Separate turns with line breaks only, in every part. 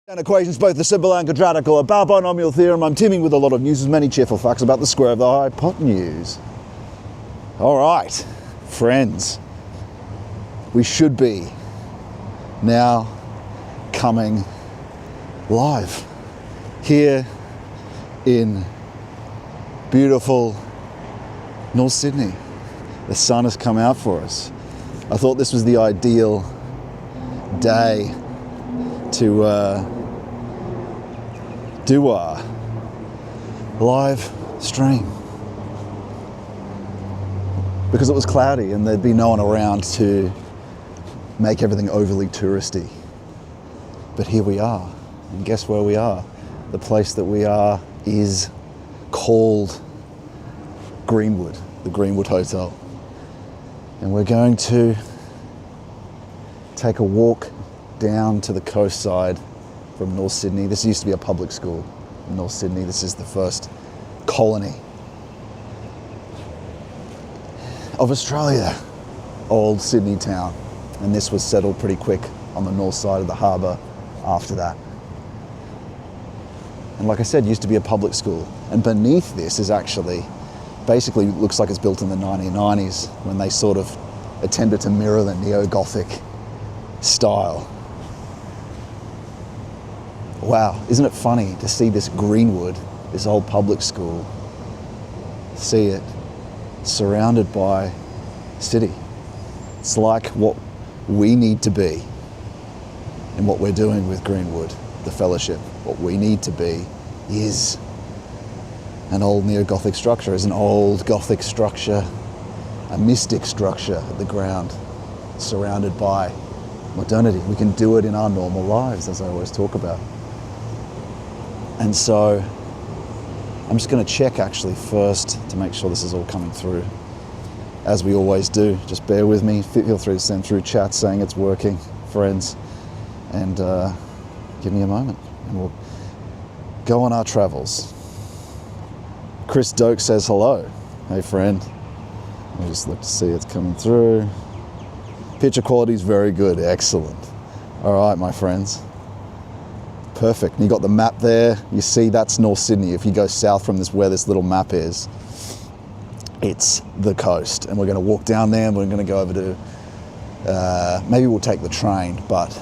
And equations both the simple and quadratical, about binomial theorem. I'm teeming with a lot of news, as many cheerful facts about the square of the hypotenuse. All right, friends, we should be now coming live here in beautiful North Sydney. The sun has come out for us. I thought this was the ideal day to do our live stream, because it was cloudy and there'd be no one around to make everything overly touristy. But here we are, and guess where we are? The place that we are is called Greenwood, the Greenwood Hotel. And we're going to take a walk down to the coast side from North Sydney. This used to be a public school in North Sydney. This is the first colony of Australia, old Sydney town. And this was settled pretty quick on the north side of the harbour after that. And like I said, used to be a public school. And beneath this is actually, basically looks like it's built in the 1990s when they sort of attempted to mirror the neo-Gothic style. Wow, isn't it funny to see this Greenwood, this old public school, see it surrounded by city. It's like what we need to be and what we're doing with Greenwood, the fellowship. What we need to be is an old neo-Gothic structure, is an old Gothic structure, a mystic structure at the ground, surrounded by modernity. We can do it in our normal lives, as I always talk about. And so I'm just going to check actually first to make sure this is all coming through, as we always do. Just bear with me. Feel free to send through chat saying it's working, friends, and give me a moment and we'll go on our travels. Chris Doak says hello. Hey friend. I'll just look to see it's coming through. Picture quality is very good. Excellent. All right, my friends. Perfect. And you got the map there. You see that's North Sydney. If you go south from this, where this little map is, it's the coast. And we're going to walk down there and we're going to go over to, maybe we'll take the train, but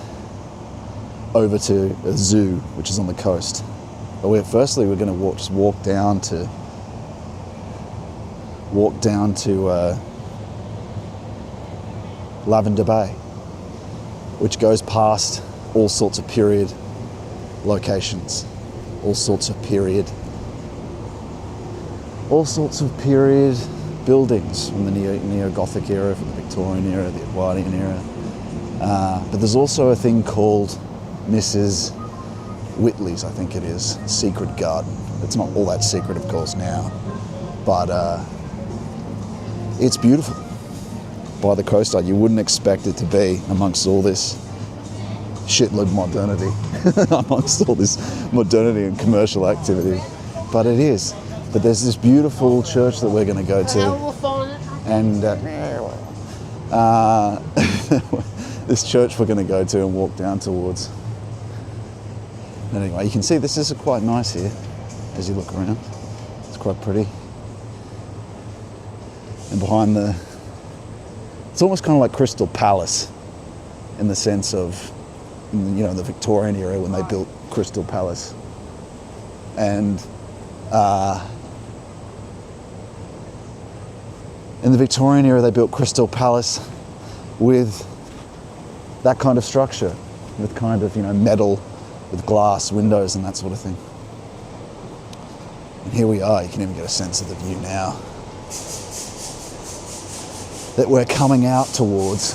over to a zoo, which is on the coast. But firstly, we're going to just walk down to Lavender Bay, which goes past all sorts of period locations, all sorts of period buildings from the neo-Gothic era, from the Victorian era, the Edwardian era. But there's also a thing called Mrs. Whitley's, I think it is, secret garden. It's not all that secret, of course, now, but it's beautiful by the coastline. You wouldn't expect it to be amongst all this shitload modernity, amongst all this modernity and commercial activity, but it is. But there's this beautiful church that we're going to go to, and this church we're going to go to and walk down towards. Anyway, you can see this is quite nice here as you look around. It's quite pretty. And behind it's almost kind of like Crystal Palace in the sense of, you know, the Victorian era when they built Crystal Palace. And in the Victorian era they built Crystal Palace with that kind of structure, with kind of, you know, metal, with glass windows and that sort of thing. And here we are. You can even get a sense of the view now that we're coming out towards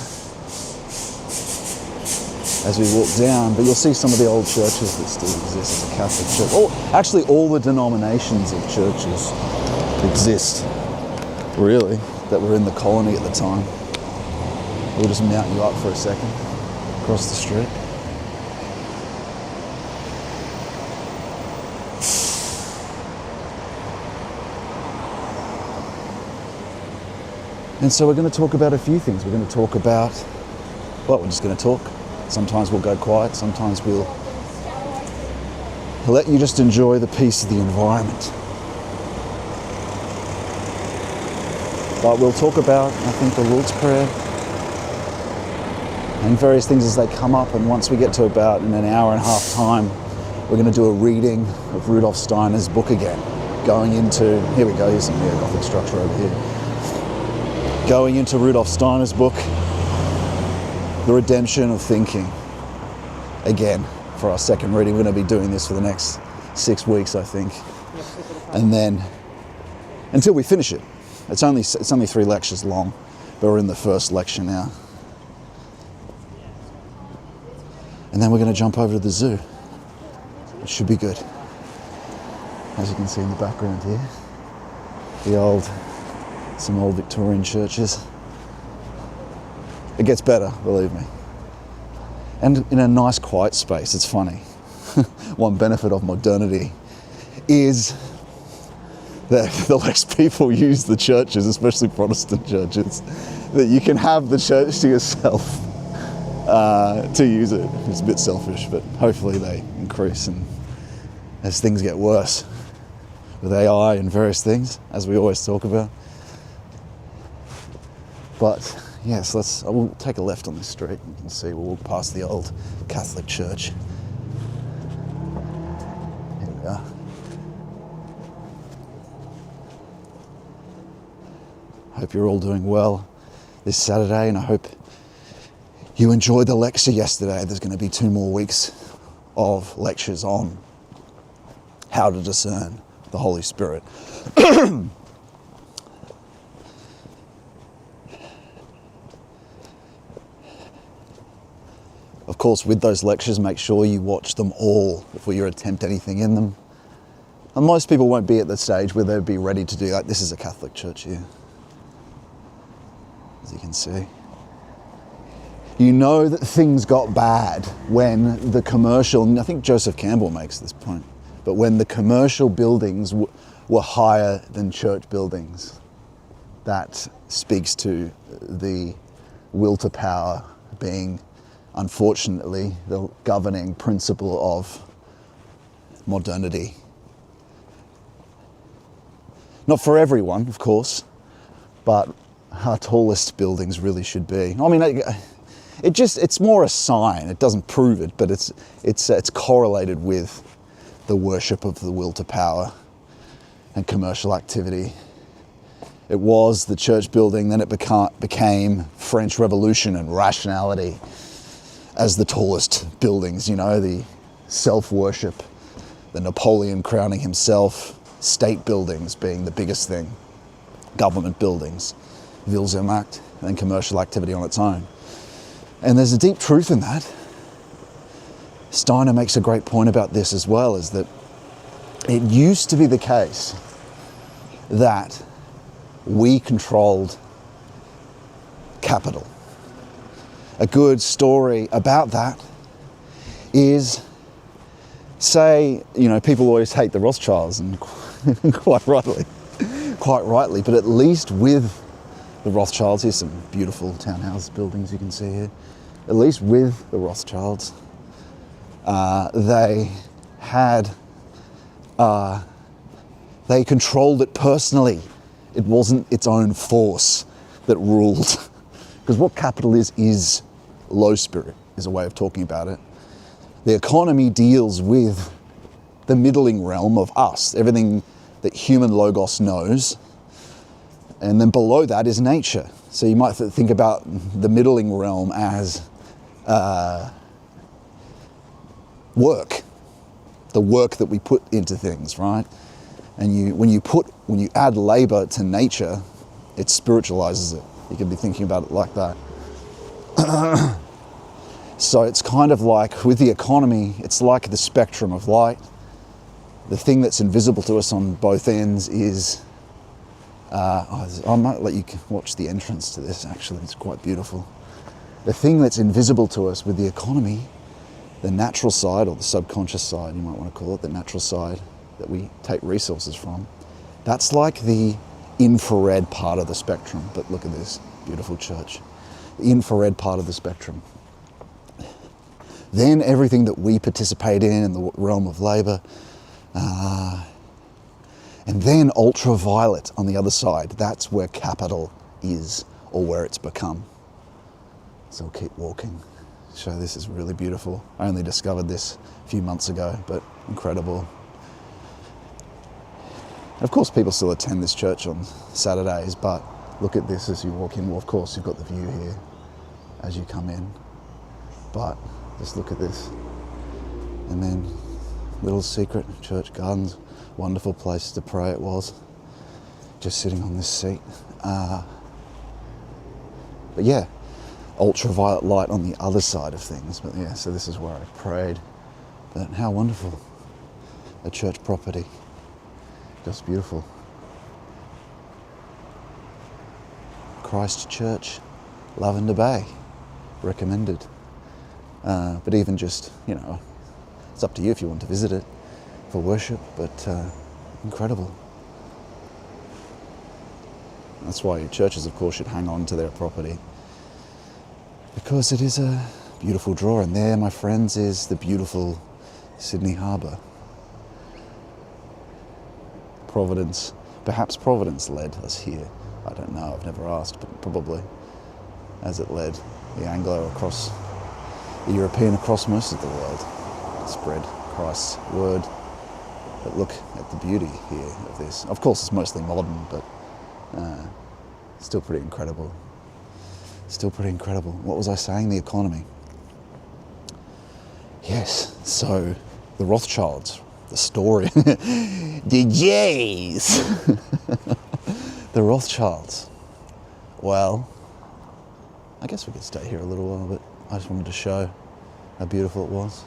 as we walk down. But you'll see some of the old churches that still exist as a Catholic church. Actually, all the denominations of churches exist, really, that were in the colony at the time. We'll just mount you up for a second across the street. And so we're going to talk about a few things. We're going to talk about, well, we're just going to talk. Sometimes we'll go quiet, sometimes we'll let you just enjoy the peace of the environment. But we'll talk about, I think, the Lord's Prayer and various things as they come up. And once we get to about in an hour and a half time, we're going to do a reading of Rudolf Steiner's book again. Going into, here we go, here's some neo-Gothic structure over here. Going into Rudolf Steiner's book, The Redemption of Thinking. Again, for our second reading, we're going to be doing this for the next 6 weeks, I think. And then, until we finish it. It's only 3 lectures long, but we're in the first lecture now. And then we're going to jump over to the zoo. It should be good. As you can see in the background here, some old Victorian churches. It gets better, believe me. And in a nice quiet space. It's funny. One benefit of modernity is that the less people use the churches, especially Protestant churches, that you can have the church to yourself to use it. It's a bit selfish, but hopefully they increase, and as things get worse with AI and various things, as we always talk about. But yes, we'll take a left on this street. You can see we'll walk past the old Catholic church. Here we are. Hope you're all doing well this Saturday, and I hope you enjoyed the lecture yesterday. There's going to be 2 more weeks of lectures on how to discern the Holy Spirit. Of course, with those lectures, make sure you watch them all before you attempt anything in them. And most people won't be at the stage where they'll be ready to do that. This is a Catholic church here, as you can see. You know that things got bad when the commercial, and I think Joseph Campbell makes this point, but when the commercial buildings were higher than church buildings. That speaks to the will to power being, unfortunately, the governing principle of modernity. Not for everyone, of course, but our tallest buildings really should be. I mean, it's more a sign. It doesn't prove it, but it's correlated with the worship of the will to power and commercial activity. It was the church building, then it became French Revolution and rationality as the tallest buildings, you know, the self-worship, the Napoleon crowning himself, state buildings being the biggest thing, government buildings, Vilzemacht, and then commercial activity on its own. And there's a deep truth in that. Steiner makes a great point about this as well, is that it used to be the case that we controlled capital. A good story about that is, say, you know, people always hate the Rothschilds, and quite rightly, but at least with the Rothschilds, here's some beautiful townhouse buildings you can see here, at least with the Rothschilds, they controlled it personally. It wasn't its own force that ruled. Because what capital is low spirit, is a way of talking about it. The economy deals with the middling realm of us, everything that human logos knows. And then below that is nature. So you might think about the middling realm as work, the work that we put into things, right? And when you add labor to nature, it spiritualizes it. You can be thinking about it like that. So it's kind of like with the economy, it's like the spectrum of light. The thing that's invisible to us on both ends is, I might let you watch the entrance to this, actually, it's quite beautiful. The thing that's invisible to us with the economy, the natural side, or the subconscious side, you might want to call it, the natural side that we take resources from, that's like the infrared part of the spectrum. But look at this beautiful church. The infrared part of the spectrum. then everything that we participate in the realm of labour, and then ultraviolet on the other side. That's where capital is, or where it's become. So we'll keep walking. So this is really beautiful. I only discovered this a few months ago, but incredible. Of course, people still attend this church on Saturdays, but look at this as you walk in. Well, of course, you've got the view here as you come in, but just look at this. And then little secret church gardens, wonderful place to pray it was, just sitting on this seat. But yeah, ultraviolet light on the other side of things. But yeah, so this is where I prayed. But how wonderful, a church property. Just beautiful. Christ Church, Lavender Bay, recommended. But even just, it's up to you if you want to visit it for worship, but incredible. That's why churches, of course, should hang on to their property, because it is a beautiful draw. And there, my friends, is the beautiful Sydney Harbour. Perhaps Providence led us here. I don't know, I've never asked, but probably, as it led the Anglo across, the European across most of the world, spread Christ's word. But look at the beauty here of this. Of course, it's mostly modern, but still pretty incredible. Still pretty incredible. What was I saying? The economy. Yes, so the Rothschilds, the story. The Jays. The Rothschilds. Well, I guess we could stay here a little while, but I just wanted to show how beautiful it was.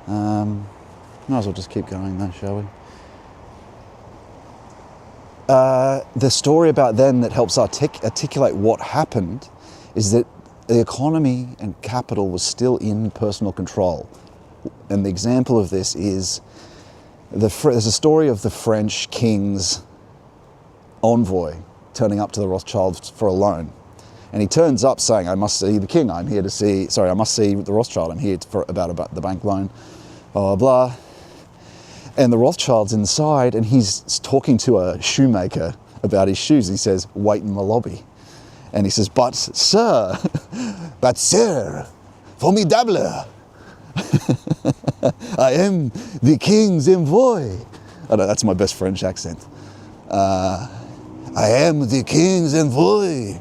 Might as well just keep going though, shall we? The story about them that helps articulate what happened is that the economy and capital was still in personal control. And the example of this is, there's a story of the French king's envoy turning up to the Rothschilds for a loan. And he turns up saying, I must see the king, I must see the Rothschild, I'm here about the bank loan, blah, blah, blah. And the Rothschild's inside, and he's talking to a shoemaker about his shoes. He says, wait in the lobby. And he says, but sir, formidable. I am the king's envoy. Oh no, that's my best French accent. I am the king's envoy.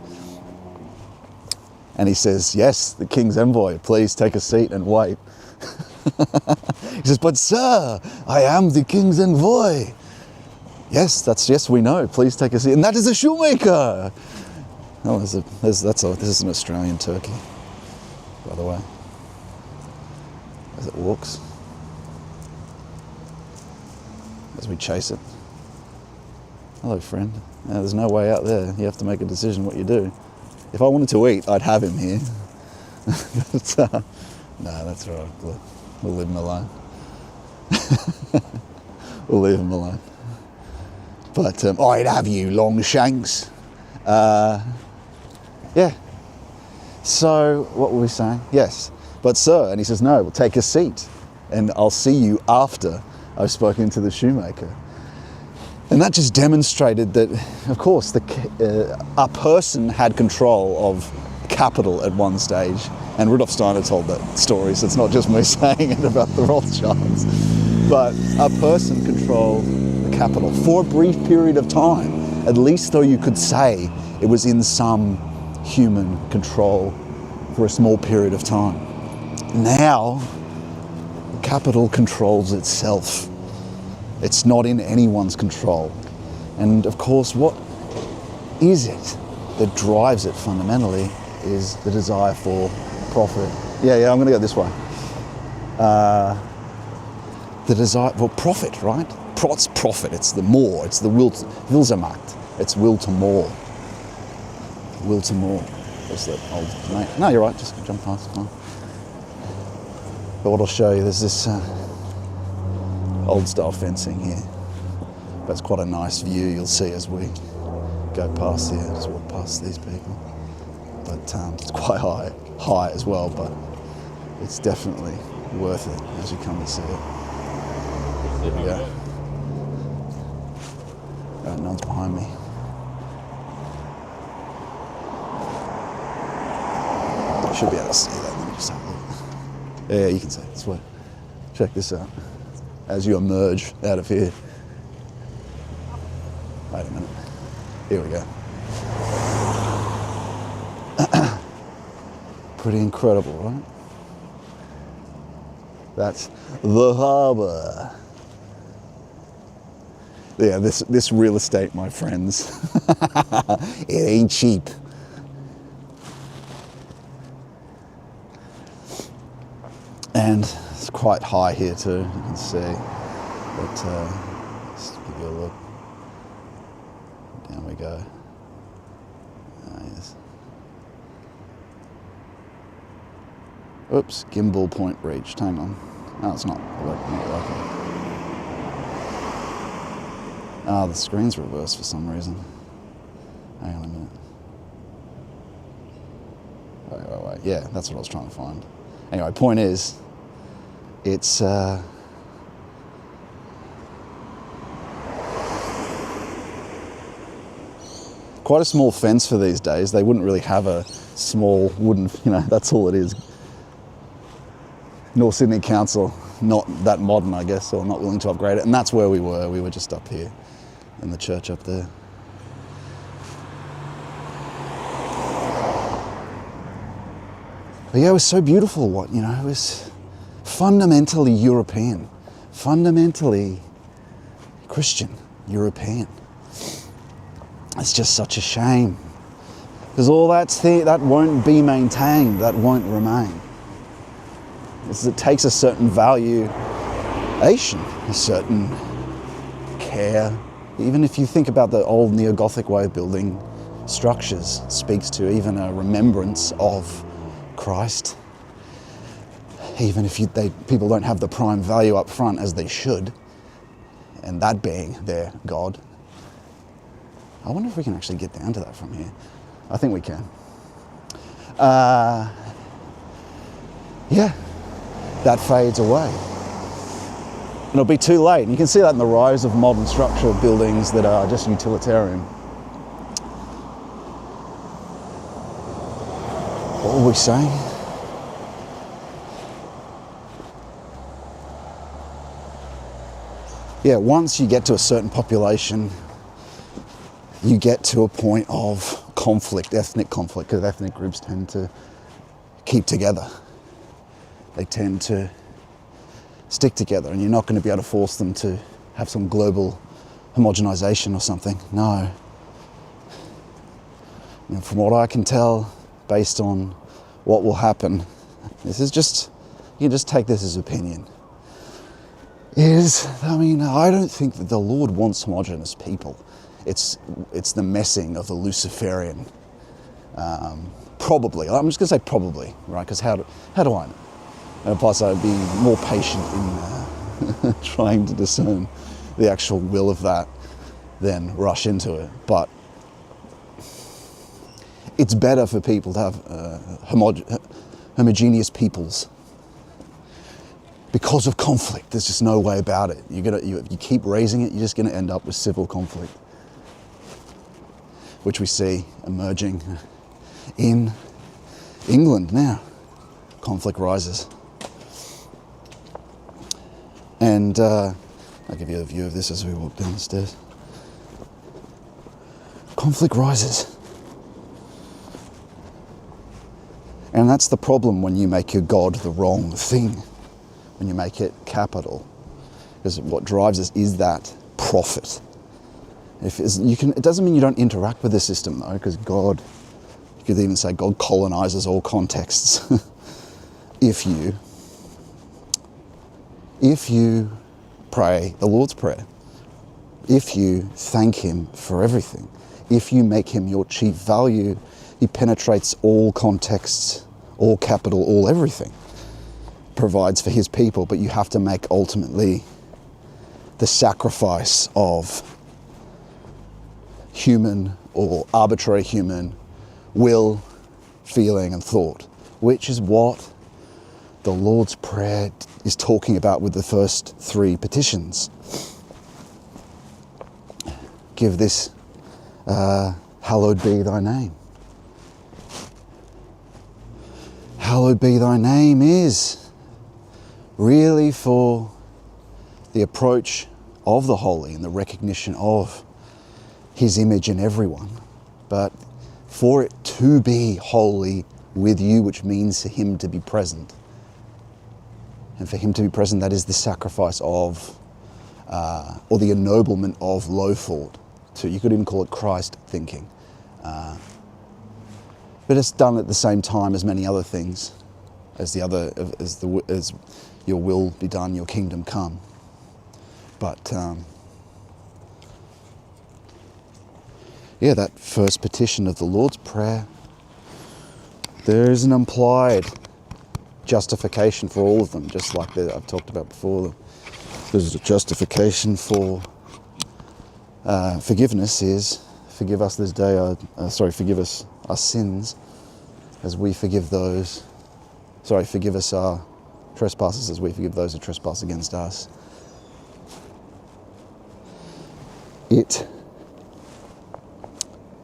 And he says, yes, the king's envoy, please take a seat and wait. He says, but sir, I am the king's envoy. Yes, we know, please take a seat. And that is a shoemaker. Oh, this is an Australian turkey, by the way, as it walks, as we chase it. Hello, friend. There's no way out there. You have to make a decision what you do. If I wanted to eat, I'd have him here. But, no, that's all right. We'll leave him alone. We'll leave him alone. But I'd have you, Longshanks. Yeah. So what were we saying? Yes. But sir, and he says, no, we'll take a seat and I'll see you after I've spoken to the shoemaker. And that just demonstrated that, of course, a person had control of capital at one stage. And Rudolf Steiner told that story, so it's not just me saying it about the Rothschilds. But a person controlled the capital for a brief period of time, at least though you could say it was in some human control for a small period of time. Now, capital controls itself. It's not in anyone's control. And of course, what is it that drives it fundamentally is the desire for profit. Yeah, I'm going to go this way. The desire for profit, right? It's profit, it's the more, it's the Willsamacht, it's will to more. Will to more. There's that old mate. No, you're right, just jump past. Fine. But what I'll show you, there's this old style fencing here. But it's quite a nice view you'll see as we go past here, just walk past these people. But it's quite high as well, but it's definitely worth it as you come to see it. There we go. Right, no one's behind me. Should be able to see that. Let me just have a look. Yeah, you can see it. Sweet. Check this out. As you emerge out of here. Wait a minute. Here we go. Pretty incredible, right? That's the Harbour. Yeah, this real estate, my friends, it ain't cheap. And it's quite high here too, you can see. But just give you a look. Down we go. Yes. Oops, gimbal point reached. Hang on. No, it's not working. Ah, the screen's reversed for some reason. Hang on a minute. Wait. Yeah, that's what I was trying to find. Anyway, point is, it's quite a small fence for these days. They wouldn't really have a small wooden, that's all it is. North Sydney Council, not that modern, I guess, or not willing to upgrade it. And that's where we were. We were just up here in the church up there. But yeah, it was so beautiful. It was fundamentally European, fundamentally Christian, European. It's just such a shame. Because all that won't be maintained, that won't remain. It takes a certain valuation, a certain care. Even if you think about the old neo-Gothic way of building structures, it speaks to even a remembrance of Christ. Even if people don't have the prime value up front as they should, and that being their God. I wonder if we can actually get down to that from here. I think we can. Yeah. That fades away. And it'll be too late. And you can see that in the rise of modern structural buildings that are just utilitarian. What were we saying? Yeah, once you get to a certain population, you get to a point of conflict, ethnic conflict, because ethnic groups tend to keep together. They tend to stick together, and you're not going to be able to force them to have some global homogenization or something. No. And from what I can tell, based on what will happen, this is just, you can just take this as opinion, I don't think that the Lord wants homogenous people. It's the messing of the Luciferian. Probably. I'm just going to say probably, right? Because how do I know? And plus, I'd be more patient in trying to discern the actual will of that than rush into it. But it's better for people to have homogeneous peoples because of conflict. There's just no way about it. If you keep raising it, you're just going to end up with civil conflict, which we see emerging in England now. Conflict rises. And I'll give you a view of this as we walk down the stairs. Conflict rises. And that's the problem when you make your God the wrong thing, when you make it capital. Because what drives us is that profit. It doesn't mean you don't interact with the system though, because God, you could even say God colonizes all contexts. If you pray the Lord's Prayer, if you thank Him for everything, if you make Him your chief value, He penetrates all contexts, all capital, all everything, provides for His people, but you have to make ultimately the sacrifice of human or arbitrary human will, feeling and thought, which is what the Lord's Prayer is talking about with the first three petitions. Give this, hallowed be thy name. Hallowed be thy name is really for the approach of the holy and the recognition of his image in everyone, but for it to be holy with you, which means for him to be present. And for him to be present, that is the sacrifice of, or the ennoblement of low thought. So you could even call it Christ thinking. But it's done at the same time as many other things, as your will be done, your kingdom come. But that first petition of the Lord's Prayer, there is an implied justification for all of them, just like I've talked about before. There's a justification for forgiveness is, forgive us this day, forgive us our sins as we forgive those, forgive us our trespasses as we forgive those who trespass against us.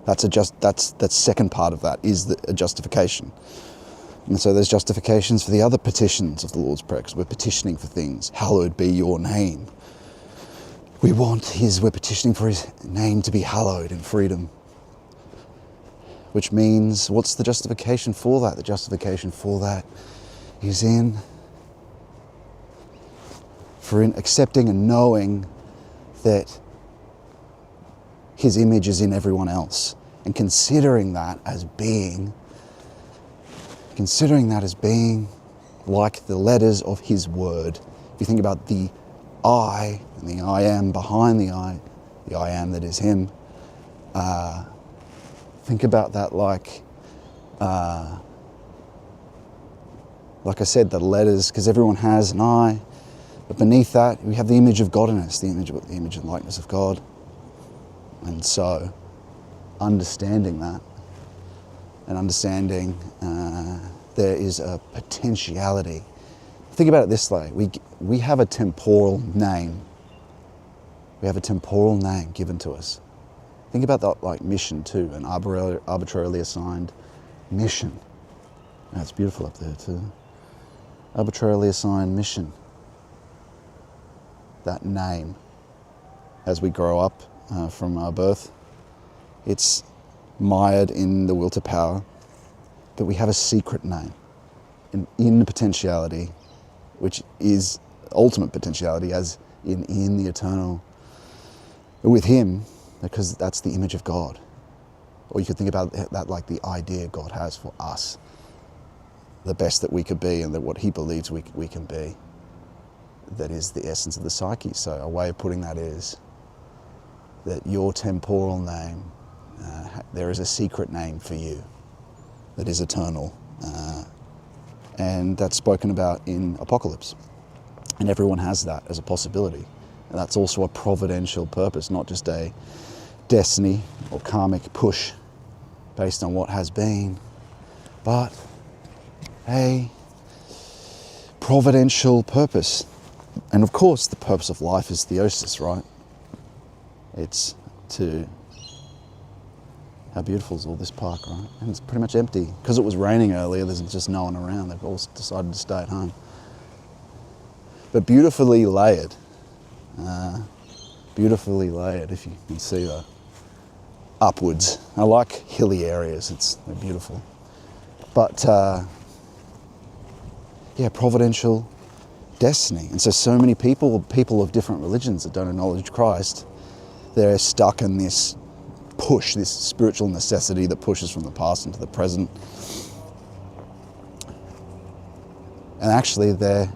That's second part of that is a justification. And so there's justifications for the other petitions of the Lord's Prayer, because we're petitioning for things. Hallowed be your name. We're petitioning for his name to be hallowed in freedom. Which means, what's the justification for that? The justification for that is in accepting and knowing that his image is in everyone else, and considering that as being like the letters of his word. If you think about the I and the I am behind the I am that is him, think about that like I said, the letters, because everyone has an I, but beneath that we have the image of God in us, the image and likeness of God. And so understanding that, and understanding there is a potentiality. Think about it this way, we have a temporal name. We have a temporal name given to us. Think about that like mission too, an arbitrarily assigned mission. That's beautiful up there too. Arbitrarily assigned mission. That name, as we grow up from our birth, it's mired in the will to power, but we have a secret name in the potentiality, which is ultimate potentiality, as in the eternal, with him, because that's the image of God. Or you could think about that like the idea God has for us, the best that we could be, and that what he believes we can be. That is the essence of the psyche. So a way of putting that is that your temporal name, there is a secret name for you that is eternal. And that's spoken about in Apocalypse. And everyone has that as a possibility. And that's also a providential purpose, not just a destiny or karmic push based on what has been, but a providential purpose. And of course, the purpose of life is theosis, right? It's to... How beautiful is all this park, right? And it's pretty much empty. Because it was raining earlier, there's just no one around. They've all decided to stay at home. But beautifully layered. Beautifully layered, if you can see that. Upwards. I like hilly areas, they're beautiful. But, providential destiny. And so many people of different religions that don't acknowledge Christ, they're stuck in this push, this spiritual necessity that pushes from the past into the present. And actually that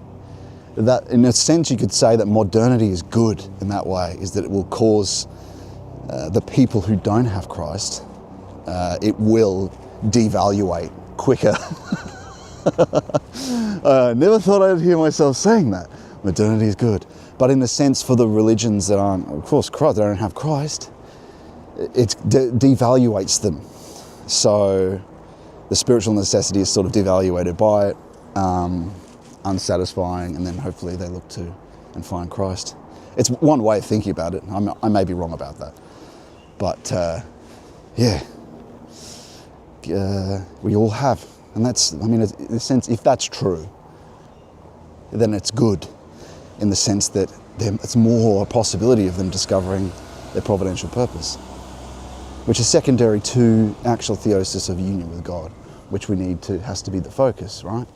in a sense you could say that modernity is good in that way, is that it will cause the people who don't have Christ, it will devaluate quicker. Never thought I'd hear myself saying that. Modernity is good. But in a sense, for the religions that aren't, of course, Christ, they don't have Christ, it devaluates them. So the spiritual necessity is sort of devaluated by it. unsatisfying, and then hopefully they look to and find Christ. It's one way of thinking about it. I may be wrong about that. But we all have. And that's, I mean, in a sense, if that's true, then it's good in the sense that it's more a possibility of them discovering their providential purpose, which is secondary to actual theosis of union with God, which has to be the focus, right?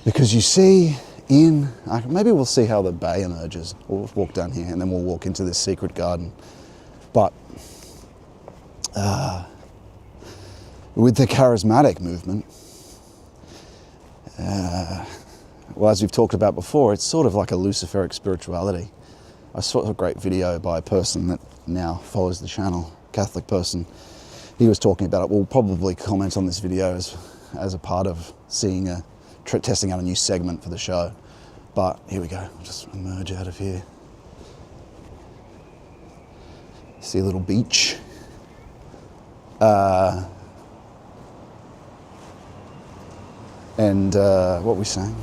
Because you see maybe we'll see how the bay emerges. We'll walk down here and then we'll walk into this secret garden. But with the charismatic movement, well, as we've talked about before, it's sort of like a Luciferic spirituality. I saw a great video by a person that now follows the channel, Catholic person. He was talking about it. We'll probably comment on this video as a part of seeing testing out a new segment for the show. But here we go, I'll just emerge out of here. See a little beach. And what were we saying?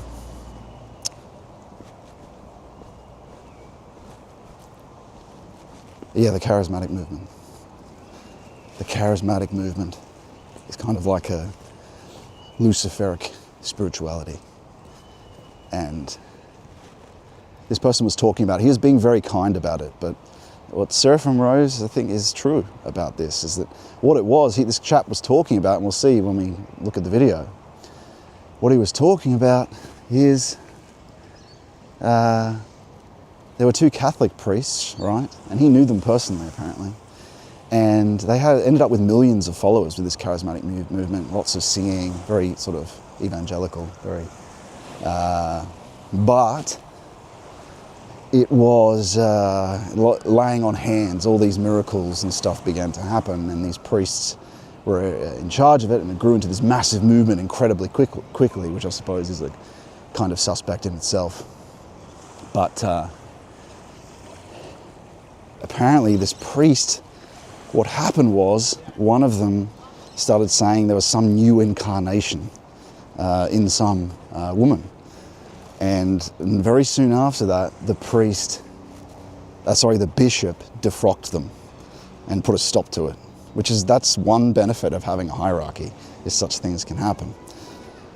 Yeah, the charismatic movement. The charismatic movement is kind of like a Luciferic spirituality. And this person was talking about, he was being very kind about it, but what Seraphim Rose, I think, is true about this, is that what it was, this chap was talking about, and we'll see when we look at the video, what he was talking about is there were two Catholic priests, right? And he knew them personally, apparently. And they ended up with millions of followers with this charismatic movement, lots of singing, very sort of evangelical, very... but it was laying on hands, all these miracles and stuff began to happen, and these priests were in charge of it, and it grew into this massive movement incredibly quickly, which I suppose is a kind of suspect in itself. But apparently this priest, what happened was one of them started saying there was some new incarnation in some woman. And very soon after that, the bishop defrocked them and put a stop to it, that's one benefit of having a hierarchy, is such things can happen.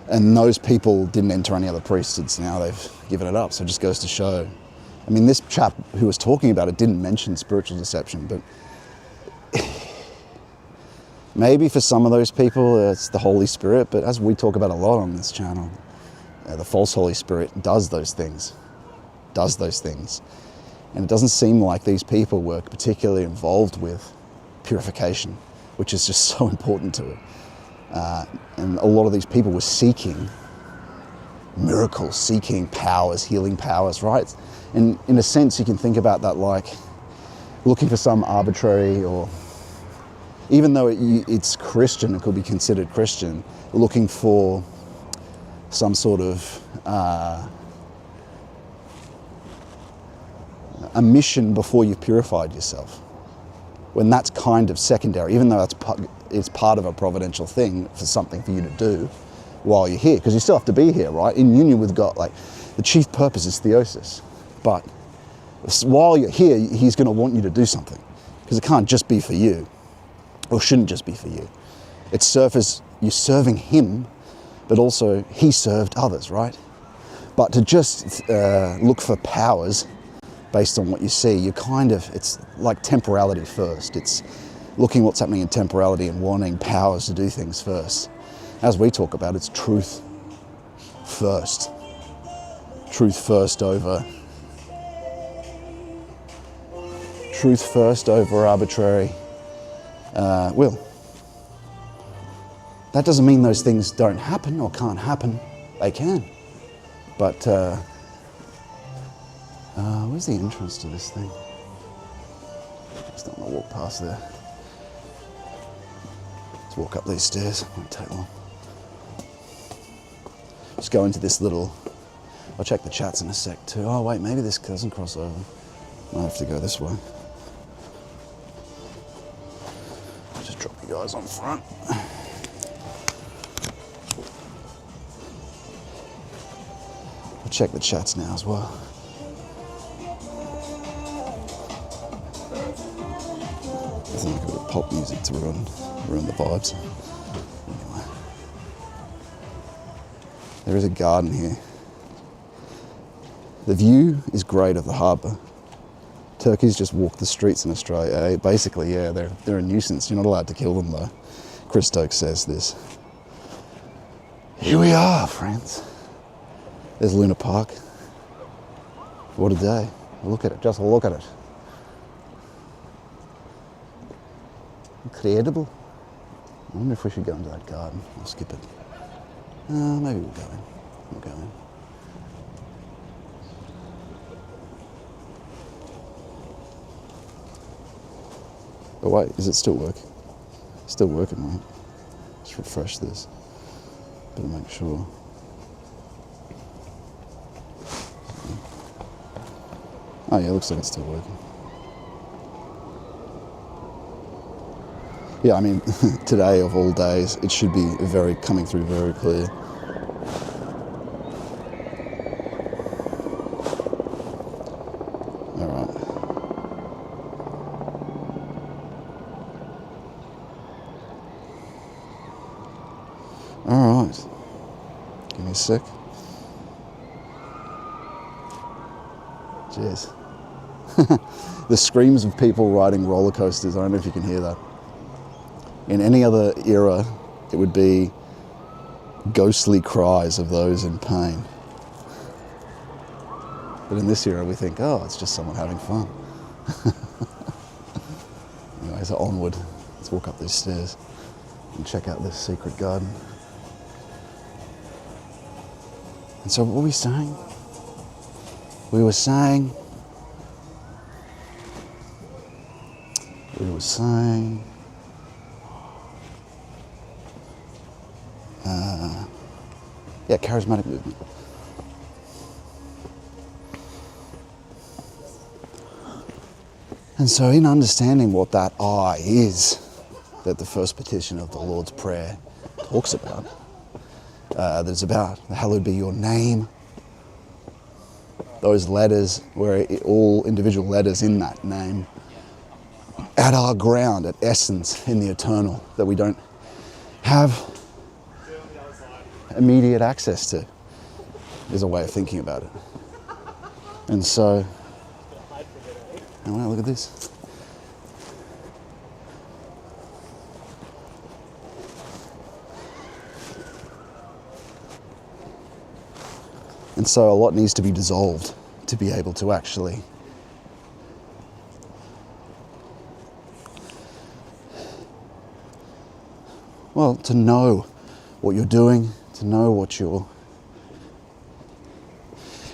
And those people didn't enter any other priesthoods, now they've given it up, so it just goes to show. I mean, this chap who was talking about it didn't mention spiritual deception, but maybe for some of those people it's the Holy Spirit, but as we talk about a lot on this channel, the false Holy Spirit does those things. And it doesn't seem like these people were particularly involved with purification, which is just so important to it. And a lot of these people were seeking miracles, seeking powers, healing powers, right? And in a sense, you can think about that like looking for some arbitrary, or even though it's Christian, it could be considered Christian, looking for some sort of a mission before you've purified yourself. When that's kind of secondary, even though it's part of a providential thing for something for you to do while you're here, because you still have to be here, right? In union with God, like the chief purpose is theosis. But while you're here, he's going to want you to do something, because it can't just be for you, or shouldn't just be for you. It's you're serving him, but also he served others, right? But to just look for powers based on what you see, it's like temporality first. It's looking what's happening in temporality and wanting powers to do things first. As we talk about, it's truth first. Truth first over arbitrary will. That doesn't mean those things don't happen or can't happen. They can. But where's the entrance to this thing? Just don't want to walk past there. Let's walk up these stairs. Won't take long. Just go into this little... I'll check the chats in a sec too. Oh wait, maybe this doesn't cross over. I have to go this way. Just drop you guys on front. check the chats now as well. There's like a bit of pop music to ruin the vibes. Anyway. There is a garden here. The view is great of the harbour. Turkeys just walk the streets in Australia. Basically, yeah, they're a nuisance. You're not allowed to kill them though. Chris Stokes says this. Here we are, friends. There's Luna Park. What a day. Look at it, just look at it. Incredible. I wonder if we should go into that garden. I'll skip it. Maybe we'll go in. We'll go in. Oh wait, is it still working? Still working, right? Let's refresh this. Better make sure. Oh yeah, looks like it's still working. Yeah, I mean, today of all days, it should be coming through very clear. All right. All right. Give me a sec. Cheers. The screams of people riding roller coasters, I don't know if you can hear that. In any other era, it would be ghostly cries of those in pain. But in this era, we think, oh, it's just someone having fun. Anyway, so onward. Let's walk up these stairs and check out this secret garden. And so what were we saying? We were saying... yeah, charismatic movement. And so in understanding what that I is, that the first petition of the Lord's Prayer talks about, that's about hallowed be your name, those letters, where all individual letters in that name, at our ground, at essence, in the eternal, that we don't have immediate access to, is a way of thinking about it. And so, oh wow, look at this. And so a lot needs to be dissolved to be able to actually to know what you're doing, to know what you're...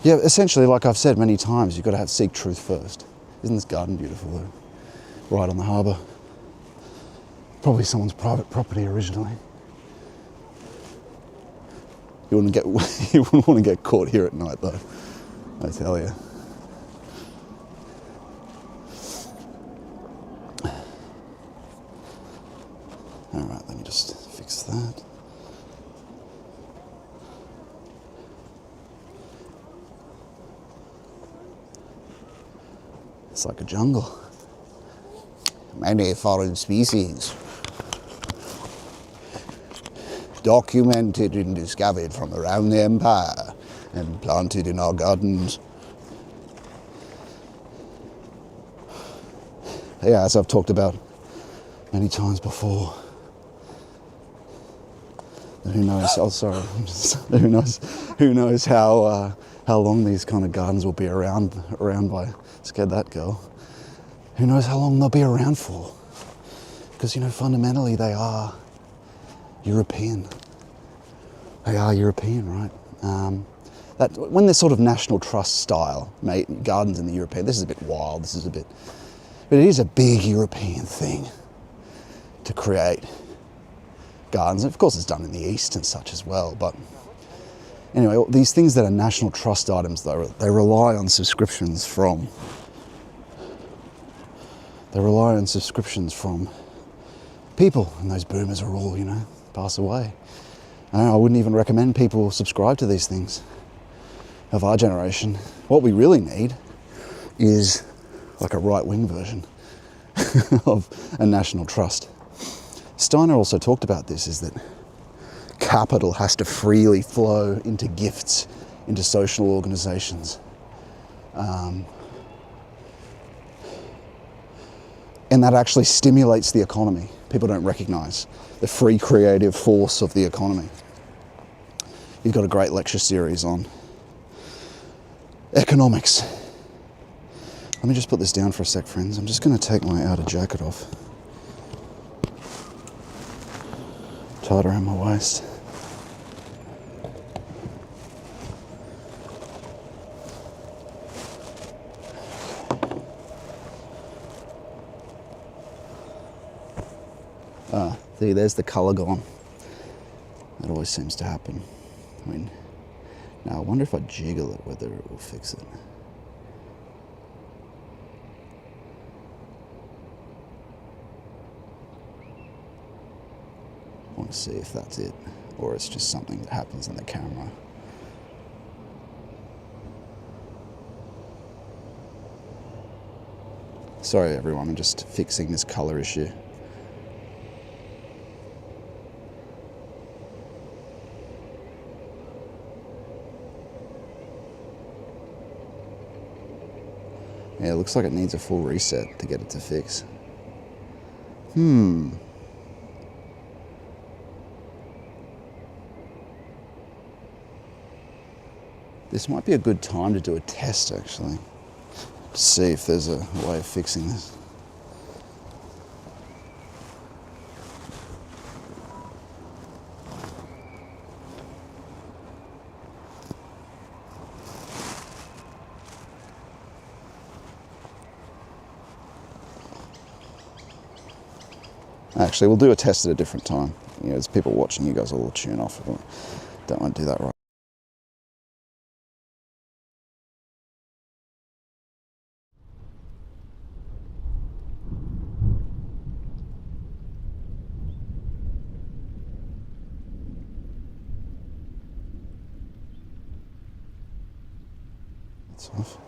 Yeah, essentially, like I've said many times, you've got to seek truth first. Isn't this garden beautiful, though? Right on the harbour. Probably someone's private property originally. You wouldn't want to get caught here at night, though, I tell you. All right, let me just fix that. It's like a jungle. Many foreign species documented and discovered from around the empire and planted in our gardens. Yeah, as I've talked about many times before. Who knows? Oh, sorry. Who knows how long these kind of gardens will be around by. Scared that girl. Who knows how long they'll be around for? Because, you know, fundamentally they are European. They are European, right? That when they're sort of national trust style gardens in the European, this is a bit wild. But it is a big European thing to create gardens. Of course, it's done in the East and such as well. But anyway, these things that are national trust items, though, they rely on subscriptions from. They rely on subscriptions from people, and those boomers are all, pass away. I wouldn't even recommend people subscribe to these things. of our generation. What we really need is like a right-wing version of a national trust. Steiner also talked about this, is that capital has to freely flow into gifts, into social organizations. And that actually stimulates the economy. People don't recognize the free creative force of the economy. He's got a great lecture series on economics. Let me just put this down for a sec, friends. I'm just going to take my outer jacket off. Tied around my waist. See, there's the colour gone. That always seems to happen. Now I wonder if I jiggle it, whether it will fix it. I want to see if that's it, or it's just something that happens in the camera. Sorry everyone, I'm just fixing this colour issue. Yeah, it looks like it needs a full reset to get it to fix. This might be a good time to do a test, actually, to see if there's a way of fixing this. Actually, we'll do a test at a different time. You know, there's people watching, you guys will tune off. Don't want to do that right. It's off.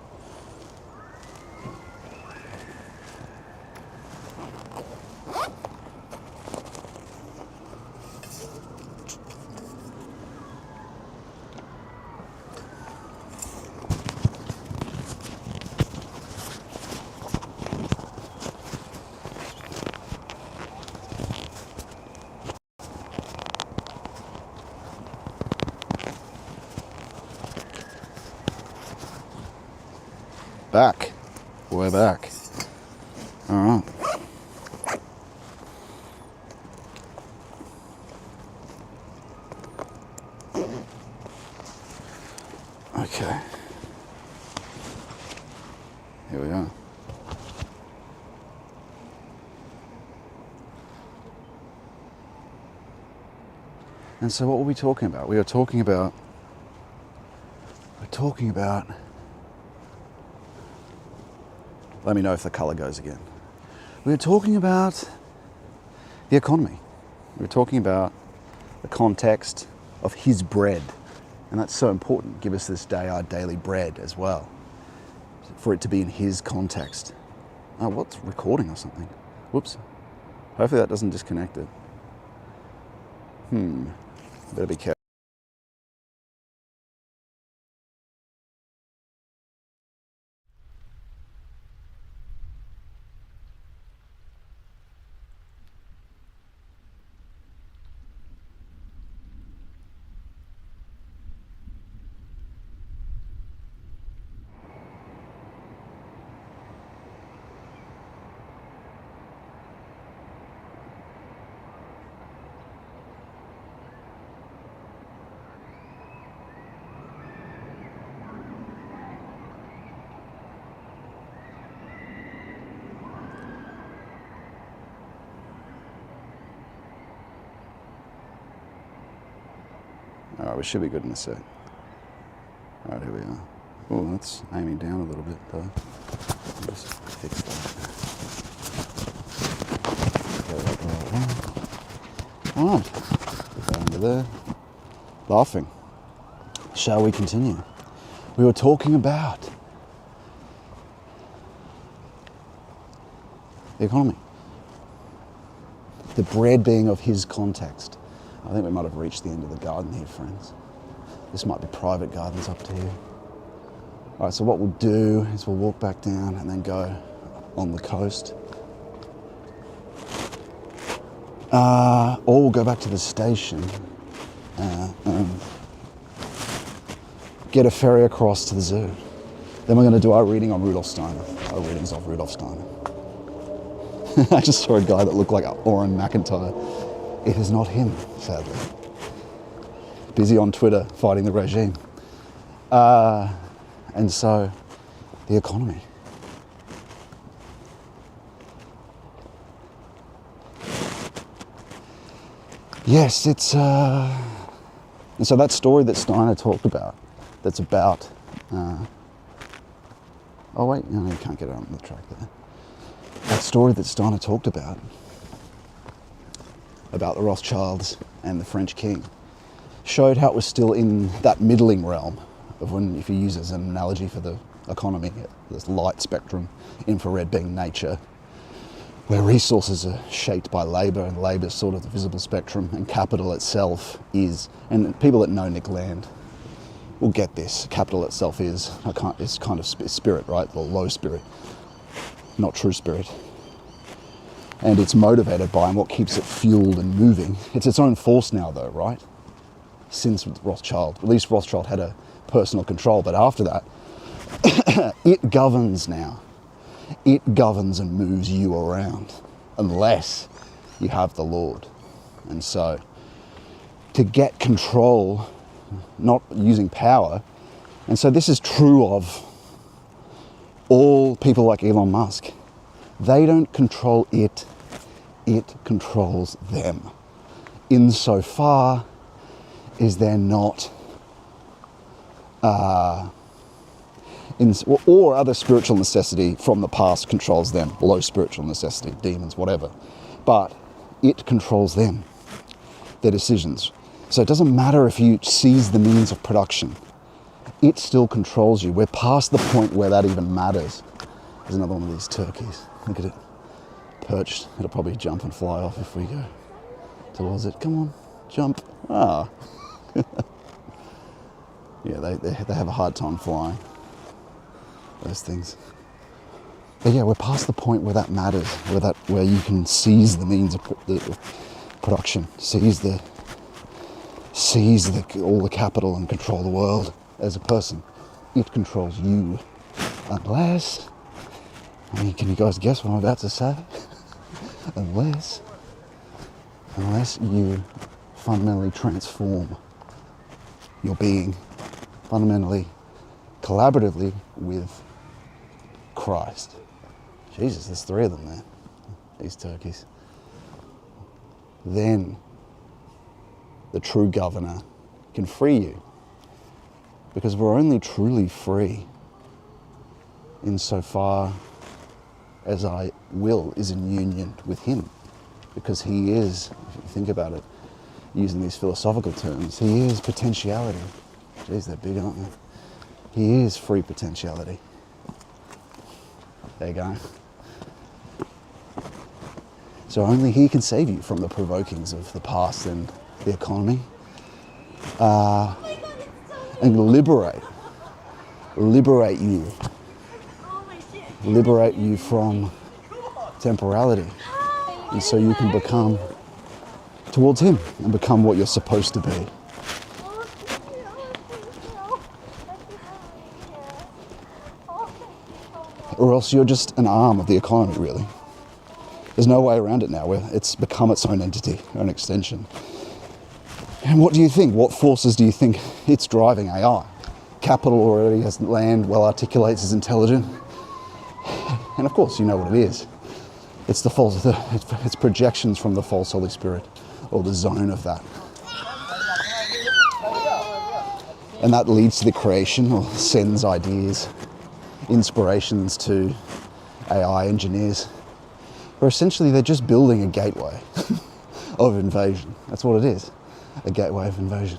Back. We're back. All right. Okay. Here we are. And so what were we talking about? We were talking about let me know if the colour goes again. We were talking about the economy. We were talking about the context of his bread. And that's so important. Give us this day our daily bread as well. For it to be in his context. Oh, what's recording or something? Whoops. Hopefully that doesn't disconnect it. Better be careful. All right, we should be good in a sec. All right, here we are. Oh, that's aiming down a little bit though. I'll just fix that. All right, put that under there. Laughing. Shall we continue? We were talking about the economy. The bread being of his context. I think we might have reached the end of the garden here, friends. This might be private gardens up to you. All right, so what we'll do is we'll walk back down and then go on the coast. Or we'll go back to the station, get a ferry across to the zoo. Then we're going to do our reading on Rudolf Steiner, our readings of Rudolf Steiner. I just saw a guy that looked like Oren McIntyre. It is not him, sadly. Busy on Twitter fighting the regime. And so, the economy. Yes, it's... And so that story that Steiner talked about, that's about... oh wait, no, you can't get it on the track there. That story that Steiner talked about the Rothschilds and the French king, showed how it was still in that middling realm of when, if you use it as an analogy for the economy, this light spectrum, infrared being nature, where resources are shaped by labour, and labour is sort of the visible spectrum, and capital itself is, and people that know Nick Land will get this, capital itself is kind of spirit, right? The low spirit, not true spirit. And it's motivated by, and what keeps it fueled and moving. It's its own force now though, right? Since Rothschild, at least Rothschild had a personal control, but after that, it governs now. It governs and moves you around, unless you have the Lord. And so, to get control, not using power, and so this is true of all people like Elon Musk. They don't control it, it controls them. Insofar as they're not, or other spiritual necessity from the past controls them, low spiritual necessity, demons, whatever. But it controls them, their decisions. So it doesn't matter if you seize the means of production, it still controls you. We're past the point where that even matters. There's another one of these turkeys. Look at it, perched. It'll probably jump and fly off if we go towards it. Come on, jump. Ah. Yeah, they have a hard time flying, those things. But yeah, we're past the point where that matters, where you can seize the means of production, seize all the capital and control the world as a person. It controls you, unless, I mean, can you guys guess what I'm about to say? unless you fundamentally transform your being, fundamentally, collaboratively with Christ. Jesus, there's 3 of them there, these turkeys. Then the true governor can free you, because we're only truly free insofar as our will is in union with him, because he is, if you think about it, using these philosophical terms, he is potentiality. Jeez, they're big, aren't they? He is free potentiality. There you go. So only he can save you from the provokings of the past and the economy, and liberate you from temporality, and so you can become towards him and become what you're supposed to be. Or else you're just an arm of the economy, really. There's no way around it now, where it's become its own entity, own extension. And what do you think? What forces do you think it's driving AI? Capital already has land, well articulates, is intelligent. And of course, you know what it is. It's the false, it's projections from the false Holy Spirit, or the zone of that. And that leads to the creation, or sends ideas, inspirations to AI engineers, where essentially they're just building a gateway of invasion. That's what it is, a gateway of invasion.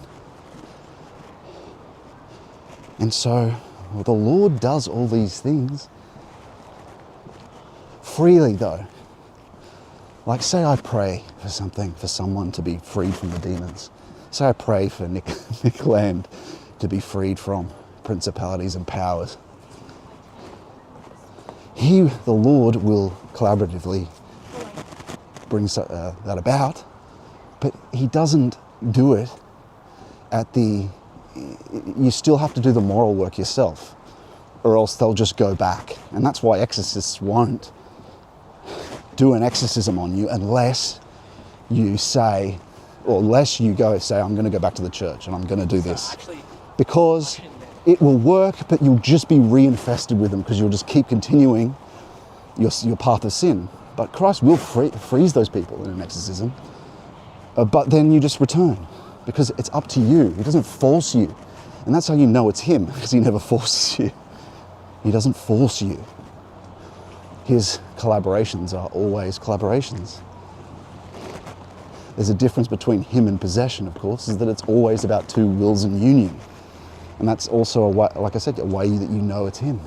And so Well, the Lord does all these things freely, though. Like, say I pray for someone to be freed from the demons. Say I pray for Nick Land to be freed from principalities and powers. The Lord, will collaboratively bring that about, but he doesn't do it you still have to do the moral work yourself, or else they'll just go back. And that's why exorcists won't do an exorcism on you unless you say, or unless you say, I'm going to go back to the church and I'm going to do this. Because it will work, but you'll just be reinfested with them because you'll just keep continuing your path of sin. But Christ will freeze those people in an exorcism, but then you just return. Because it's up to you. He doesn't force you. And that's how you know it's him, because he never forces you. He doesn't force you. His collaborations are always collaborations. There's a difference between him and possession, of course, is that it's always about two wills in union. And that's also, like I said, a way that you know it's him.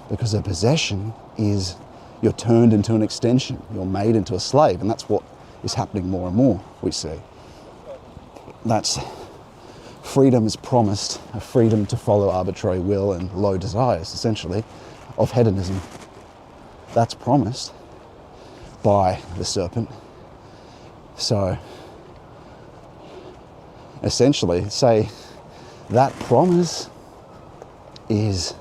Because a possession is, you're turned into an extension. You're made into a slave. And that's what is happening more and more, we see. That's freedom is promised, a freedom to follow arbitrary will and low desires, essentially, of hedonism. That's promised by the serpent. So, essentially, say that promise is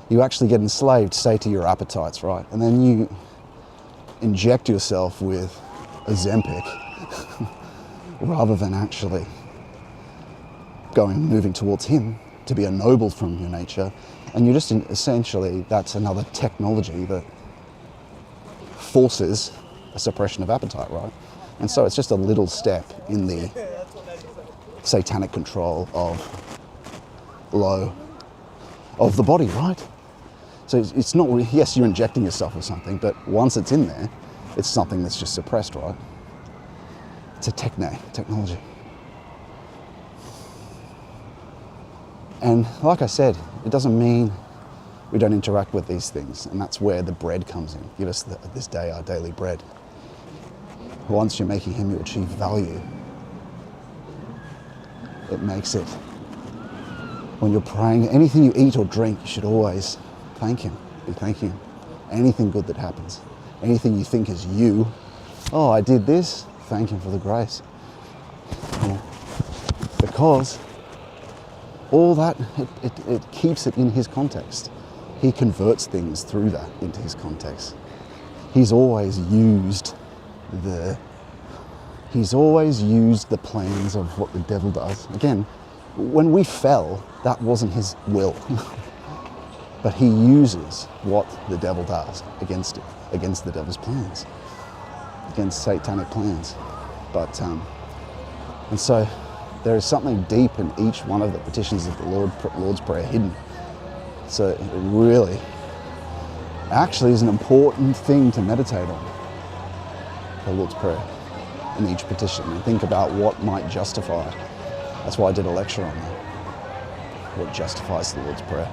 you actually get enslaved, say, to your appetites, right? And then you inject yourself with Ozempic rather than actually moving towards him to be ennobled from your nature. And you're just essentially, that's another technology that forces a suppression of appetite, right? And so it's just a little step in the satanic control of the body, right? So it's not, yes, you're injecting yourself with something, but once it's in there, it's something that's just suppressed, right? It's a technology. And like I said, it doesn't mean we don't interact with these things, and that's where the bread comes in. Give us this day our daily bread. Once you're making him, you achieve value. It makes it, when you're praying, anything you eat or drink, you should always thank him. Be thanking him. Anything good that happens, anything you think is you, oh, I did this, thank him for the grace. Because all that, it keeps it in his context. He converts things through that into his context. He's always used the plans of what the devil does. Again, when we fell, that wasn't his will. But he uses what the devil does against it, against the devil's plans, against satanic plans. But, and so there is something deep in each one of the petitions of the Lord's Prayer hidden. So it really actually is an important thing to meditate on, the Lord's Prayer, in each petition, and think about what might justify. That's why I did a lecture on that. What justifies the Lord's Prayer.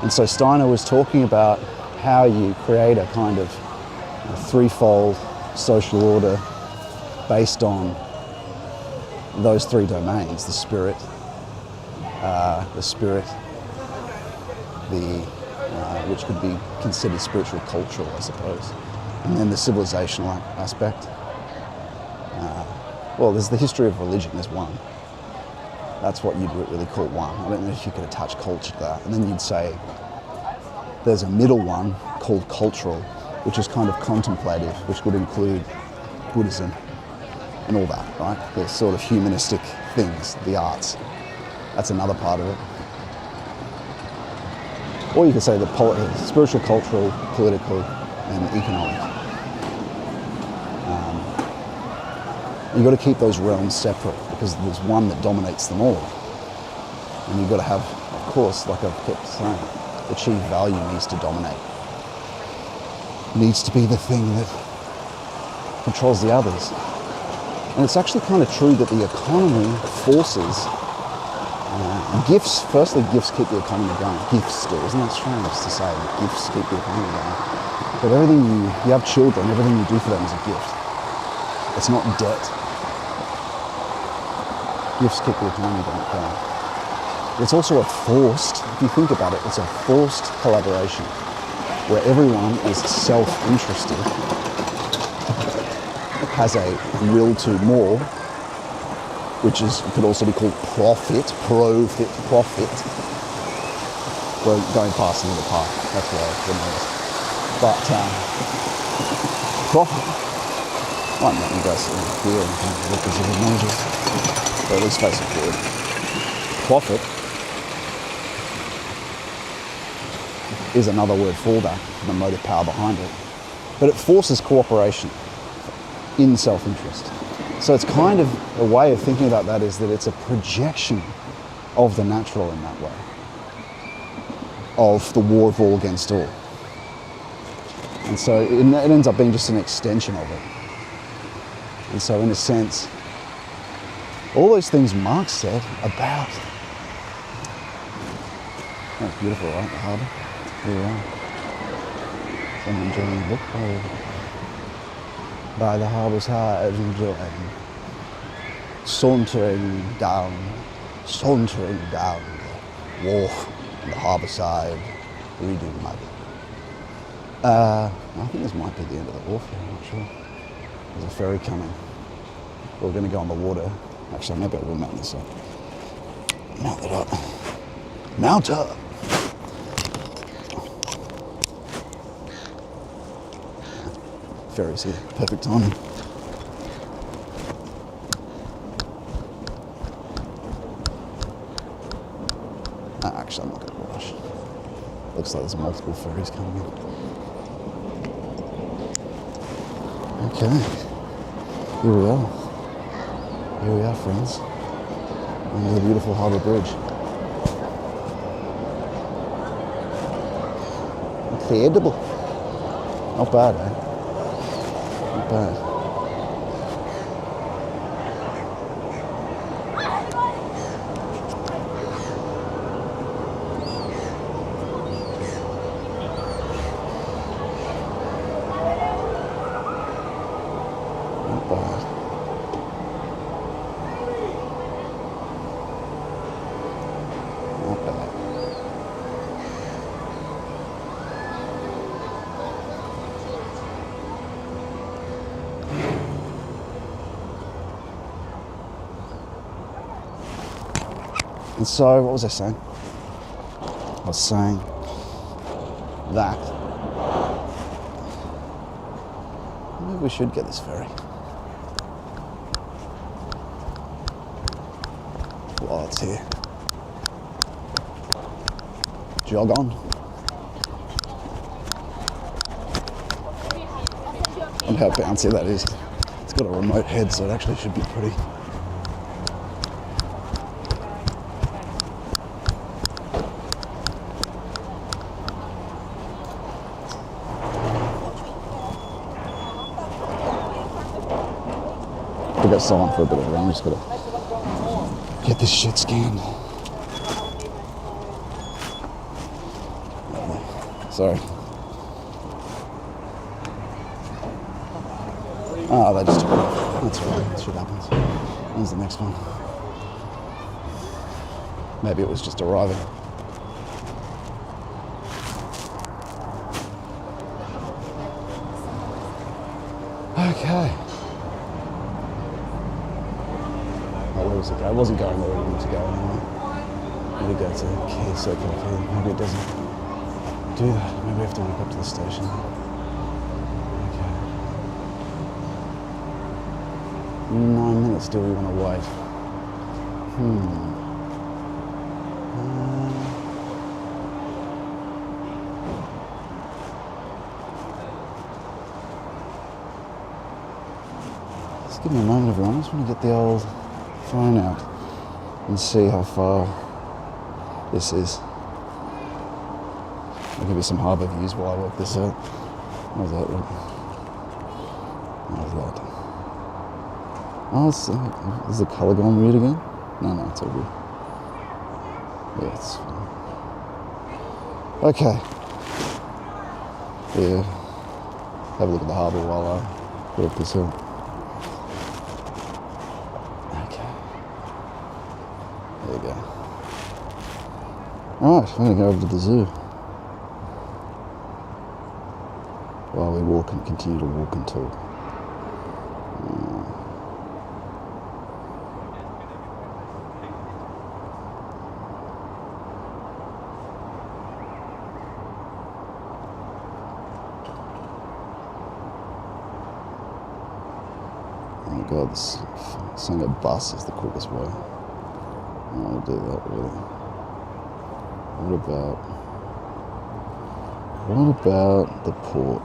And so Steiner was talking about how you create a kind of threefold social order based on those three domains: the spirit, which could be considered spiritual cultural, I suppose, and then the civilizational aspect. Well, there's the history of religion, there's one. That's what you'd really call one. I don't know if you could attach culture to that. And then you'd say there's a middle one called cultural, which is kind of contemplative, which would include Buddhism and all that, right? The sort of humanistic things, the arts. That's another part of it. Or you could say the spiritual, cultural, political, and economic. You've got to keep those realms separate because there's one that dominates them all. And you've got to have, of course, like I've kept saying, the chief value needs to dominate. It needs to be the thing that controls the others. And it's actually kind of true that the economy forces gifts. Firstly, gifts keep the economy going. Gifts do. Isn't that strange to say that gifts keep the economy going? But everything you have children, everything you do for them is a gift. It's not debt. Gifts keep the economy going. It's also a forced, if you think about it, it's a forced collaboration where everyone is self-interested, has a will to more, which could also be called profit. We're going past another park, that's why the noise. But profit. Might make me go here and kind of look as if it noises. Or at least face it forward. Profit is another word for that, the motive power behind it. But it forces cooperation in self-interest. So it's kind of a way of thinking about that is that it's a projection of the natural in that way, of the war of all against all. And so it ends up being just an extension of it. And so in a sense, all those things Marx said about, that's beautiful, right, the harbour? Here we are. Someone enjoying the book by the harbour's side, enjoying, sauntering down the wharf on the harbour side, reading my book. I think this might be the end of the wharf here, I'm not sure. There's a ferry coming. We're going to go on the water. Actually, maybe I will mount this up. Mount it up. Mount up! Ferry's here. Perfect timing. Actually, I'm not going to rush. Looks like there's multiple ferries coming in. Okay. Here we are. Here we are, friends. Under the beautiful Harbour Bridge. Incredible. Not bad, eh? Not bad. Not bad. Not bad. And so, what was I saying? I was saying that maybe we should get this ferry. While it's here. Jog on. And how bouncy that is. It's got a remote head, so it actually should be pretty. We got silent for a bit of a run. Just gotta get this shit scanned. Sorry. Oh, they just took it off. That's alright. That shit happens. When's the next one? Maybe it was just arriving. Okay. Where was it go? I wasn't going where I wanted to go anyway. Maybe go to Key Circular Quay. Maybe it doesn't do that. Maybe we have to walk up to the station. Okay. 9 minutes, do we want to wait? Just give me a moment, everyone. I just want to get the old phone out and see how far this is. I'll give you some harbour views while I work this out. How's that look? How's that? Oh, is the colour gone weird again? No, it's all good. Yeah, it's fine. Okay. Yeah. Have a look at the harbour while I go up this hill. Okay. There you go. Alright, I'm going to go over to the zoo. While we walk and continue to walk and talk. Oh god, this saying a bus is the quickest way. I don't want to do that really. What about the port?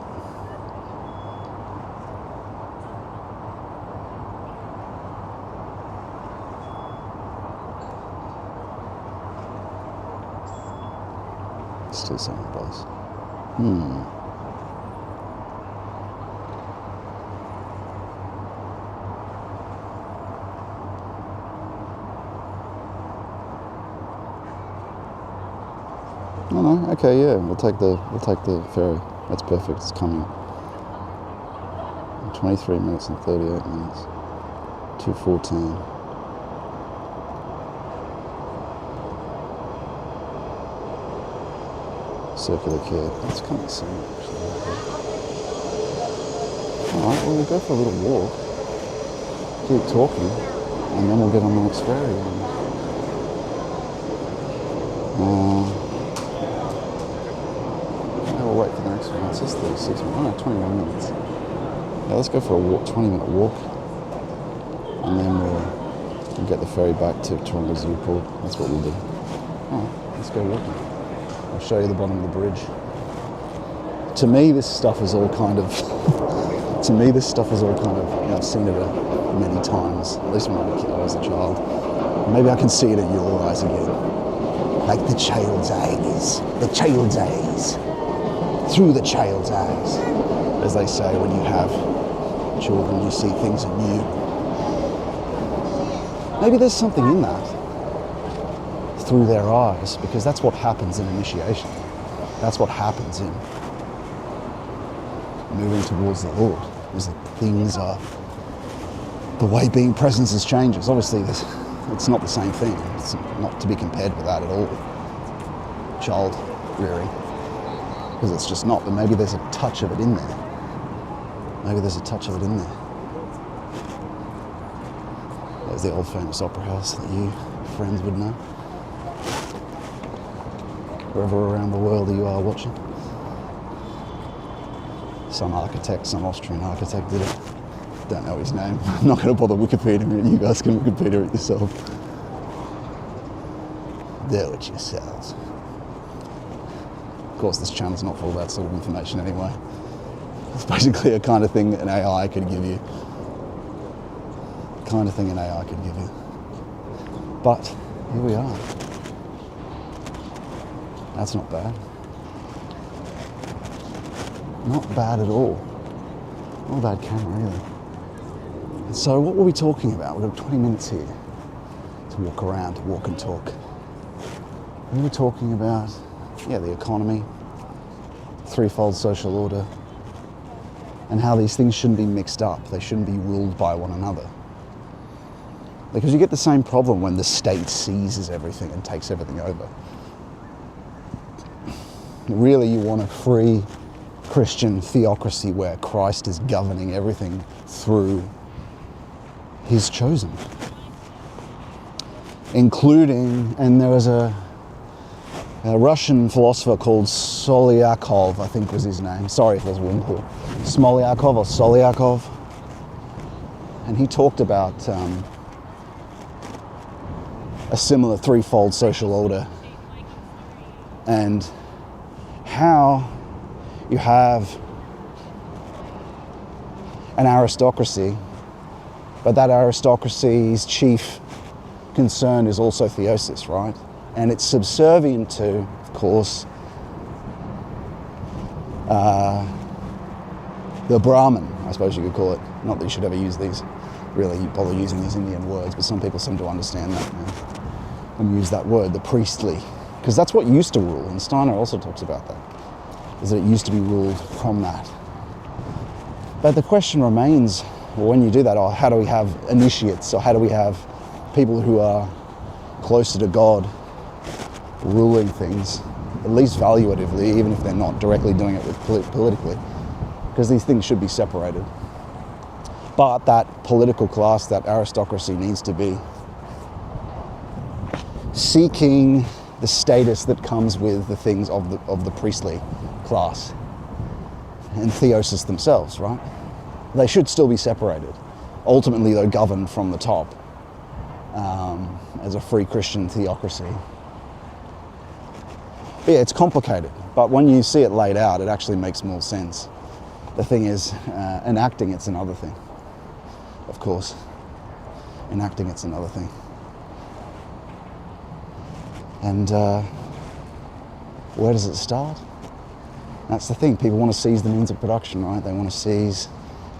Still saying bus. No, okay, yeah, we'll take the ferry. That's perfect. It's coming. 23 minutes and 38 minutes. 2:14. Circular care. That's kind of the same, actually. Alright, well, we'll go for a little walk. Keep talking, and then we'll get on the next ferry. We'll wait for the next one. It's just 36 minutes. Oh no, 21 minutes. Yeah, let's go for a walk, 20-minute walk. And then we'll get the ferry back to Toronto UFirl. That's what we'll do. Alright, let's go walking. I'll show you the bottom of the bridge. To me, this stuff is all kind of, you know, I've seen it many times, at least when I was a child. Maybe I can see it in your eyes again. Like the child's eyes. Through the child's eyes. As they say, when you have children, you see things anew. Maybe there's something in that. Through their eyes, because that's what happens in initiation. That's what happens in moving towards the Lord, is that things are, the way being presences changes. Obviously, it's not the same thing. It's not to be compared with that at all. Child rearing. Because it's just not, but maybe there's a touch of it in there. There's the old famous opera house that you friends would know. Wherever around the world you are watching. Some Austrian architect did it. Don't know his name. I'm not going to bother Wikipediaing it. You guys can Wikipedia it yourself. Do it yourselves. Of course, this channel's not full of that sort of information anyway. It's basically a kind of thing an AI could give you. But here we are. That's not bad. Not bad at all. Not a bad camera either. And so what were we talking about? We've got 20 minutes here to walk around, to walk and talk. We were talking about, the economy, threefold social order, and how these things shouldn't be mixed up. They shouldn't be ruled by one another. Because you get the same problem when the state seizes everything and takes everything over. Really, you want a free Christian theocracy where Christ is governing everything through his chosen. Including, and there was a Russian philosopher called Solyakov, I think was his name. Sorry if there's wind here. Smolyakov or Solyakov. And he talked about a similar threefold social order and how you have an aristocracy, but that aristocracy's chief concern is also theosis, right? And it's subservient to, of course, the Brahmin, I suppose you could call it. Not that you should ever use these really bother using these Indian words, but some people seem to understand that now and use that word, the priestly, because that's what used to rule, and Steiner also talks about that, is that it used to be ruled from that. But the question remains, well, when you do that, how do we have initiates, or how do we have people who are closer to God ruling things, at least valuatively, even if they're not directly doing it with politically, because these things should be separated. But that political class, that aristocracy, needs to be seeking the status that comes with the things of the priestly class and theosis themselves, right? They should still be separated. Ultimately, they're governed from the top as a free Christian theocracy. But yeah, it's complicated, but when you see it laid out, it actually makes more sense. The thing is, enacting it's another thing. Of course, enacting it's another thing. And where does it start? That's the thing. People want to seize the means of production, right? They want to seize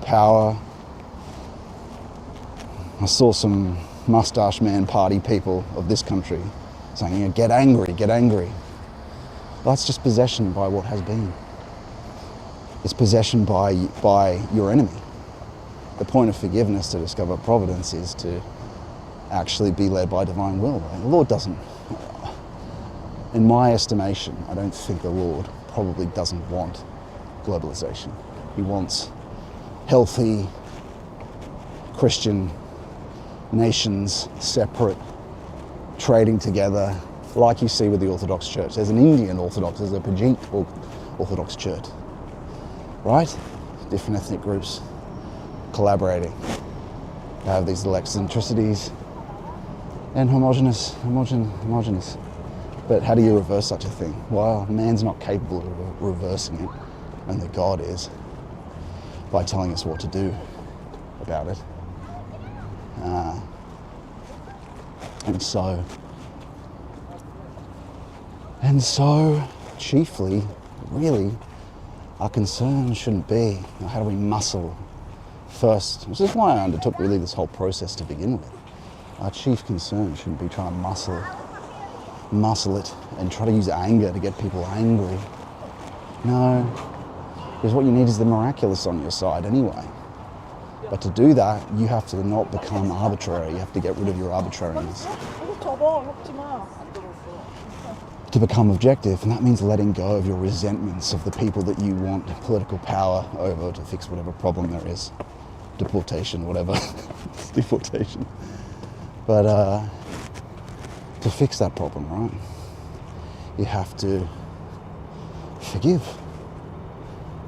power. I saw some mustache man party people of this country saying, you know, get angry, get angry. Well, that's just possession by what has been. It's possession by your enemy. The point of forgiveness, to discover providence, is to actually be led by divine will. Right? The Lord doesn't, in my estimation, I don't think the Lord probably doesn't want globalization. He wants healthy Christian nations, separate, trading together, like you see with the Orthodox Church. There's an Indian Orthodox, there's a Pajit Orthodox Church, right? Different ethnic groups collaborating. They have these little eccentricities and homogenous. But how do you reverse such a thing? Well, man's not capable of reversing it, only God is, by telling us what to do about it. And so, chiefly, really, our concern shouldn't be, how do we muscle first, which is why I undertook really this whole process to begin with. Our chief concern shouldn't be trying to muscle it and try to use anger to get people angry. No, because what you need is the miraculous on your side anyway. But to do that, you have to not become arbitrary. You have to get rid of your arbitrariness to become objective, and that means letting go of your resentments of the people that you want political power over to fix whatever problem there is. Deportation, whatever. It's deportation. But to fix that problem, right, you have to forgive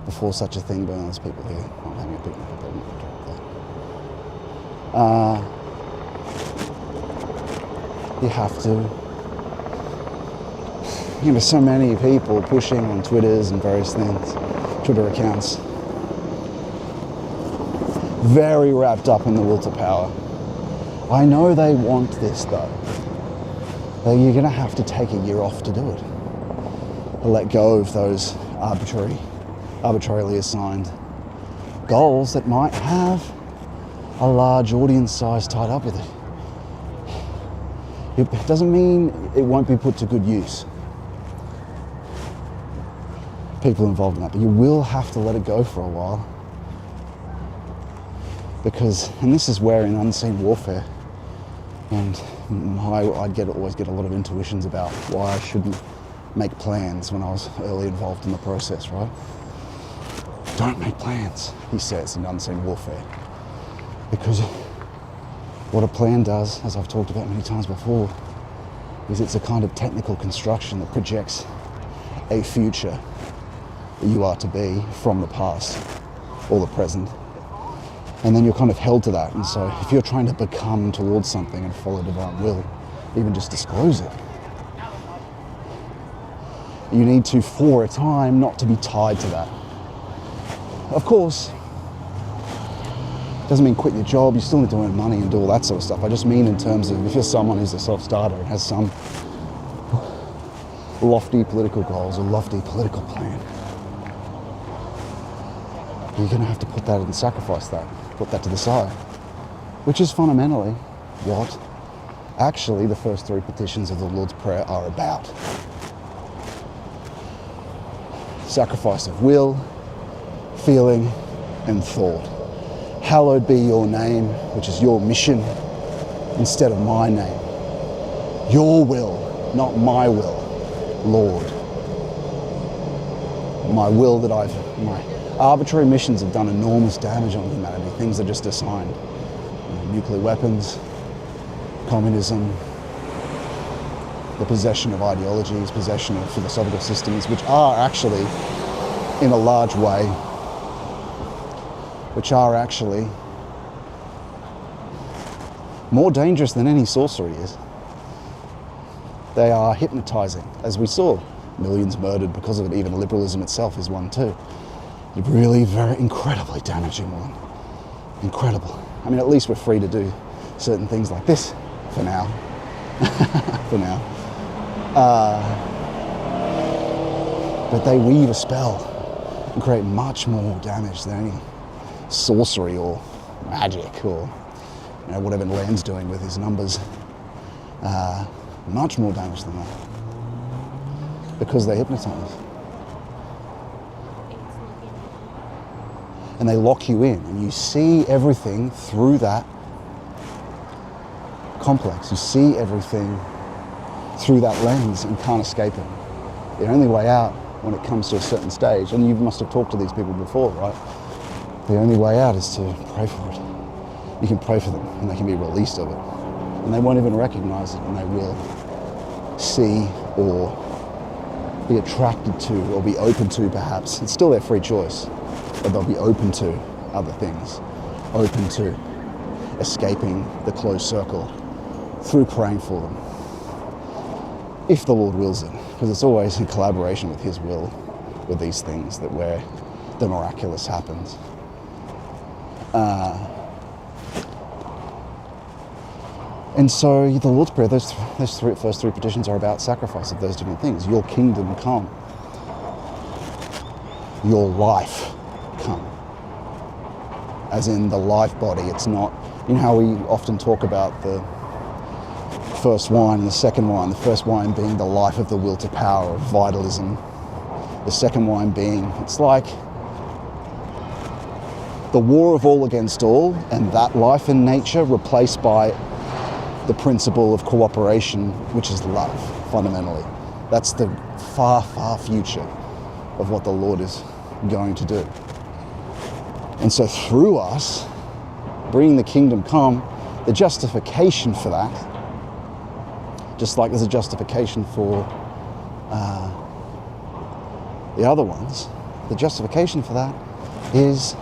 before such a thing burns. People here not having a picnic, but they're not talking about. You have to. You know, so many people pushing on Twitters and various things, Twitter accounts, very wrapped up in the will to power. I know they want this though. You're going to have to take a year off to do it. Let go of those arbitrarily assigned goals that might have a large audience size tied up with it. It doesn't mean it won't be put to good use. People involved in that, but you will have to let it go for a while. Because, and this is where in unseen warfare, and I always get a lot of intuitions about why I shouldn't make plans when I was early involved in the process, right? Don't make plans, he says in unseen warfare. Because what a plan does, as I've talked about many times before, is it's a kind of technical construction that projects a future that you are to be from the past or the present. And then you're kind of held to that. And so if you're trying to become towards something and follow divine will, even just disclose it, you need to, for a time, not to be tied to that. Of course, doesn't mean quit your job. You still need to earn money and do all that sort of stuff. I just mean in terms of if you're someone who's a self-starter and has some lofty political goals or lofty political plan, you're going to have to put that and sacrifice that, put that to the side. which is fundamentally what actually the first three petitions of the Lord's Prayer are about. Sacrifice of will, feeling, and thought. Hallowed be your name, which is your mission, instead of my name. Your will, not my will, Lord. My arbitrary missions have done enormous damage on humanity. Things are just assigned. Nuclear weapons, communism, the possession of ideologies, possession of philosophical systems, which are actually, in a large way, more dangerous than any sorcery is. They are hypnotizing, as we saw. Millions murdered because of it. Even liberalism itself is one too. A really very incredibly damaging one. Incredible. I mean, at least we're free to do certain things like this for now. For now. But they weave a spell and create much more damage than any sorcery or magic or whatever Land's doing with his numbers. Much more damage than that. Because they hypnotize. And they lock you in, and you see everything through that complex. You see everything through that lens and can't escape it. The only way out when it comes to a certain stage, and you must have talked to these people before, right? The only way out is to pray for it. You can pray for them, and they can be released of it. And they won't even recognize it, and they will see or be attracted to or be open to, perhaps. It's still their free choice, but they'll be open to other things, open to escaping the closed circle through praying for them, if the Lord wills it, because it's always in collaboration with His will with these things that where the miraculous happens. And so the Lord's Prayer, those first three petitions are about sacrifice of those different things. Your kingdom come. Your life come. As in the life body. It's not, you know how we often talk about the first wine and the second wine. The first wine being the life of the will to power, of vitalism. The second wine being, it's like the war of all against all, and that life in nature replaced by the principle of cooperation, which is love, fundamentally. That's the far, far future of what the Lord is going to do. And so through us, bringing the kingdom come, the justification for that, just like there's a justification for the other ones, the justification for that is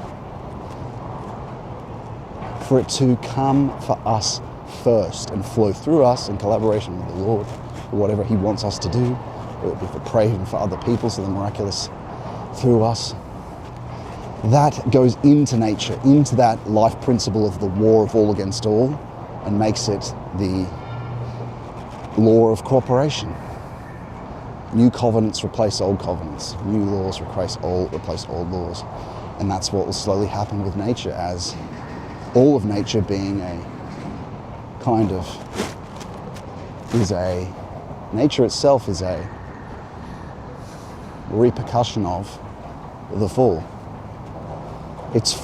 for it to come for us first and flow through us in collaboration with the Lord, or whatever He wants us to do, whether it be for praying for other people, so the miraculous through us. That goes into nature, into that life principle of the war of all against all, and makes it the law of cooperation. New covenants replace old covenants. New laws replace old laws. And that's what will slowly happen with nature, as all of nature being nature itself is a repercussion of the fall. It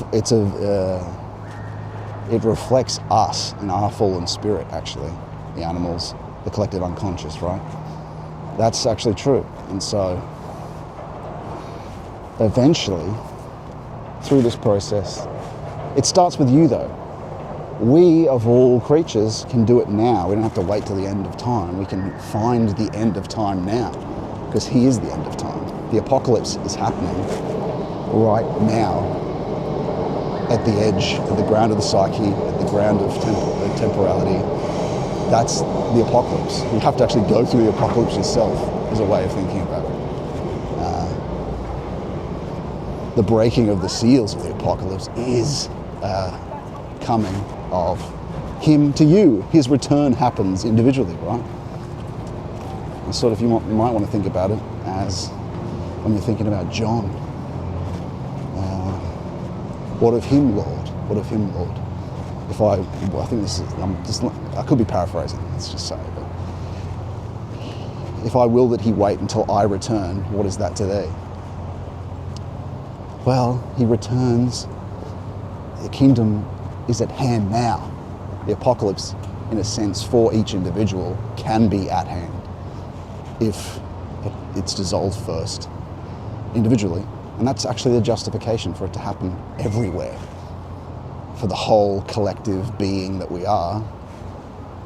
reflects us in our fallen spirit, actually, the animals, the collective unconscious, right? That's actually true. And so eventually, through this process, it starts with you though. We, of all creatures, can do it now. We don't have to wait till the end of time. We can find the end of time now, because He is the end of time. The apocalypse is happening right now, at the edge, at the ground of the psyche, at the ground of temporality. That's the apocalypse. You have to actually go through the apocalypse yourself, as a way of thinking about it. The breaking of the seals of the apocalypse is coming of Him to you. His return happens individually, right? And sort of you might want to think about it as when you're thinking about John. What of Him, Lord? What of Him, Lord? I think this is, I could be paraphrasing, let's just say, but if I will that he wait until I return, what is that to thee? Well, he returns, the kingdom is at hand now. The apocalypse, in a sense, for each individual can be at hand if it's dissolved first, individually. And that's actually the justification for it to happen everywhere. For the whole collective being that we are.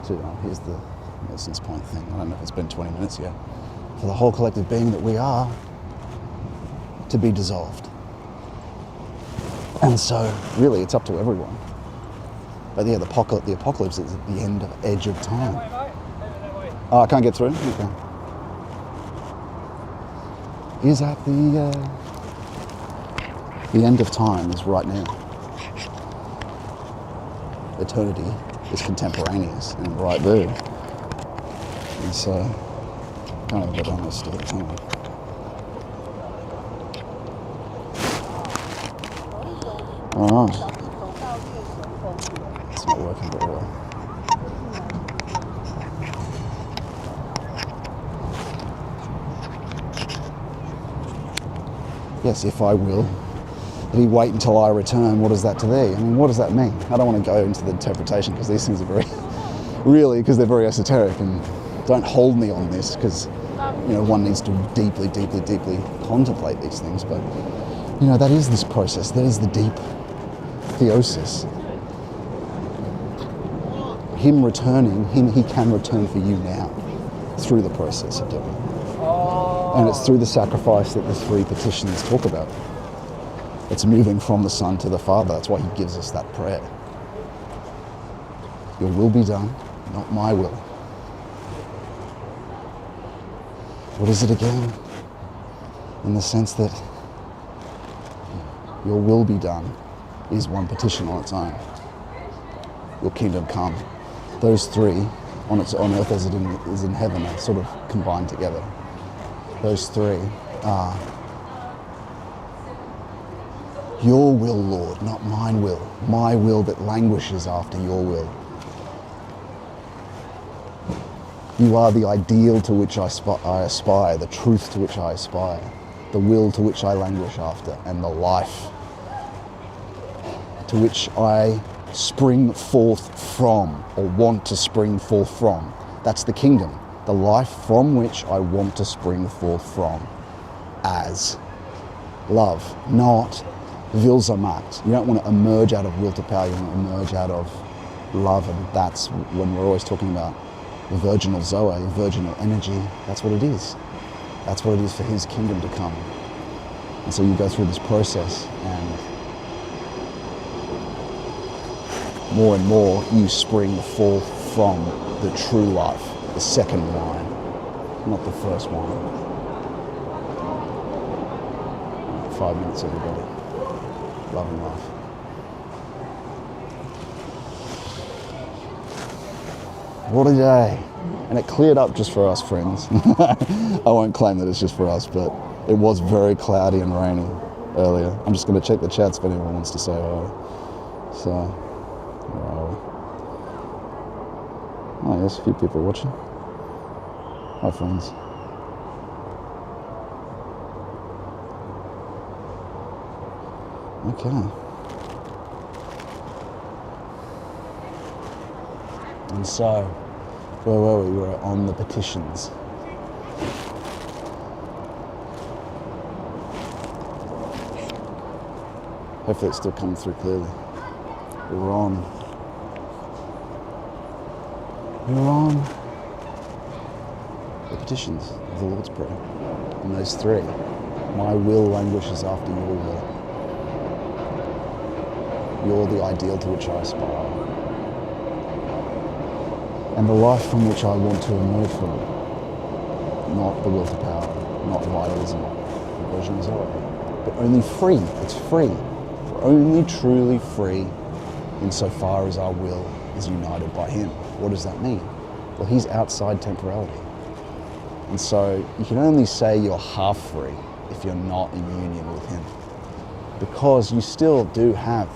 So, here's the Wilson's point thing. I don't know if it's been 20 minutes yet. For the whole collective being that we are to be dissolved. And so, really, it's up to everyone. But yeah, the apocalypse is at the edge of time. Oh, I can't get through? Okay. Is at the end of time is right now. Eternity is contemporaneous and right there. And so, kind of a bit honest at the time. Alright. It's not working very well. Yes, if I will. That he wait until I return, what is that to thee? I mean, what does that mean? I don't want to go into the interpretation because these things are very, really, because they're very esoteric, and don't hold me on this because, one needs to deeply, deeply, deeply contemplate these things. But, that is this process. That is the deep theosis. Him returning, he can return for you now through the process of doing it. And it's through the sacrifice that the three petitions talk about. It's moving from the Son to the Father. That's why he gives us that prayer. Your will be done, not my will. What is it again? In the sense that your will be done is one petition on its own. Your kingdom come. Those three, on earth as it is in heaven, are sort of combined together. Those three are your will, Lord, not mine will. My will that languishes after your will. You are the ideal to which I aspire, the truth to which I aspire, the will to which I languish after, and the life to which I spring forth from, or want to spring forth from. That's the kingdom, the life from which I want to spring forth from as love, not Wilsamacht. You don't want to emerge out of will to power, you want to emerge out of love, and that's when we're always talking about the virginal Zoe, virginal energy. That's what it is. That's what it is for his kingdom to come. And so you go through this process, and more you spring forth from the true life, the second wine, not the first wine. 5 minutes, everybody. Love and life. What a day. And it cleared up just for us, friends. I won't claim that it's just for us, but it was very cloudy and rainy earlier. I'm just going to check the chats if anyone wants to say hi. So, where are we? Oh, yes, a few people watching. Hi, friends. Okay. And so, where were we? We were on the petitions. Hopefully it's still coming through clearly. We're on the petitions of the Lord's Prayer. And those three. My will languishes after your will. You're the ideal to which I aspire. And the life from which I want to emerge from. Not the will to power, not vitalism, the version of Zoe. But only free. It's free. We're only truly free insofar as our will is united by him. What does that mean? Well, he's outside temporality. And so you can only say you're half free if you're not in union with him. Because you still do have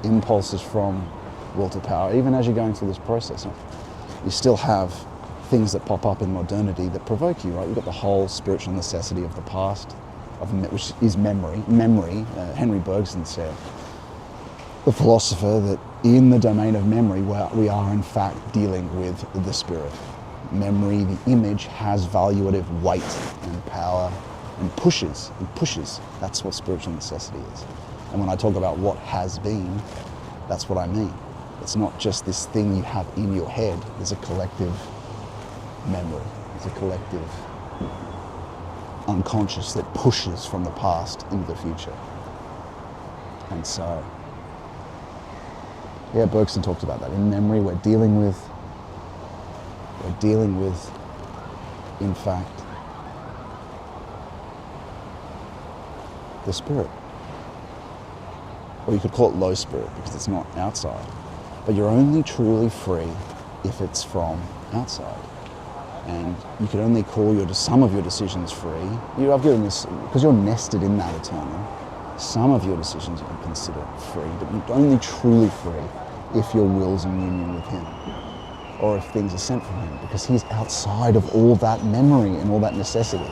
impulses from will to power, even as you're going through this process. You still have things that pop up in modernity that provoke you, right? You've got the whole spiritual necessity of the past, which is memory. Henry Bergson said, the philosopher, that in the domain of memory, we are in fact dealing with the spirit. Memory, the image, has valuative weight and power and pushes. That's what spiritual necessity is. And when I talk about what has been, that's what I mean. It's not just this thing you have in your head. There's a collective memory. There's a collective unconscious that pushes from the past into the future. And so, yeah, Bergson talked about that. In memory, we're dealing with, in fact, the spirit. Or you could call it low spirit because it's not outside. But you're only truly free if it's from outside. And you can only call some of your decisions free. I've given this, because you're nested in that eternal, some of your decisions you can consider free, but you're only truly free if your will's in union with him, or if things are sent from him, because he's outside of all that memory and all that necessity,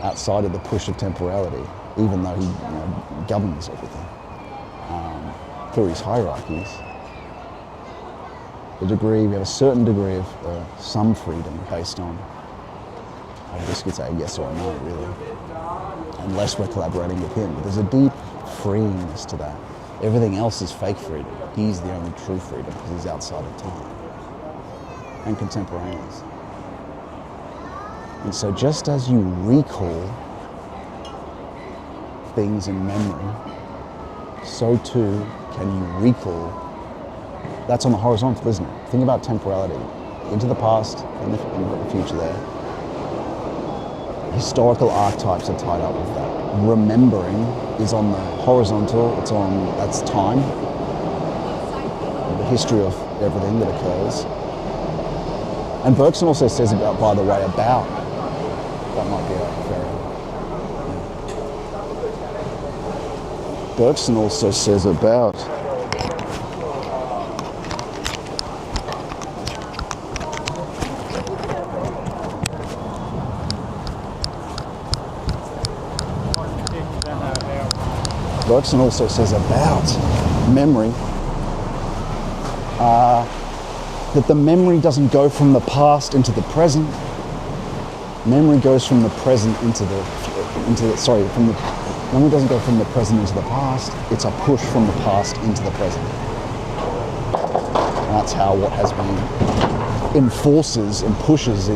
outside of the push of temporality, even though he governs everything through his hierarchies. We have a certain degree of some freedom based on, I guess you could say yes or no, really, unless we're collaborating with him. But there's a deep freeiness to that. Everything else is fake freedom. He's the only true freedom because he's outside of time and contemporaneous. And so just as you recall things in memory, so too can you recall. That's on the horizontal, isn't it? Think about temporality. Into the past, and the future there. Historical archetypes are tied up with that. Remembering is on the horizontal, that's time. The history of everything that occurs. And Bergson also says about, by the way, about. That might be a very... Yeah. Bergson also says about. Bergson also says about memory that the memory doesn't go from the past into the present. Memory goes from the present memory doesn't go from the present into the past. It's a push from the past into the present. And that's how what has been enforces and pushes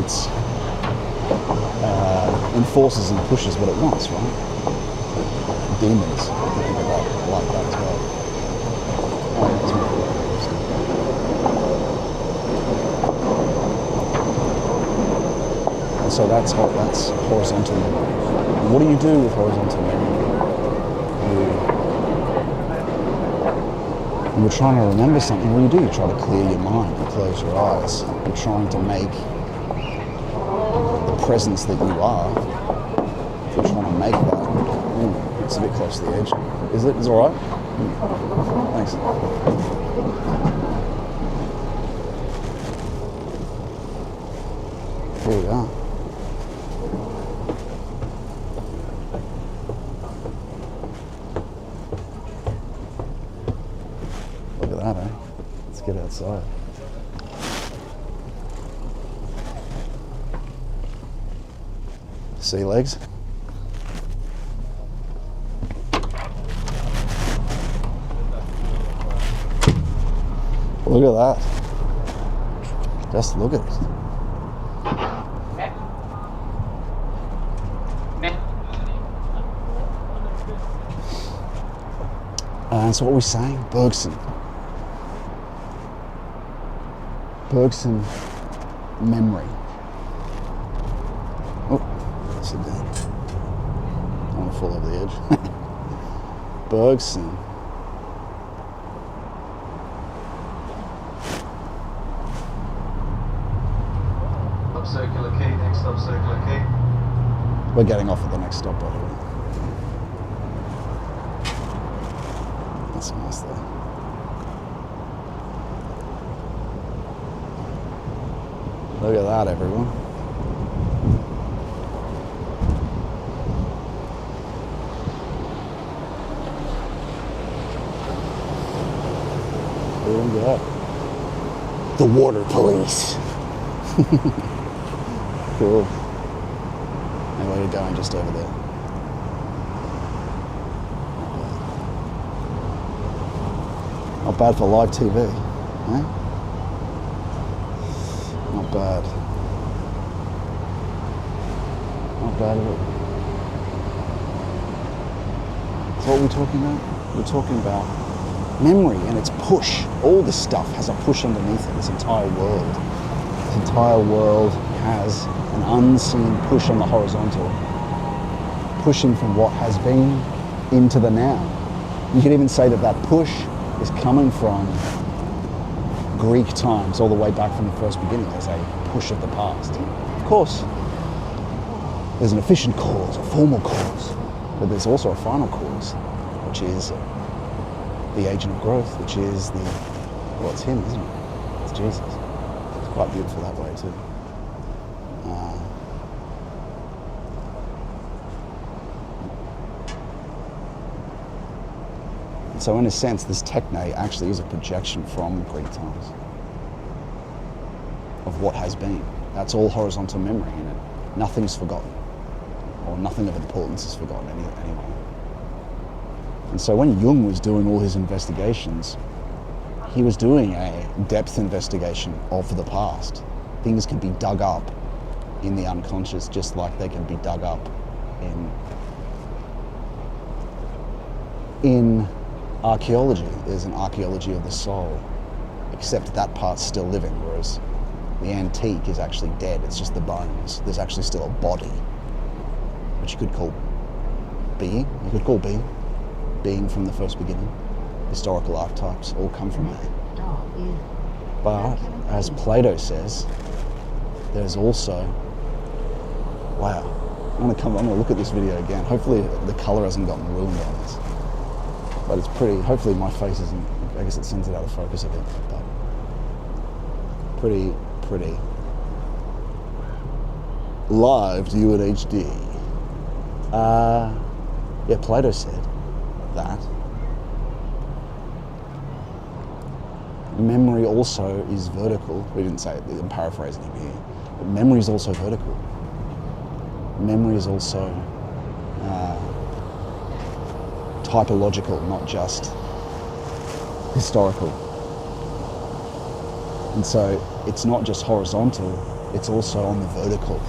what it wants, right? Demons, if you think about it like that as well. And so that's horizontal memory. And what do you do with horizontal memory? When you're trying to remember something, what do? You try to clear your mind, you close your eyes. You're trying to make the presence that you are, if you're trying to make that, it's a bit close to the edge. Is it? Is it all right? Thanks. Here we are. Look at that, eh? Let's get outside. Sea legs. Look at that. Just look at it. And so what are we saying? Bergson, memory. Oh, sit down. I don't want to fall over the edge. Bergson.
Circular key, next stop circular key.
We're getting off at the next stop, by the way. That's nice there. Look at that, everyone. Here we go. The water police. Cool. And where are you going? Just over there. Not bad for live TV, eh? Not bad. Not bad at all. So what are we talking about? We're talking about memory and its push. All this stuff has a push underneath it, this entire world. This entire world has an unseen push on the horizontal, pushing from what has been into the now. You could even say that that push is coming from Greek times, all the way back from the first beginning. There's a push of the past. Of course, there's an efficient cause, a formal cause, but there's also a final cause, which is the agent of growth, which is well, it's him, isn't it? It's Jesus. It's quite beautiful that way too. So in a sense, this techne actually is a projection from Greek times of what has been. That's all horizontal memory in it. Nothing's forgotten, or nothing of importance is forgotten anyway. And so when Jung was doing all his investigations, he was doing a depth investigation of the past. Things can be dug up in the unconscious just like they can be dug up in archaeology. There's an archaeology of the soul, except that part's still living, whereas the antique is actually dead. It's just the bones. There's actually still a body, which you could call being. You could call being from the first beginning. Historical archetypes all come from that. But as Plato says, there's also, wow, I'm gonna look at this video again. Hopefully the color hasn't gotten ruined on this. But it's pretty, hopefully my face isn't, I guess it sends it out of focus a bit, but pretty. Live to you at HD. Yeah, Plato said that memory also is vertical. We didn't say it, I'm paraphrasing him here. But memory is also vertical. Memory is also typological, not just historical. And so it's not just horizontal, it's also on the vertical.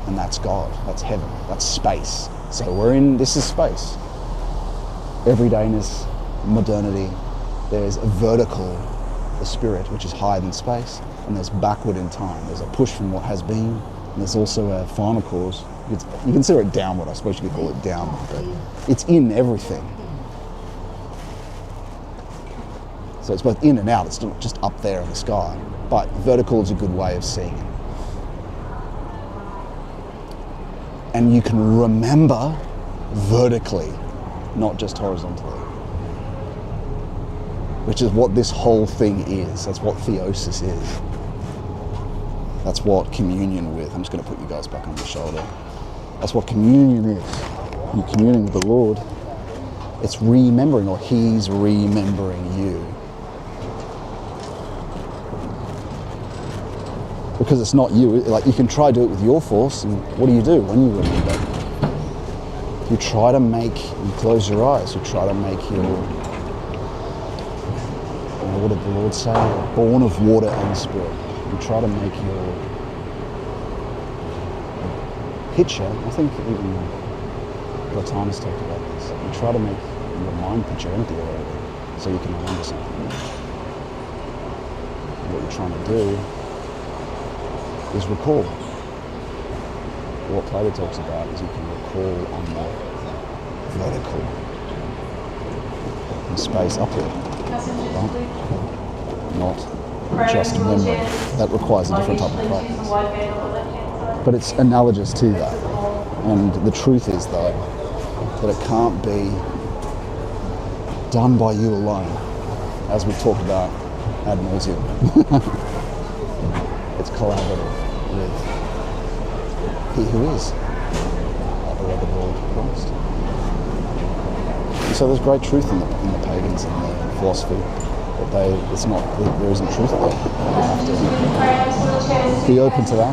And that's God, that's heaven, that's space. So this is space. Everydayness, modernity, there's a vertical, the spirit, which is higher than space, and there's backward in time. There's a push from what has been, and there's also a final cause. You consider it downward, I suppose you could call it downward, but it's in everything. So it's both in and out, it's not just up there in the sky, but vertical is a good way of seeing it. And you can remember vertically, not just horizontally, which is what this whole thing is. That's what theosis is. That's what communion with. I'm just going to put you guys back on the shoulder. That's what communion is. You're communing with the Lord. It's remembering, or He's remembering you. Because it's not you. Like, you can try to do it with your force, and what do you do when you remember? You try to you close your eyes, you try to make what did the Lord say? Born of water and spirit. You try to make your picture, I think even Plotinus talked about this, you try to make your mind picture empty already, so you can remember something. And what you're trying to do is recall. What Plato talks about is you can recall on the vertical in space upward, right? Not just memory. That requires a different type of practice. But it's analogous to that. And the truth is, though, that it can't be done by you alone, as we've talked about ad nauseum. it's collaborative with He who is our beloved Lord Christ. And so there's great truth in the pagans and the philosophy, but there isn't truth there. You have to be open to that.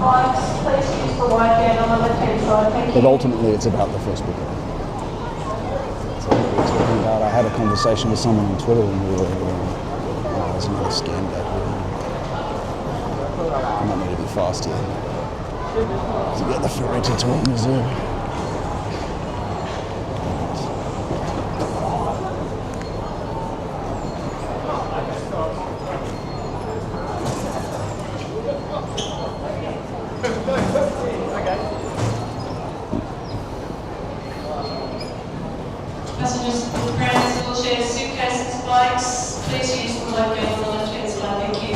But ultimately, it's about the first book. So what we were talking about, I had a conversation with someone on Twitter and we were, there's another scam back here. I might need to be fast here to get the ferry to Toronto, Missouri.
Passengers with prams, wheelchairs, suitcases, bikes, please use the lock gate on the left-hand side. Thank you.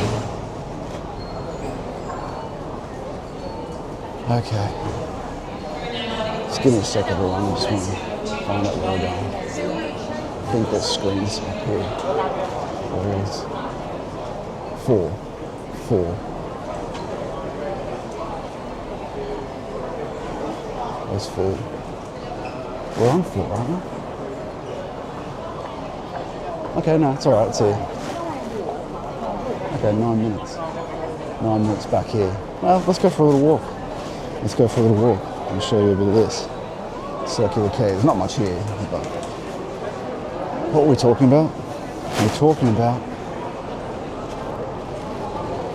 Okay. Just give me a sec, everyone. I just want to find out where we're going. I think there's screens up here. There is. 4. There's 4. We're on 4, aren't we? Okay, no, it's alright, it's here. Okay, 9 minutes. 9 minutes back here. Well, let's go for a little walk. Let's go for a little walk and show you a bit of this. Circular quay. There's not much here, but what are we talking about? We're talking about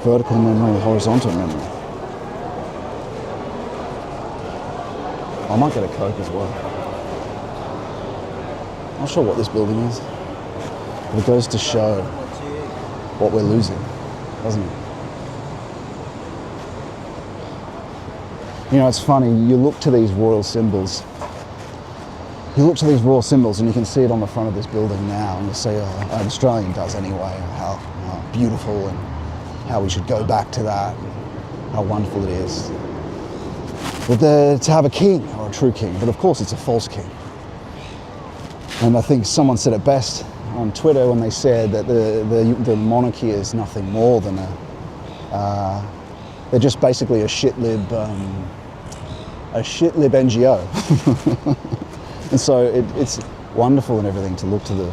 vertical memory, horizontal memory. I might get a Coke as well. I'm not sure what this building is. But it goes to show what we're losing, doesn't it? You know, it's funny, you look to these royal symbols. You look to these royal symbols and you can see it on the front of this building now and you say, oh, an Australian does anyway, how beautiful and how we should go back to that, how wonderful it is. But to have a king, or a true king, but of course it's a false king. And I think someone said it best on Twitter when they said that the monarchy is nothing more than they're just basically a shitlib NGO. And so it's wonderful and everything to look to the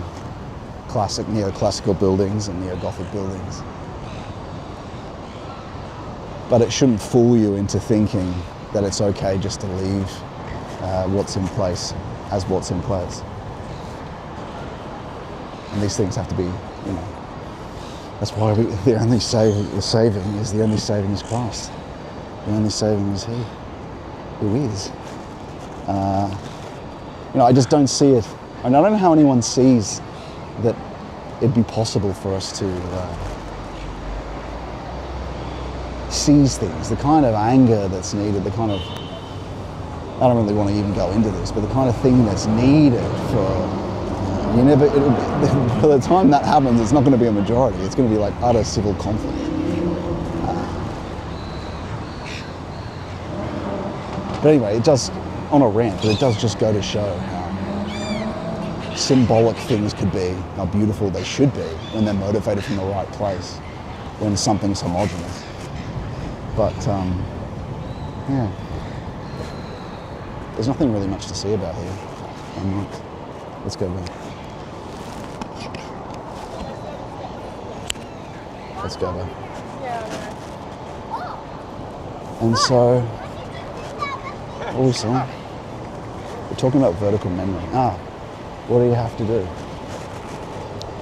classic neoclassical buildings and neo-Gothic buildings. But it shouldn't fool you into thinking that it's okay just to leave what's in place as what's in place. And these things have to be, you know, that's why the only saving is Christ. The only saving is He who is. You know, I just don't see it. And I don't know how anyone sees that it'd be possible for us to seize things, the kind of anger that's needed, the kind of, I don't really want to even go into this, but the kind of thing that's needed for, by the time that happens, it's not going to be a majority. It's going to be like utter civil conflict. But anyway, it does, on a rant, but it does just go to show how symbolic things could be, how beautiful they should be when they're motivated from the right place, when something's homogenous. But, yeah, there's nothing really much to see about here. Let's go back. Let's go back. And so, what are we saying? We're talking about vertical memory. What do you have to do?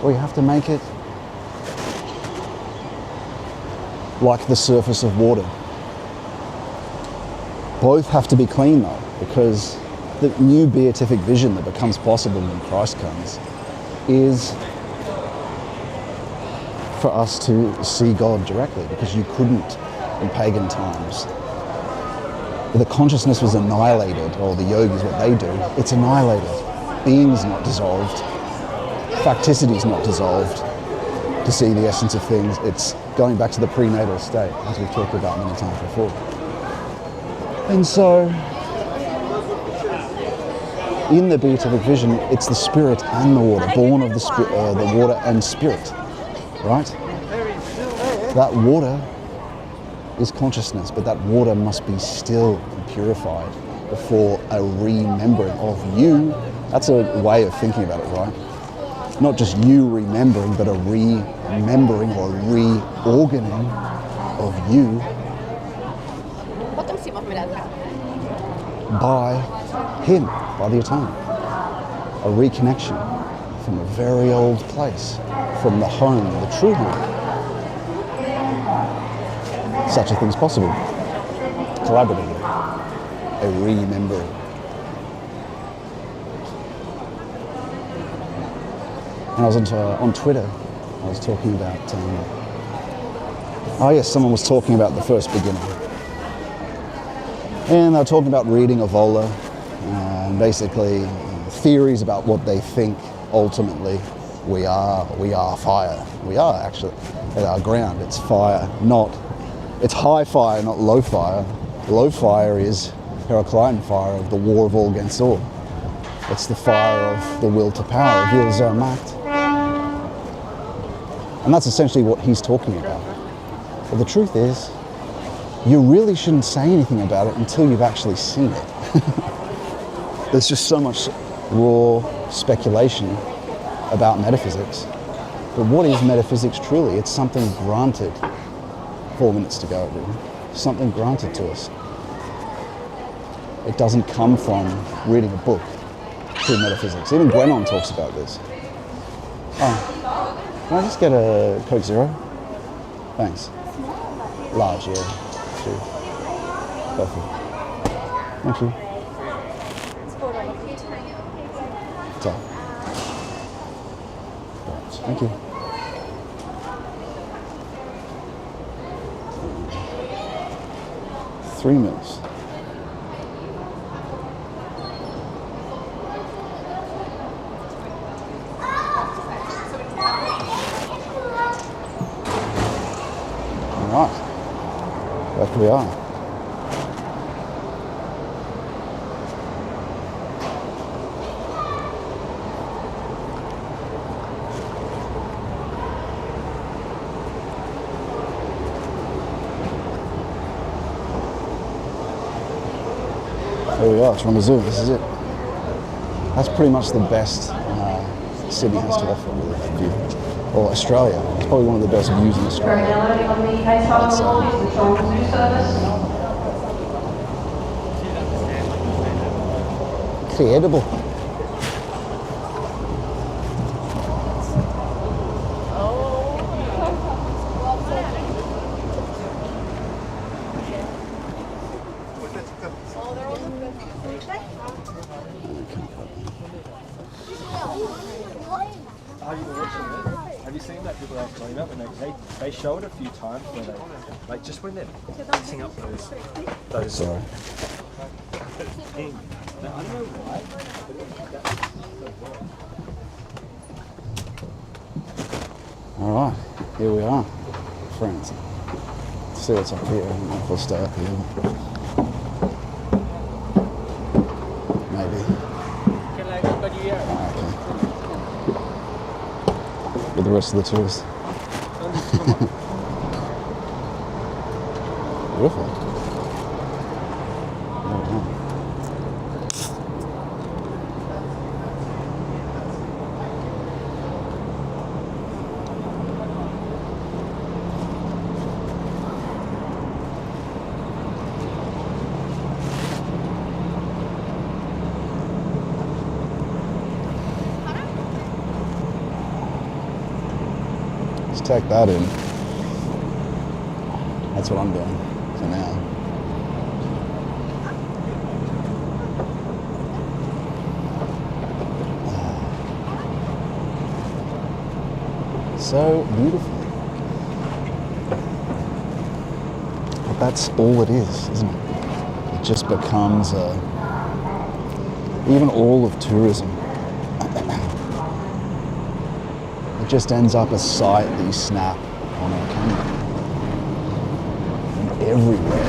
Well, you have to make it like the surface of water. Both have to be clean though, because the new beatific vision that becomes possible when Christ comes is for us to see God directly, because you couldn't in pagan times. The consciousness was annihilated, or the yogis, what they do, it's annihilated. Being's not dissolved, facticity's not dissolved to see the essence of things. It's going back to the prenatal state, as we've talked about many times before. And so, in the beatific vision, it's the spirit and the water, born of the water and spirit, right? That water is consciousness, but that water must be still and purified before a remembering of you. That's a way of thinking about it, right? Not just you remembering, but a remembering or a reorganing of you by him, by the eternal. A reconnection from a very old place, from the home, the true home. Such a thing's possible. Collaboratively. A remembering. And I was on Twitter, I was talking about, someone was talking about the first beginning. And they were talking about reading Evola, and basically theories about what they think ultimately we are fire. We are actually, at our ground, it's fire, it's high fire, not low fire. Low fire is Heraclean fire of the war of all against all. It's the fire of the will to power, of Will zur Macht. And that's essentially what he's talking about. But the truth is, you really shouldn't say anything about it until you've actually seen it. There's just so much raw speculation about metaphysics. But what is metaphysics truly? It's something granted. 4 minutes to go, really. Something granted to us. It doesn't come from reading a book through metaphysics. Even Gwenon talks about this. Oh, can I just get a Coke Zero? Thanks. Large, yeah. Two. Perfect. Thank you. Top. Thank you. $3 mils. All right. Back we are. There we are, Tromazoo, this is it. That's pretty much the best Sydney has to offer with that view. Or Australia, it's probably one of the best views in Australia. Incredible.
Have you seen that people are talking about when they show it a few times where they like just when they're mixing up those
Sorry.
things. Now, I don't know why, but
All right, here we are, friends. Let's see what's up here. I don't know if we'll stay up here. Maybe. Okay. With the rest of the tourists. Beautiful. Let's take that in. That's what I'm doing for now. So beautiful. But that's all it is, isn't it? It just becomes even all of tourism. It just ends up a sight that you snap on a camera. And everywhere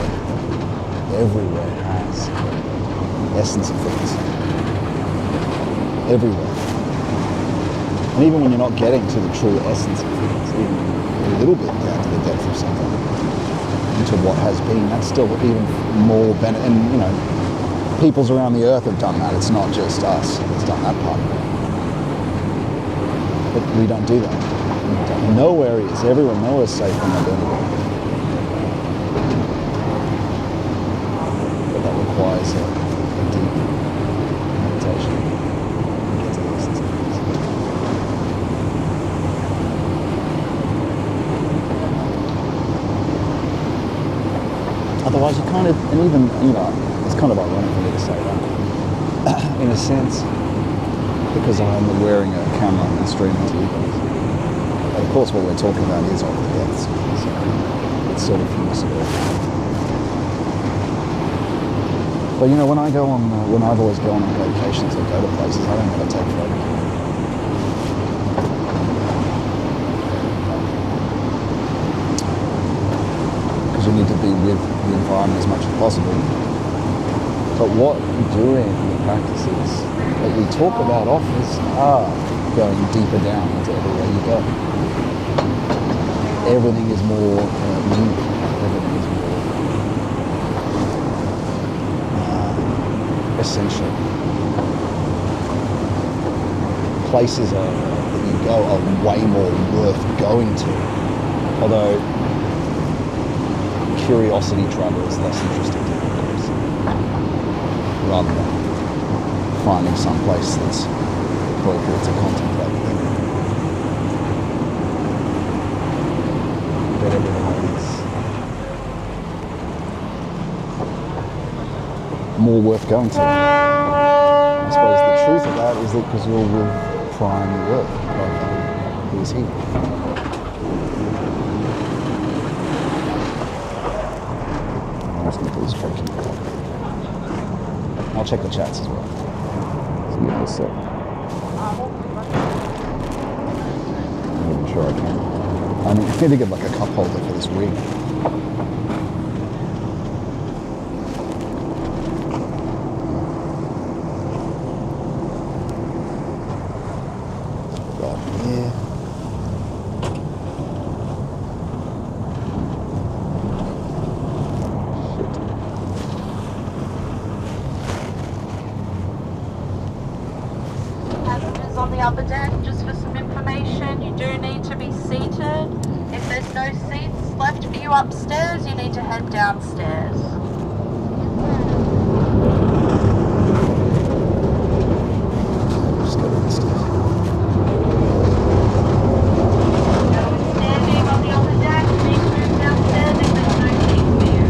has the essence of things. Everywhere. And even when you're not getting to the true essence of things, even a little bit down to the depth of something, you to what has been. That's still even more benefit. And you know, peoples around the earth have done that. It's not just us that's done that part of it. But we don't do that. Nowhere is. Everyone nowhere is safe from identity. But that requires a deep meditation to get to these things. Otherwise, you kind of, and even, you know, it's kind of ironic for me to say that, in a sense, because I'm wearing a camera and streaming to you guys. And of course, what we're talking about is off the depths, so it's sort of permissible. But you know, when I've always gone on vacations or go to places, I don't ever take photos. You need to be with the environment as much as possible. But what doing the practices that we talk about often are going deeper down into everywhere you go. Everything is more meaningful. Everything is more essential. Places that you go are way more worth going to. Although curiosity travel is less interesting to me, of course, rather than finding some place that's appropriate to contemplate them. But everything is more worth going to. I suppose the truth of that is that because you're with prime worth, who is he? I'll check the chats as well. So give me a sec. I'm sure I can. I need to get like a cup holder for this wig. Right here.
On the upper deck, just for some information, you do need to be seated. If there's no seats left for you upstairs, you need to head downstairs.
Just go downstairs.
Standing on the upper deck, please move downstairs if there's no seats for you.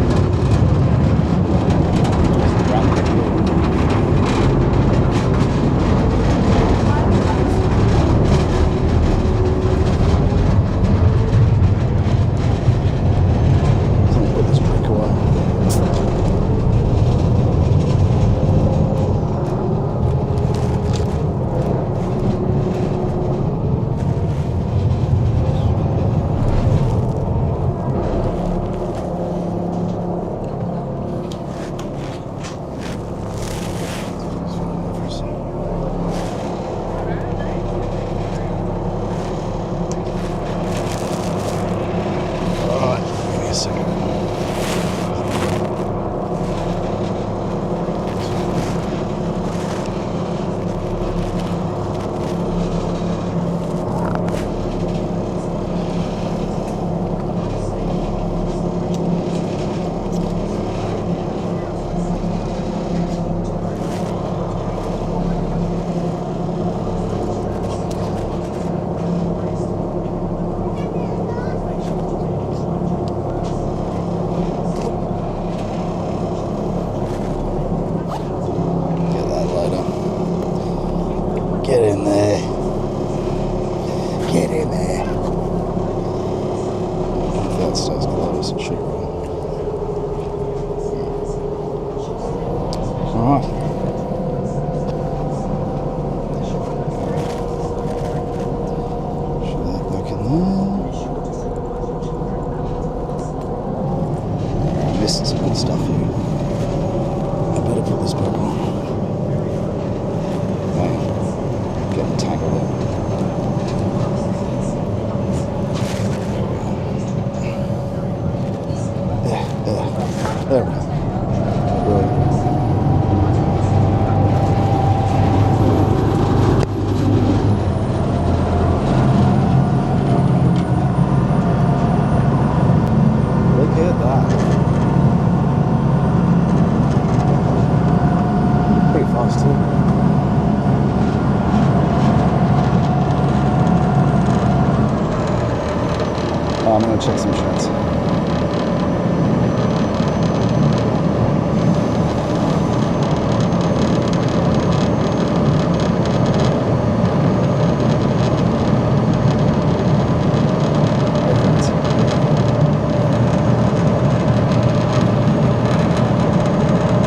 Get in there. Get in there. If that stays closed, it should run. Alright. Should that back in there. I'm missing some good stuff here. I better put this back on. Getting tangled go check some shots.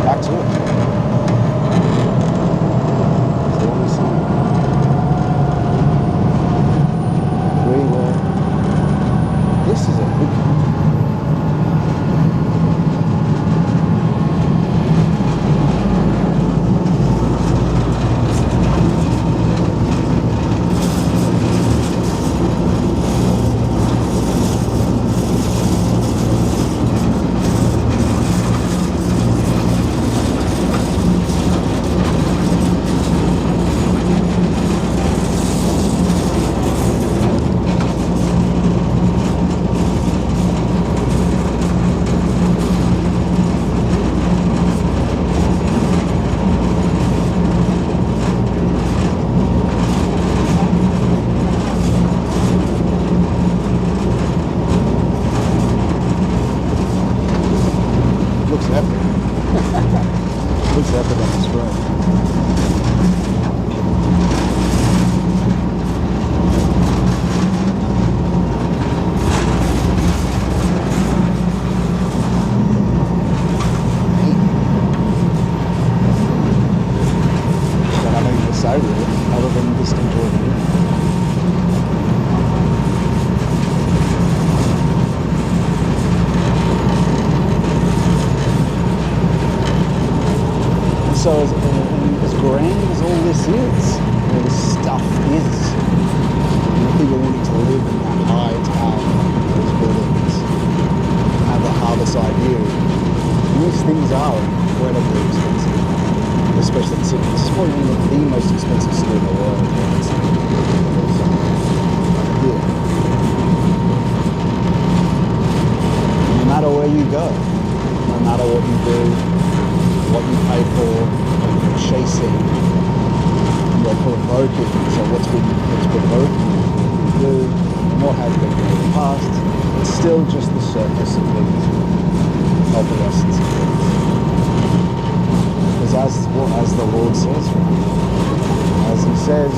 Back to it. So what was we were. This is a big country. Looks epic. Looks epic on the screen. Don't have anything to say really, other than just enjoy the view. So as grand as all this is, all this stuff is, people wanting to live in that high tower, those buildings, have the harborside view. These things are incredibly expensive, especially in Sydney. This is probably one of the most expensive city in the world. Yeah. No matter where you go, no matter what you do, what you pay for, what you're chasing, you're provoking. So what's provoking you do, and what has been done in the past, it's still just the surface of things, not the essence of things. Because as the Lord says, as he says,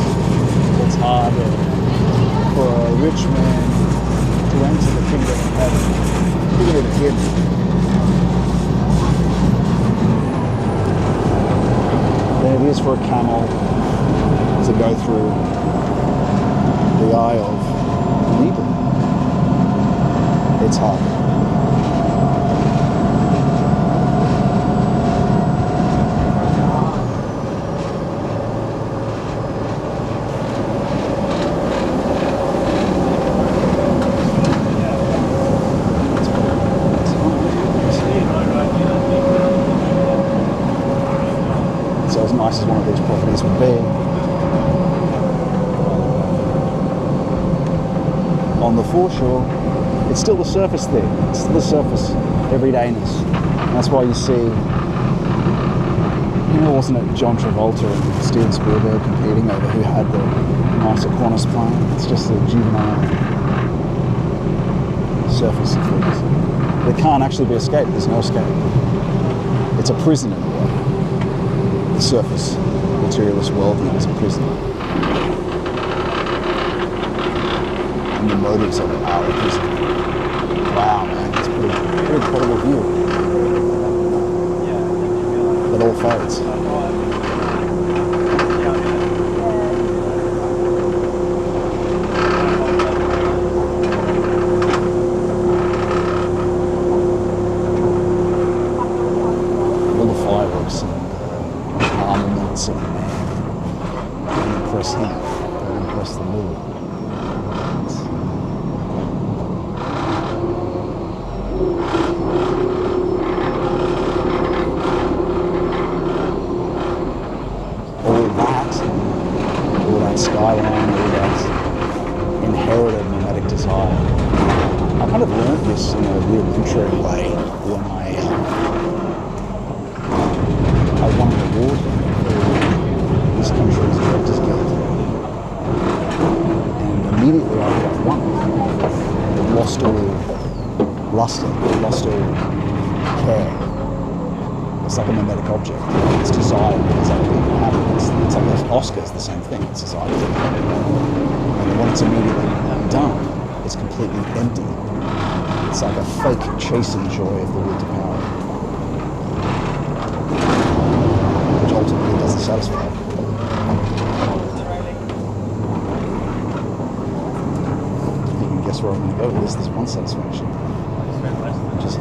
it's harder for a rich man to enter the kingdom of heaven. Look at the kid. Than it is for a camel to go through the eye of a needle. It's hard. So as nice as one of these properties would be, on the foreshore, it's still the surface there. It's still the surface, everydayness. And that's why you see, wasn't it John Travolta and Steven Spielberg competing over who had the nicer Qantas plane? It's just the juvenile surface of things. There can't actually be escape. There's no escape. It's a prison in a way. The surface materialist worldview is a prison. And the motives of it are a prison. Wow, man, it's a pretty incredible view. It all fades. All the fireworks and armaments and don't impress him, don't impress the Lord. Skyline, all that inherited nomadic desire. I kind of learned this in a rudimentary way when I won an award for this country's Directors Guild. And immediately after I won, I lost all luster, lost all care. It's like a mimetic object. It's desired because other people have it. It's like the Oscars, the same thing. It's desired. And when it's immediately done, it's completely empty. It's like a fake chasing joy of the will to power, which ultimately doesn't satisfy. You can guess where I'm going to go with this. There's one satisfaction. Just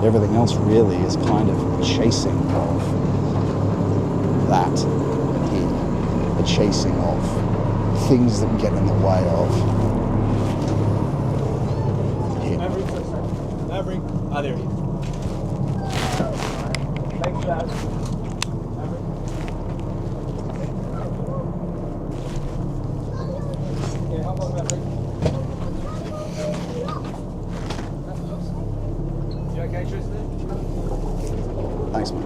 everything else really is kind of a chasing of that here, a chasing of things that get in the way of him.
Maverick. Ah, there he is. Thanks, Dad. Maverick. Yeah, how about Maverick? You okay, Tristan?
Thanks, man.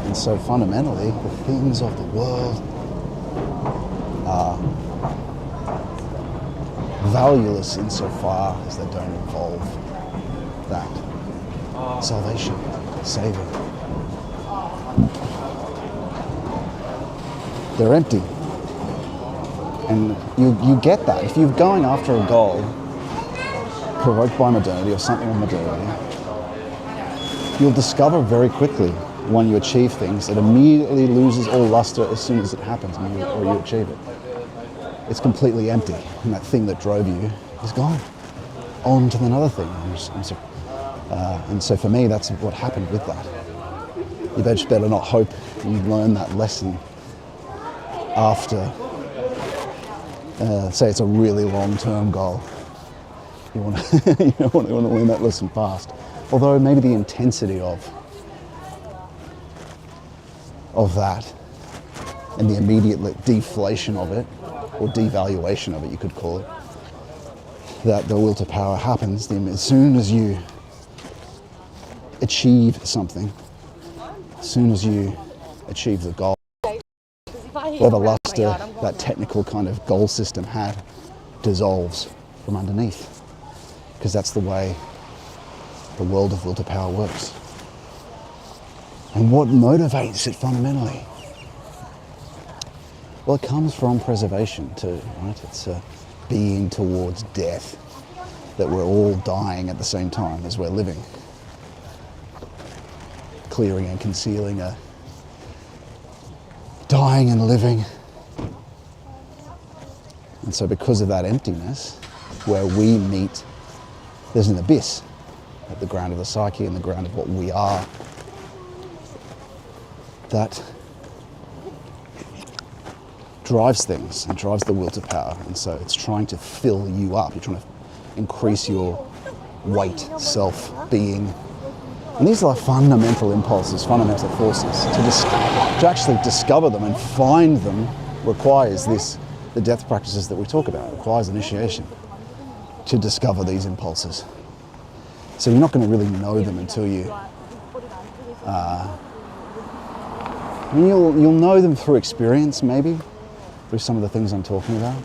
And so fundamentally, the things of the world are valueless insofar as they don't involve that salvation, saving. They're empty. And you get that. If you're going after a goal provoked by modernity or something of modernity, you'll discover very quickly when you achieve things, it immediately loses all luster as soon as it happens or you achieve it. It's completely empty, and that thing that drove you is gone. On to another thing. And so for me, that's what happened with that. You just better not hope you learn that lesson after, say it's a really long-term goal. You want to you want to learn that lesson fast. Although maybe the intensity of that and the immediate deflation of it, or devaluation of it, you could call it, that the will to power happens as soon as you achieve something, as soon as you achieve the goal. Whatever luster that technical kind of goal system had dissolves from underneath, because that's the way the world of will to power works. And what motivates it fundamentally? Well, it comes from preservation too, right? It's a being towards death, that we're all dying at the same time as we're living. Clearing and concealing a dying and living. And so because of that emptiness, where we meet, there's an abyss at the ground of the psyche and the ground of what we are, that drives things and drives the will to power. And so it's trying to fill you up. You're trying to increase your weight, self, being. And these are fundamental impulses, fundamental forces. To actually discover them and find them requires the depth practices that we talk about. It requires initiation to discover these impulses. So you're not going to really know them until you you'll know them through experience, maybe, through some of the things I'm talking about.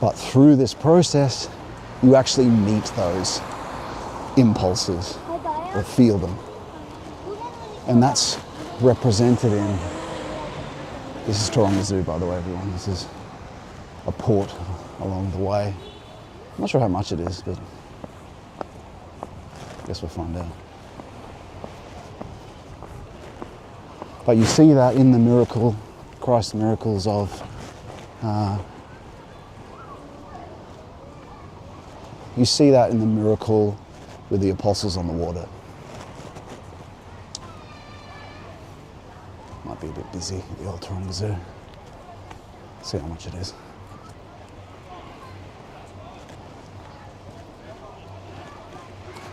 But through this process, you actually meet those impulses or feel them. And that's represented in, this is Taronga Zoo, by the way, everyone. This is a port along the way. I'm not sure how much it is, but I guess we'll find out. But you see that in the miracle, Christ's miracles of you see that in the miracle with the apostles on the water. Might be a bit busy at the old Taronga Zoo. See how much it is.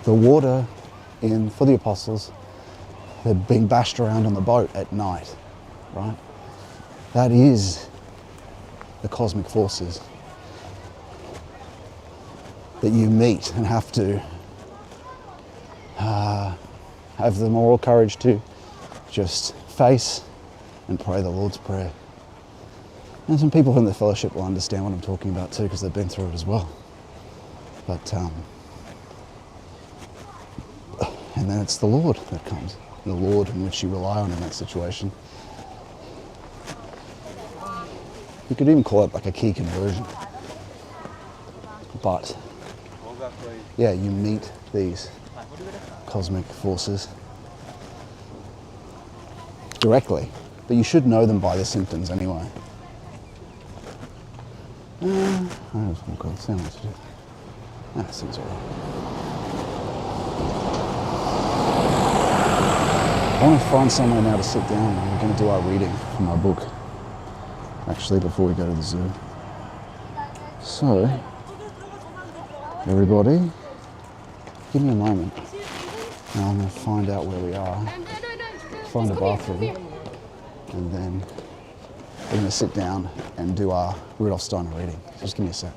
The water for the apostles, they're being bashed around on the boat at night, right? That is the cosmic forces that you meet and have to have the moral courage to just face and pray the Lord's Prayer. And some people from the fellowship will understand what I'm talking about too, because they've been through it as well. But, and then it's the Lord that comes, the Lord in which you rely on in that situation. You could even call it like a key conversion. But, yeah, you meet these cosmic forces directly, but you should know them by the symptoms anyway. I don't know sound what to do. That seems alright. I want to find somewhere now to sit down, and we're going to do our reading from my book, actually, before we go to the zoo. So, everybody, give me a moment. Now I'm going to find out where we are, find a bathroom, and then we're going to sit down and do our Rudolf Steiner reading. Just give me a sec.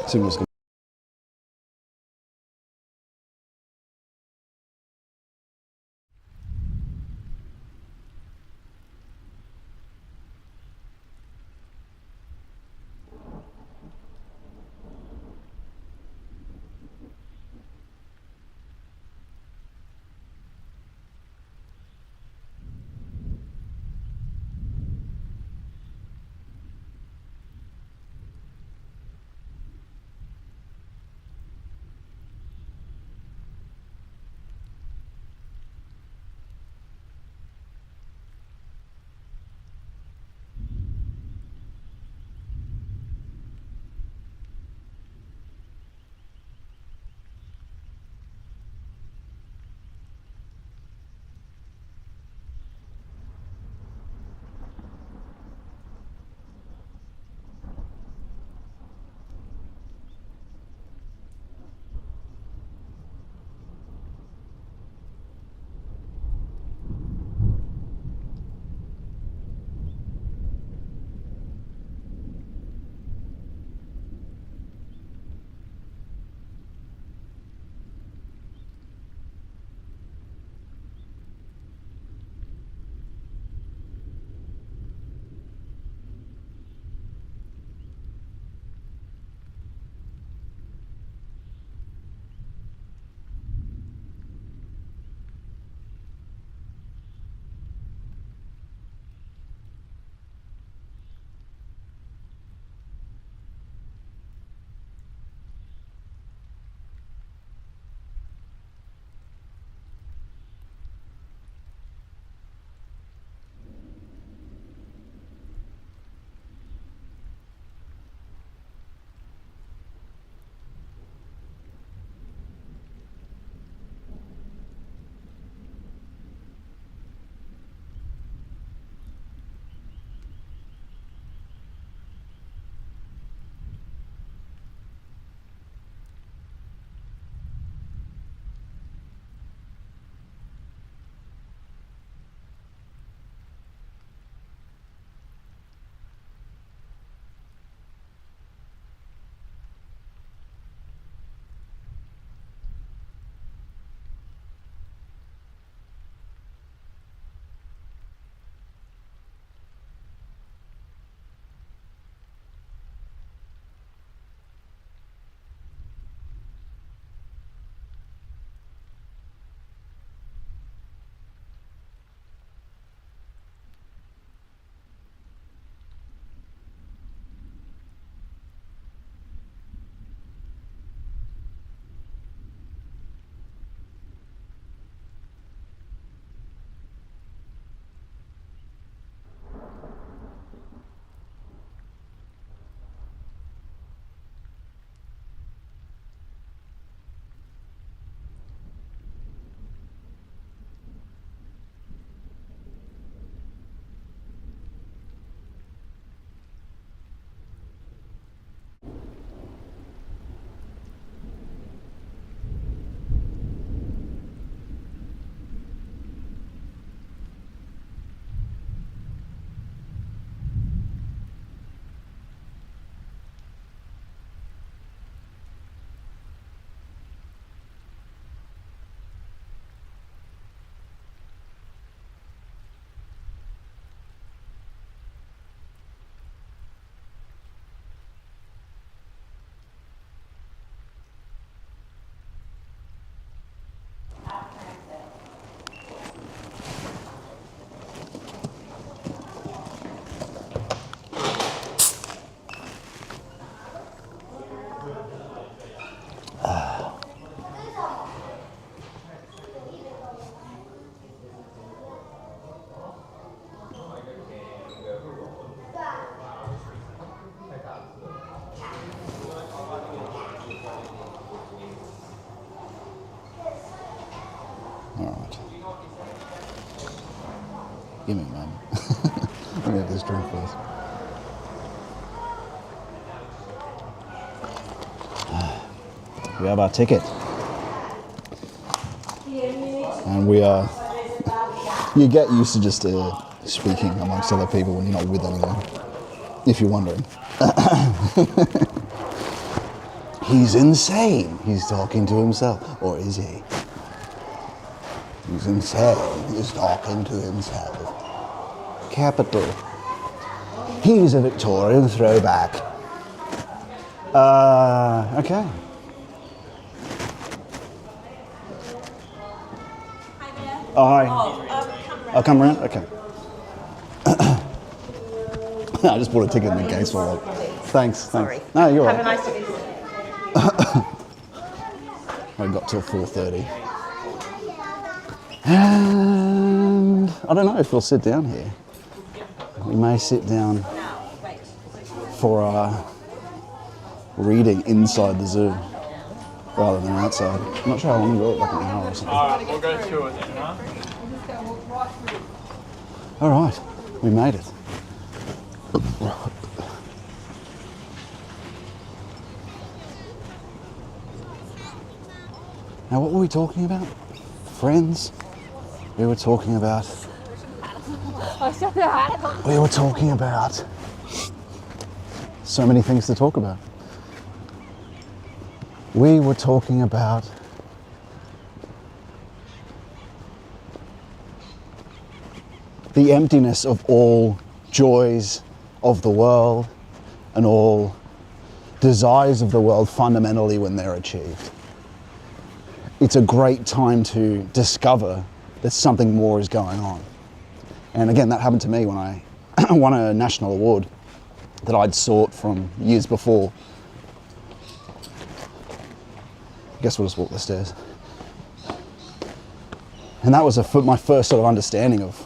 Signal's good. All right. Give me a moment. Let me have this drink first. We have our ticket. And we are... You get used to just speaking amongst other people when you're not with anyone, if you're wondering. He's insane. He's talking to himself. Or is he? He's insane. He's talking to himself. Capital. He's a Victorian throwback. Okay. Oh, hi. I'll come around? Okay. I just bought a ticket in the case for it. Thanks.
Sorry.
No, you're
Have
right.
a nice day.
I got till 4:30. And I don't know if we'll sit down here. We may sit down for our reading inside the zoo rather than outside. I'm not sure how long we'll go, like an hour or something.
Alright, we'll go through it then, huh?
All right, we made it. Now, what were we talking about? Friends? We were talking about... We were talking about... So many things to talk about. We were talking about... the emptiness of all joys of the world and all desires of the world fundamentally when they're achieved. It's a great time to discover that something more is going on. And again, that happened to me when I won a national award that I'd sought from years before. I guess we'll just walk the stairs. And that was my first sort of understanding of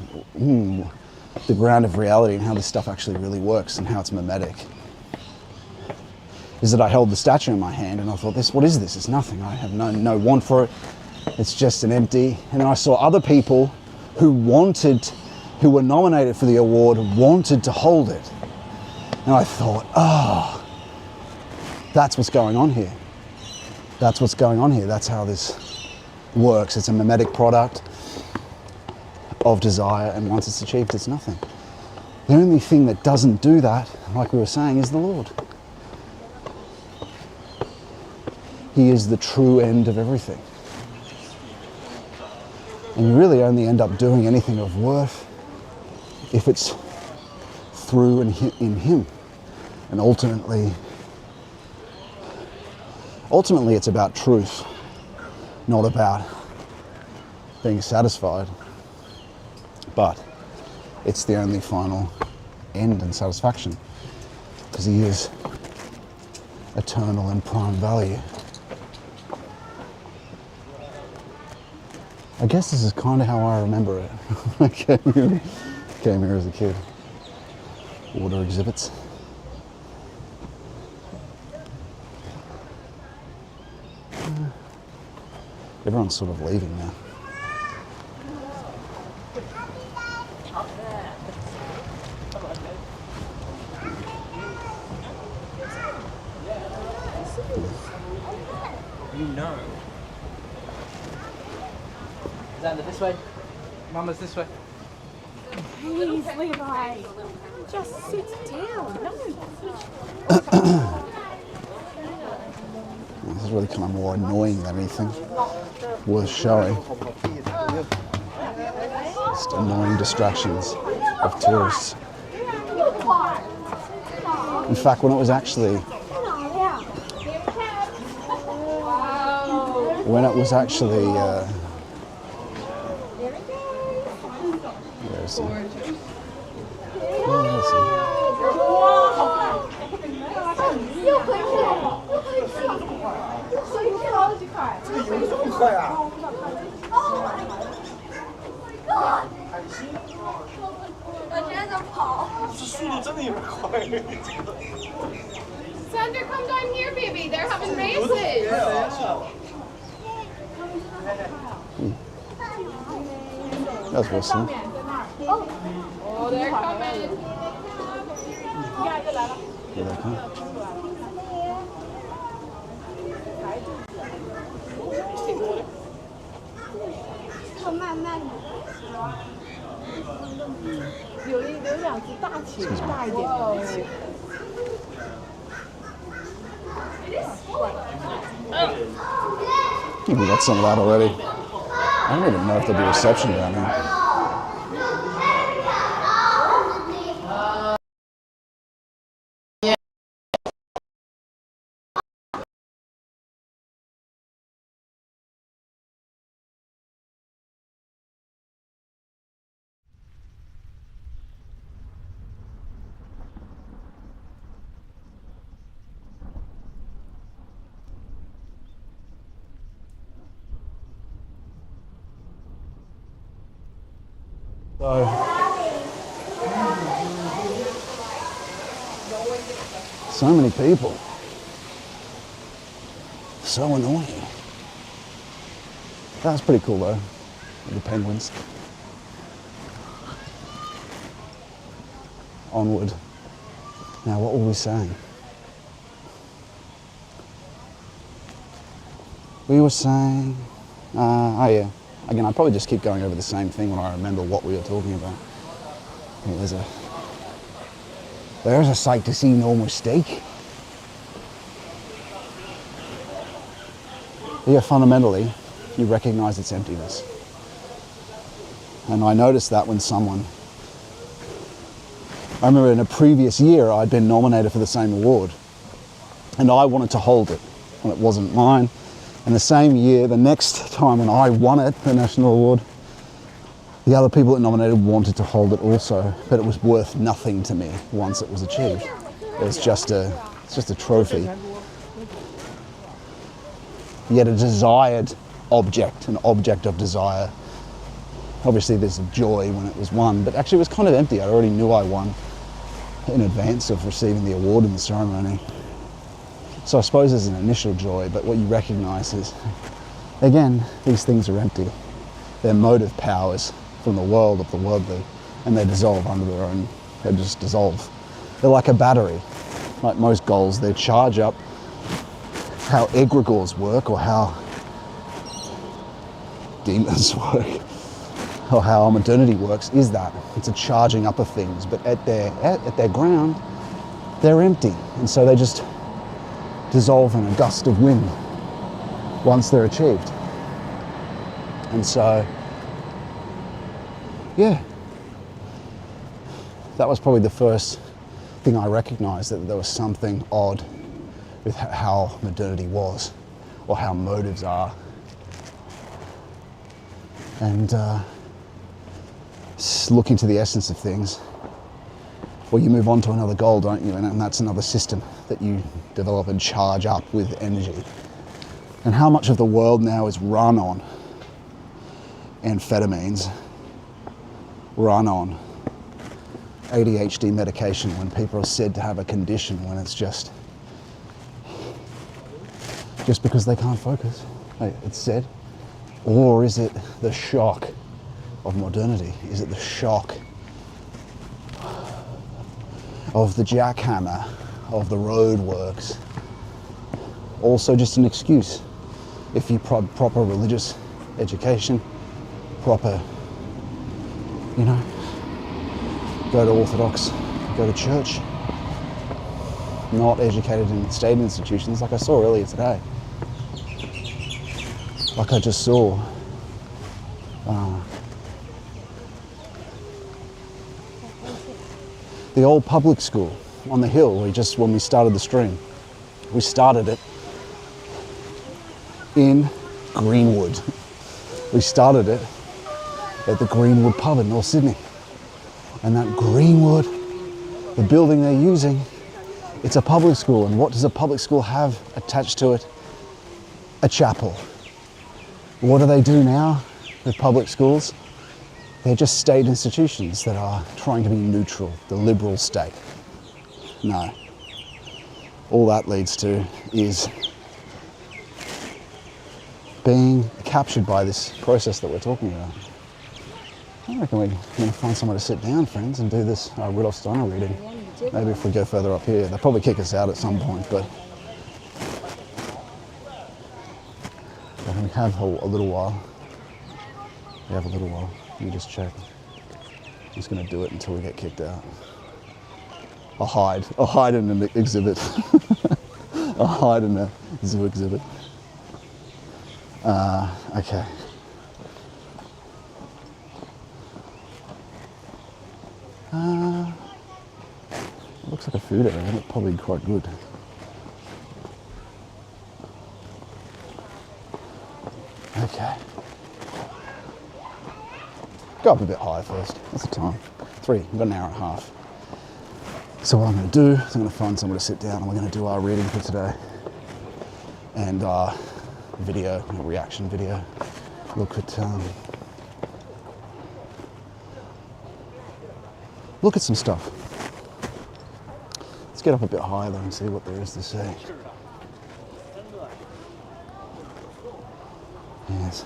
the ground of reality and how this stuff actually really works and how it's mimetic. Is that I held the statue in my hand and I thought, what is this? It's nothing. I have no want for it. It's just an empty. And then I saw other people who were nominated for the award, wanted to hold it. And I thought, that's what's going on here. That's what's going on here. That's how this works. It's a mimetic product of desire, and once it's achieved, it's nothing. The only thing that doesn't do that, like we were saying, is the Lord. He is the true end of everything. And you really only end up doing anything of worth if it's through and in Him. And ultimately it's about truth, not about being satisfied. But it's the only final end and satisfaction, because He is eternal and prime value. I guess this is kind of how I remember it. I came here as a kid. Water exhibits. Everyone's sort of leaving now.
You know. Xander, this way. Mama's this way.
Please, Levi. Just sit down. No.
This is really kind of more annoying than anything worth showing. Just annoying distractions of tourists. In fact, when it was actually where is he? Where is he?
Sander, come down here, baby. They're having races.
That was awesome.
Oh, they're coming.
Here they come.
它慢慢的。有两只大企鹅，大一点的企鹅。
We got some of that already. I don't even know if there'll be reception down here. So many people. So annoying. That was pretty cool though, the penguins. Onward. Now what were we saying? We were saying, oh yeah, again I'd probably just keep going over the same thing when I remember what we were talking about. Yeah, there's a sight to see, no mistake. Yeah, fundamentally, you recognize its emptiness. And I noticed that when I remember in a previous year, I'd been nominated for the same award. And I wanted to hold it, and it wasn't mine. And the same year, the next time when I won it, the national award, the other people that nominated wanted to hold it also, but it was worth nothing to me once it was achieved. It's just a trophy. Yet a desired object, an object of desire. Obviously there's joy when it was won, but actually it was kind of empty. I already knew I won in advance of receiving the award in the ceremony. So I suppose there's an initial joy, but what you recognize is, again, these things are empty. They're motive powers from the world of the worldly, and they dissolve under their own, they just dissolve. They're like a battery. Like most goals, they charge up. How egregores work, or how demons work, or how modernity works, is that it's a charging up of things, but at their ground, they're empty, and so they just dissolve in a gust of wind once they're achieved. And so, yeah, that was probably the first thing I recognized, that there was something odd with how modernity was, or how motives are. And looking to the essence of things, well, you move on to another goal, don't you? And that's another system that you develop and charge up with energy. And how much of the world now is run on amphetamines, run on ADHD medication, when people are said to have a condition, when it's just because they can't focus, it's said? Or is it the shock of modernity? Is it the shock of the jackhammer, of the roadworks? Also just an excuse. If you proper religious education, proper, go to Orthodox, go to church, not educated in state institutions, like I saw earlier today. Like I just saw. The old public school on the hill, when we started the stream, we started it in Greenwood. We started it at the Greenwood pub in North Sydney. And that Greenwood, the building they're using, it's a public school. And what does a public school have attached to it? A chapel. What do they do now with public schools? They're just state institutions that are trying to be neutral, the liberal state. No. All that leads to is being captured by this process that we're talking about. I reckon we're going to find somewhere to sit down, friends, and do this Rudolf Steiner reading. Maybe if we go further up here. They'll probably kick us out at some point, but we have a little while. We have a little while. Let me just check. I'm just going to do it until we get kicked out. I'll hide in an exhibit. I'll hide in a zoo exhibit. Okay. Looks like a food area. That's probably quite good. Okay. Go up a bit higher first. What's the time? 3. We've got an hour and a half. So what I'm going to do is I'm going to find somewhere to sit down and we're going to do our reading for today. And video, a reaction video. Look at some stuff. Let's get up a bit higher though and see what there is to say. Yes.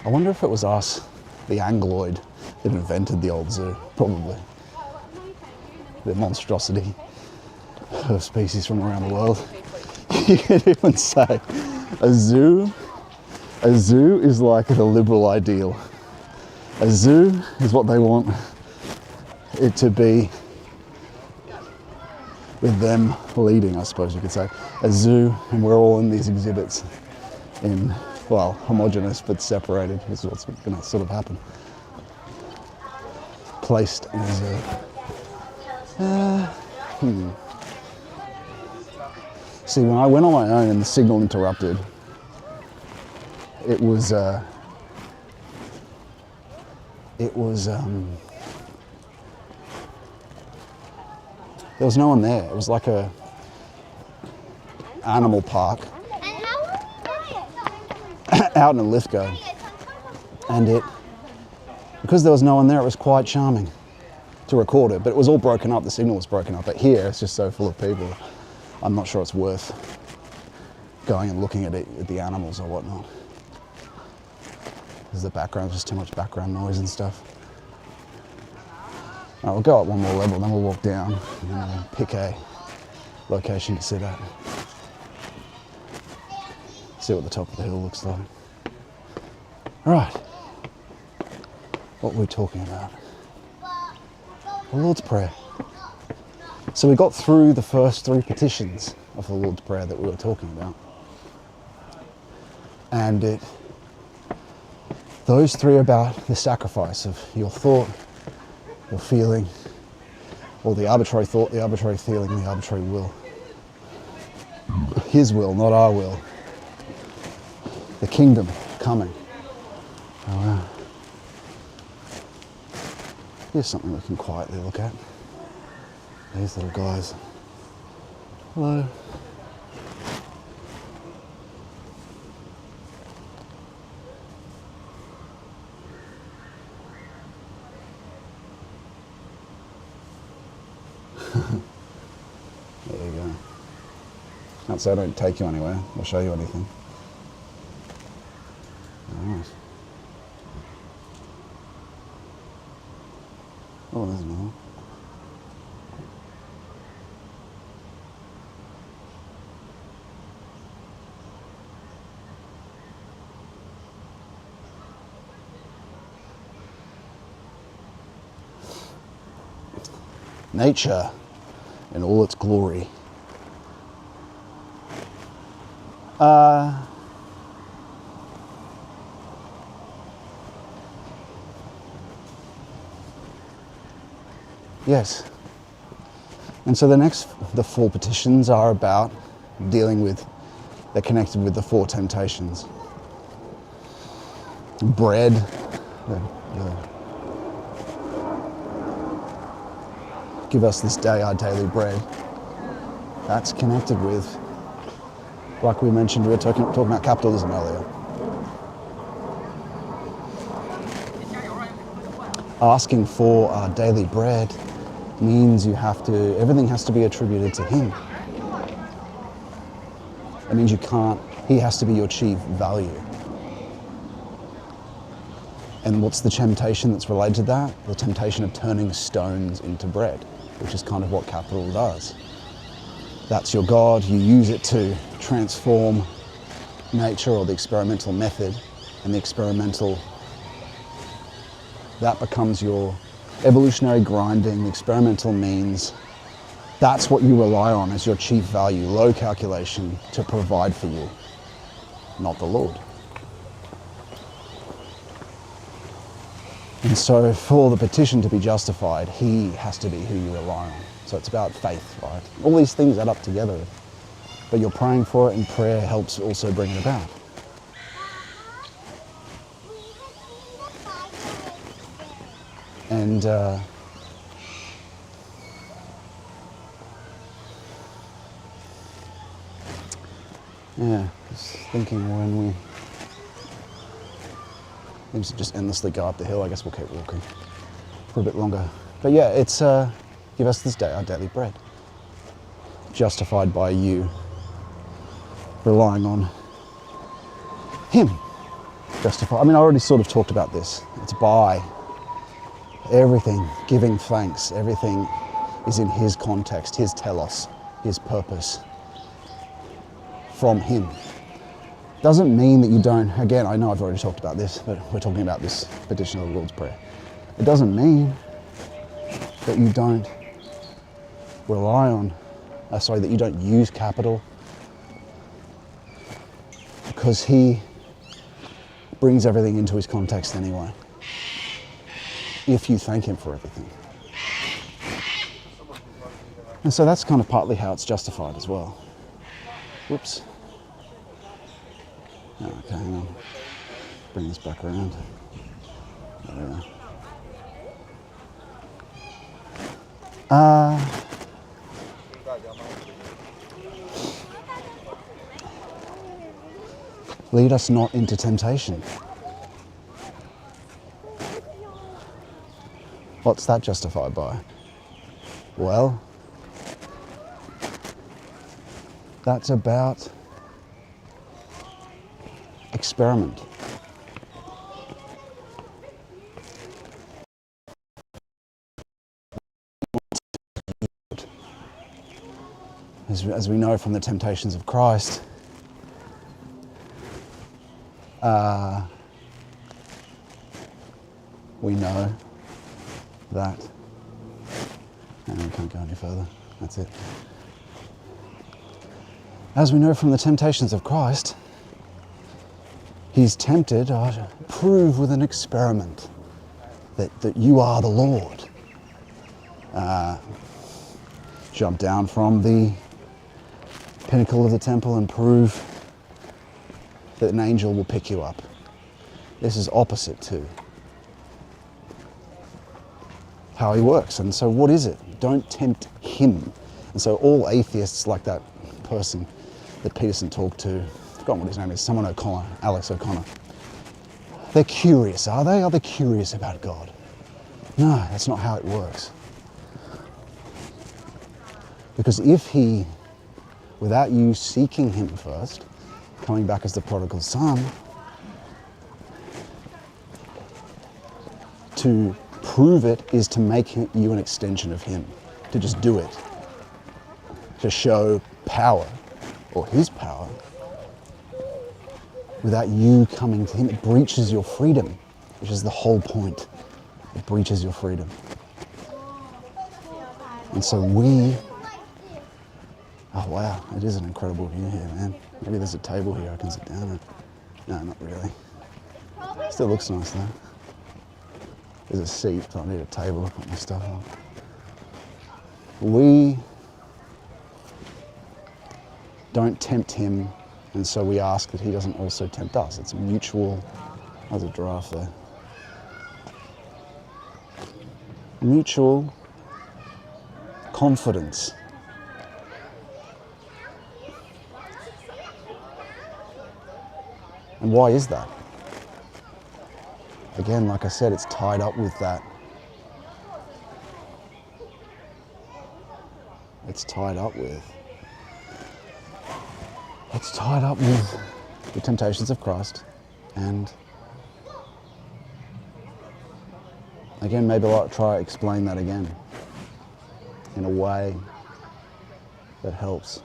I wonder if it was us, the Angloid, that invented the old zoo. Probably. The monstrosity of species from around the world. You could even say a zoo is like the liberal ideal. A zoo is what they want it to be, with them leading, I suppose you could say. A zoo, and we're all in these exhibits in, well, homogenous but separated is what's going to sort of happen. Placed in a zoo. See, when I went on my own and the signal interrupted, it was there was no one there. It was like a animal park out in Lithgow, and because there was no one there, it was quite charming to record it, but it was all broken up. The signal was broken up, but here it's just so full of people. I'm not sure it's worth going and looking at it, at the animals or whatnot, because the background's just too much background noise and stuff. All right, we'll go up one more level, then we'll walk down and pick a location to sit at. See what the top of the hill looks like. All right, what were we talking about? The Lord's Prayer. So we got through the first 3 petitions of the Lord's Prayer that we were talking about. And those 3 are about the sacrifice of your thought, your feeling, or the arbitrary thought, the arbitrary feeling, the arbitrary will. His will, not our will. The kingdom coming. Oh, wow. Here's something we can quietly look at. These little guys. Hello. There you go. Can't say I don't take you anywhere or show you anything. Nice. Oh, there's another one. Nature in all its glory. Yes. And so the 4 petitions are about dealing with, they're connected with the 4 temptations. Bread, give us this day our daily bread. That's connected with, like we mentioned, we were talking about capitalism earlier. Asking for our daily bread means everything has to be attributed to him. It means he has to be your chief value. And what's the temptation that's related to that? The temptation of turning stones into bread, which is kind of what capital does. That's your God. You use it to transform nature or the experimental method, and that becomes your evolutionary grinding, the experimental means. That's what you rely on as your chief value, low calculation, to provide for you, not the Lord. And so for the petition to be justified, he has to be who you rely on. So it's about faith, right? All these things add up together, but you're praying for it, and prayer helps also bring it about. And yeah, just thinking when we things just endlessly go up the hill, I guess we'll keep walking for a bit longer. But yeah, it's give us this day our daily bread. Justified by you, relying on him. Justified. I mean, I already sort of talked about this. It's by everything, giving thanks. Everything is in his context, his telos, his purpose, from him. Doesn't mean that you don't, again, I know I've already talked about this, but we're talking about this petition of the Lord's Prayer. It doesn't mean that you don't rely on, that you don't use capital, because he brings everything into his context anyway, if you thank him for everything. And so that's kind of partly how it's justified as well. Whoops. Oh, okay, hang on. Bring this back around. There we are. Lead us not into temptation. What's that justified by? Well, that's about experiment. As we know from the temptations of Christ, we know that, and we can't go any further, that's it. As we know from the temptations of Christ, he's tempted to prove with an experiment that you are the Lord. Jump down from the pinnacle of the temple and prove that an angel will pick you up. This is opposite to how he works. And so what is it? Don't tempt him. And so all atheists, like that person that Peterson talked to, I've forgotten what his name is, Alex O'Connor. They're curious, are they? Are they curious about God? No, that's not how it works. Because if he, without you seeking him first, coming back as the prodigal son, to prove it is to make you an extension of him, to just do it, to show power, or his power, without you coming to him. It breaches your freedom, which is the whole point. It breaches your freedom. And so oh wow, it is an incredible view here, man. Maybe there's a table here I can sit down at. No, not really. Still looks nice though. There's a seat, but I need a table to put my stuff on. We don't tempt him, and so we ask that he doesn't also tempt us. It's a mutual, there's a giraffe there. Mutual confidence. And why is that? Again, like I said, it's tied up with that it's tied up with. It's tied up with the temptations of Christ, and again, maybe I'll try to explain that again in a way that helps.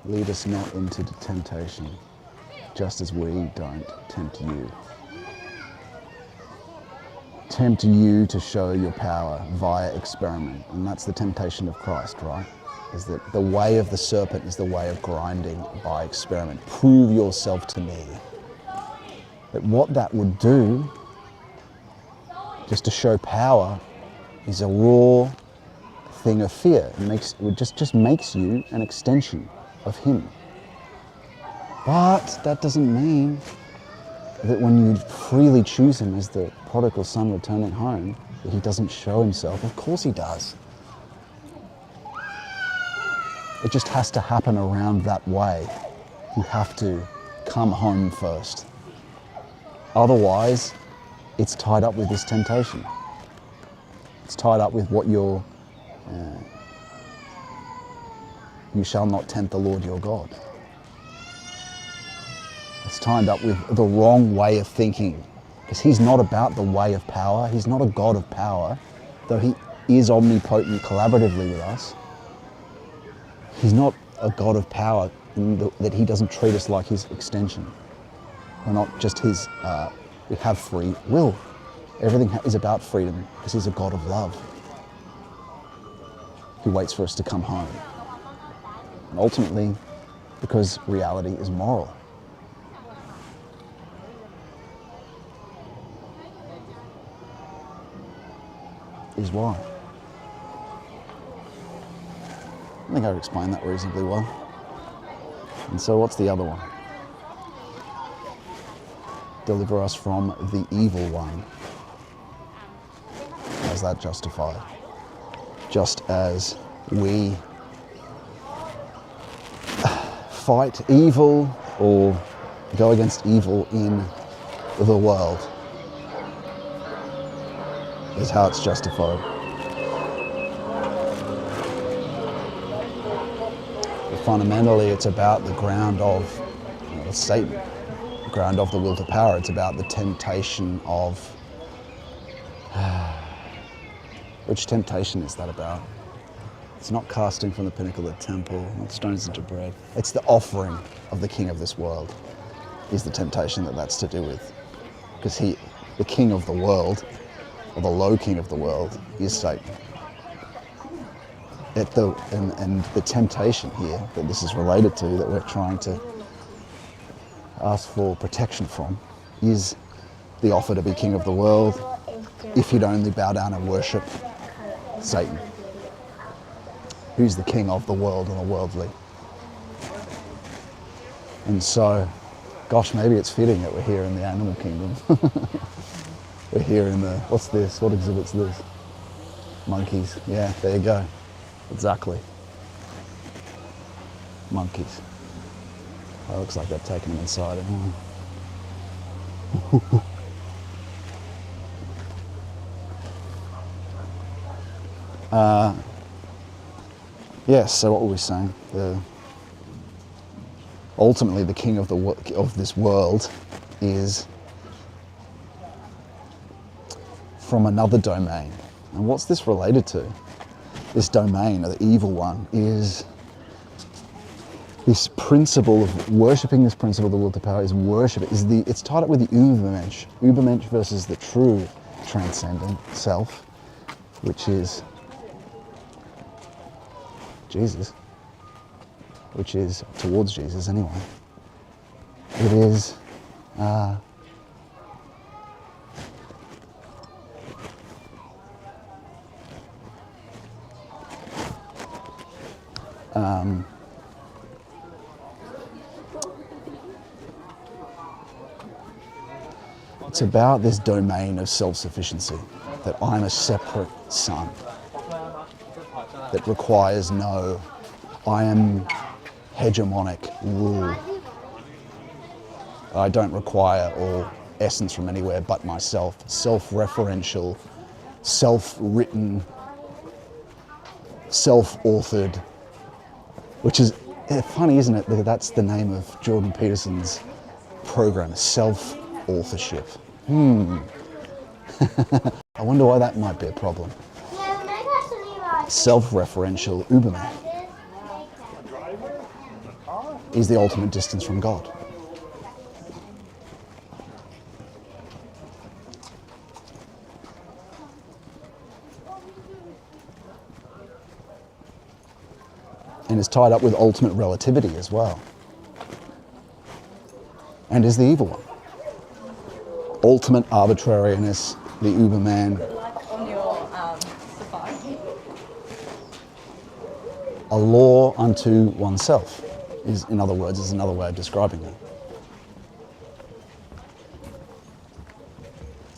Lead us not into temptation, just as we don't tempt you. Tempt you to show your power via experiment. And that's the temptation of Christ, right? Is that the way of the serpent is the way of grinding by experiment. Prove yourself to me. But what that would do, just to show power, is a raw thing of fear. It just makes you an extension of him. But that doesn't mean that when you freely choose him as the prodigal son returning home, that he doesn't show himself. Of course he does. It just has to happen around that way. You have to come home first. Otherwise, it's tied up with this temptation. It's tied up with what you shall not tempt the Lord your God. It's tied up with the wrong way of thinking, because he's not about the way of power. He's not a God of power, though he is omnipotent collaboratively with us. He's not a God of power in that he doesn't treat us like his extension. We're not just his, we have free will. Everything is about freedom, because he's a God of love. He waits for us to come home. And ultimately, because reality is moral. Is why. I think I've explained that reasonably well. And so what's the other one? Deliver us from the evil one. How's that justified? Just as we fight evil or go against evil in the world, is how it's justified. But fundamentally, it's about the ground of Satan, the ground of the will to power. It's about the temptation of... Which temptation is that about? It's not casting from the pinnacle of the temple, not stones into bread. It's the offering of the king of this world is the temptation that's to do with. Because the king of the world, or the low king of the world, is Satan. And the temptation here that this is related to, that we're trying to ask for protection from, is the offer to be king of the world if you'd only bow down and worship Satan, who's the king of the world and the worldly. And so, gosh, maybe it's fitting that we're here in the animal kingdom. We're here in the, what's this? What exhibits this? Monkeys. Yeah, there you go. Exactly. Monkeys. Well, it looks like they've taken them inside. Yes, so what were we saying? Ultimately, the king of this world is from another domain. And what's this related to? This domain, or the evil one, is this principle of worshipping. This principle of the will to power is worship. It's tied up with the Übermensch. Übermensch versus the true transcendent self, which is Jesus, which is towards Jesus anyway. It is it's about this domain of self-sufficiency, that I'm a separate son, that requires no, I am hegemonic rule. I don't require essence from anywhere but myself, self-referential, self-written, self-authored, which is funny, isn't it? That's the name of Jordan Peterson's program, self-authorship. I wonder why that might be a problem. Self-referential Uberman is the ultimate distance from God. And is tied up with ultimate relativity as well. And is the evil one. Ultimate arbitrariness, the Uberman.
On your safari.
A law unto oneself is, in other words, is another way of describing that.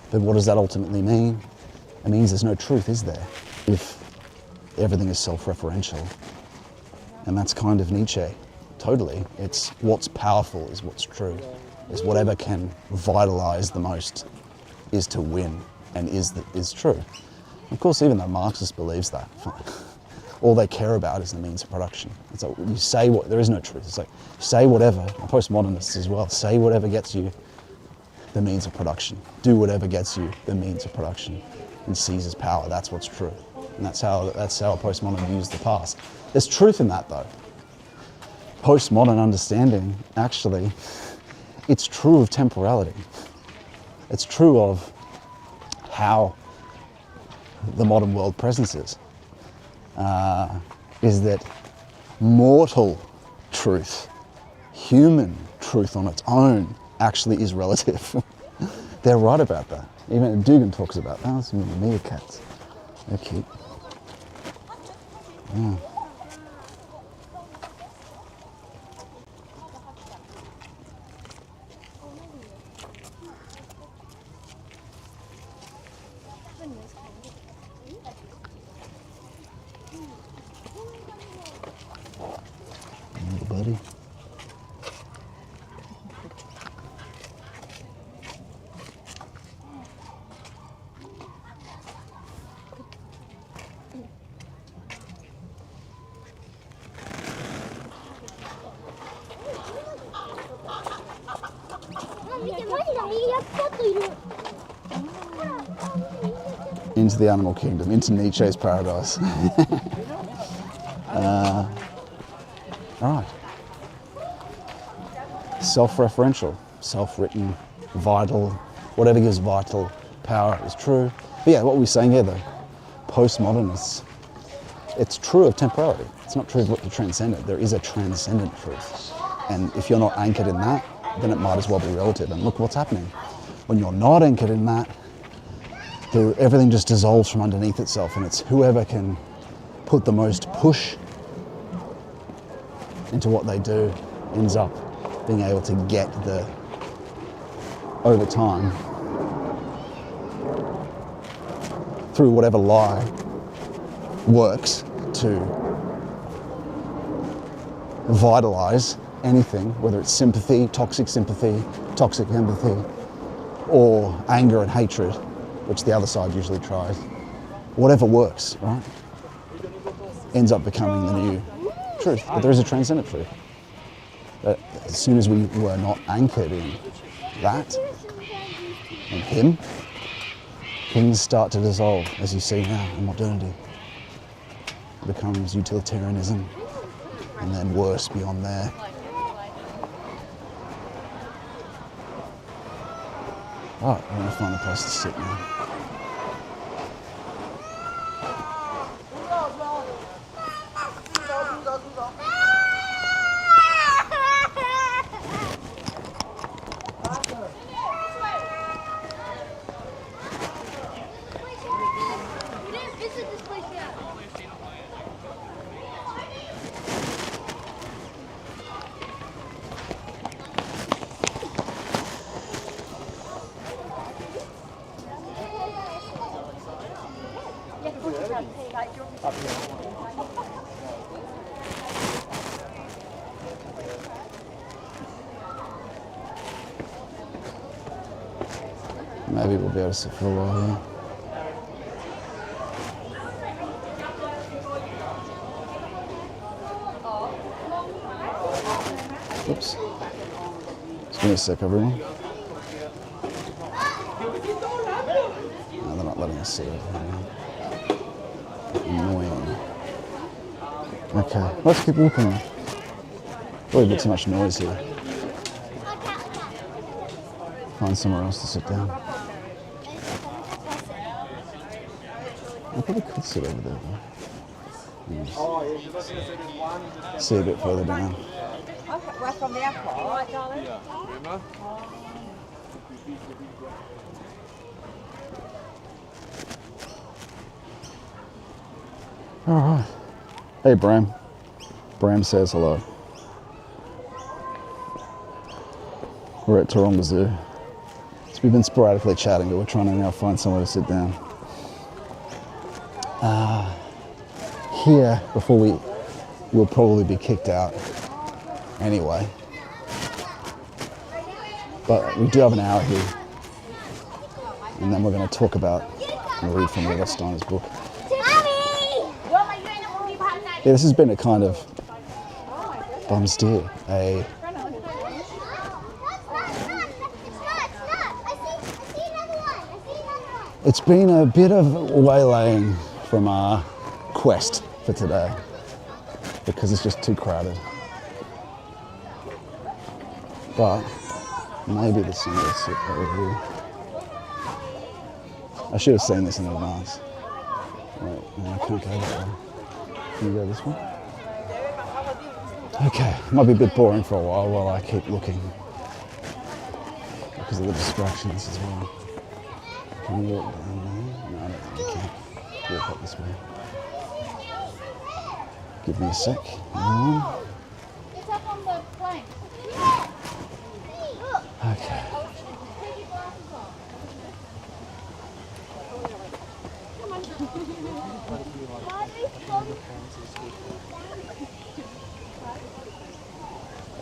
But what does that ultimately mean? It means there's no truth, is there? If everything is self-referential. And that's kind of Nietzsche, totally. It's what's powerful is what's true. Is whatever can vitalize the most is to win and is true. Of course, even though Marxist believes that, all they care about is the means of production. It's like you say what, there is no truth. It's like say whatever, postmodernists as well, say whatever gets you the means of production. Do whatever gets you the means of production and seizes power. That's what's true. And that's how a postmodern views the past. There's truth in that though. Postmodern understanding, actually, it's true of temporality. It's true of how the modern world presence is that mortal truth, human truth on its own, actually is relative. They're right about that. Even Dugan talks about that. That's meerkats. They're cute. Yeah. Little buddy. Into the animal kingdom, into Nietzsche's paradise. All right. Self-referential, self-written, vital, whatever gives vital power is true. But yeah, what we're saying here though, postmodernists, it's true of temporality. It's not true of the transcendent. There is a transcendent truth. And if you're not anchored in that, then it might as well be relative. And look what's happening. When you're not anchored in that, everything just dissolves from underneath itself, and it's whoever can put the most push into what they do ends up being able to get over time, through whatever lie works to vitalize anything, whether it's sympathy, toxic empathy, or anger and hatred, which the other side usually tries. Whatever works, right, ends up becoming the new truth. But there is a transcendent truth. But as soon as we were not anchored in that, in him, things start to dissolve, as you see now in modernity. It becomes utilitarianism, and then worse beyond there. Right, I'm going to find a place to sit now. Maybe we'll be able to sit for a while here. Oops. Just give me a sec, everyone. No, they're not letting us sit over here. Annoying. Okay, let's keep walking. Probably a bit too much noise here. Find somewhere else to sit down. I probably could sit over there though. See a bit further down.
We're from the airport, all right, darling?
All right. Hey, Bram. Bram says hello. We're at Taronga Zoo. So we've been sporadically chatting, but we're trying to now find somewhere to sit down. Here, before we'll probably be kicked out anyway. But we do have an hour here. And then we're going to talk about and read from Rudolf Steiner's book. Yeah, this has been a kind of bum steer. It's been a bit of waylaying from our quest for today because it's just too crowded. But maybe there's somewhere to sit over here. I should have seen this in advance. Wait, no, I can't go that way. Can you go this way? Okay, might be a bit boring for a while I keep looking because of the distractions as well. Can you walk down there? No, I don't think you can. Walk up this way. Give me a sec. Everyone.
It's up on the plank.
Okay.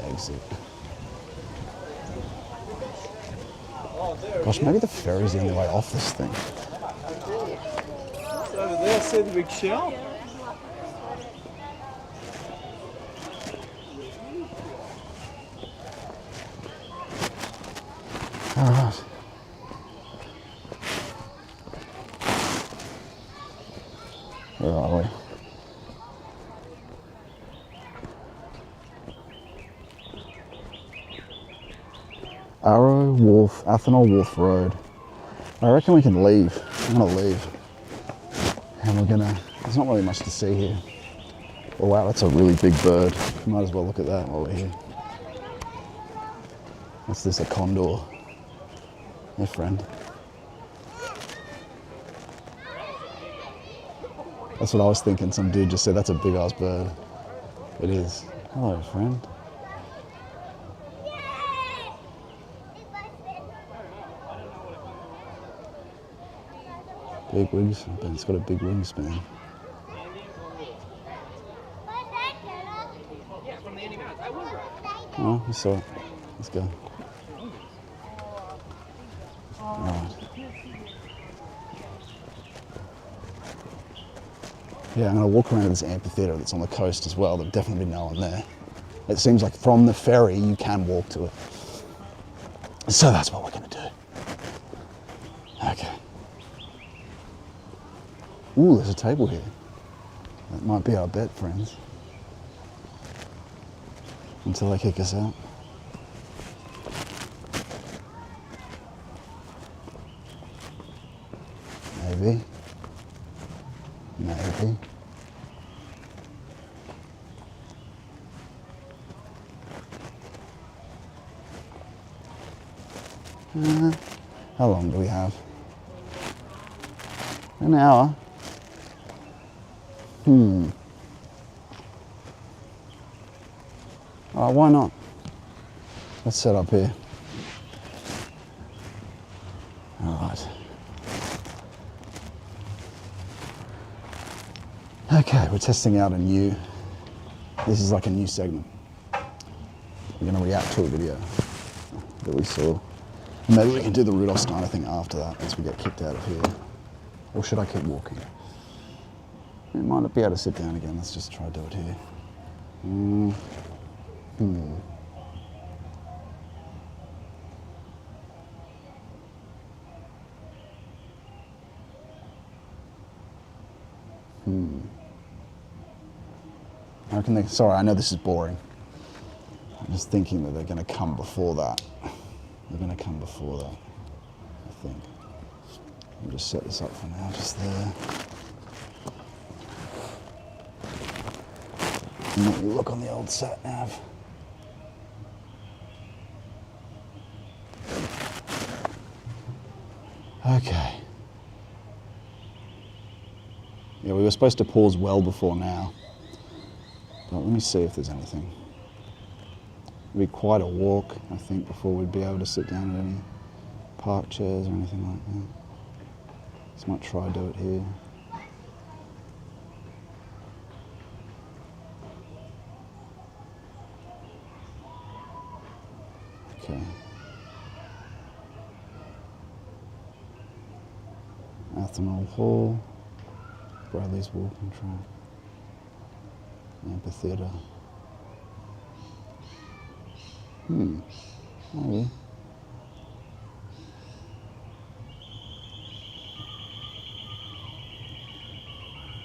Exit. Gosh, maybe the ferry's the only way off this thing.
Over there, see the big shell?
All right. Where are we? Arrow Wharf, Athenol Wharf Road. I reckon we can leave. I'm gonna leave. And there's not really much to see here. Oh wow, that's a really big bird. Might as well look at that while we're here. What's this, a condor? Hey friend. That's what I was thinking. Some dude just said that's a big ass bird. It is. Hello friend. Big wingspan. It's got a big wingspan. Oh, you saw it. Let's go. Right. Yeah, I'm going to walk around this amphitheatre that's on the coast as well. There'll definitely be no one there. It seems like from the ferry you can walk to it. So that's what we're going to do. Okay. Ooh, there's a table here. That might be our bet, friends. Until they kick us out. Maybe. Maybe. How long do we have? An hour. Why not? Let's set up here. All right. Okay, we're testing out this is like a new segment. We're going to react to a video that we saw. Maybe we can do the Rudolf Steiner thing after that, once we get kicked out of here. Or should I keep walking? We might not be able to sit down again. Let's just try to do it here. I reckon they, sorry, I know this is boring. I'm just thinking that they're going to come before that. They're going to come before that, I think. I'll just set this up for now, just there. And let me look on the old sat nav. Okay. Yeah, we were supposed to pause well before now. But let me see if there's anything. It'd be quite a walk, I think, before we'd be able to sit down at any park chairs or anything like that. Just might try to do it here. Okay. Athenol Hall, Bradley's walking track, amphitheatre. Maybe.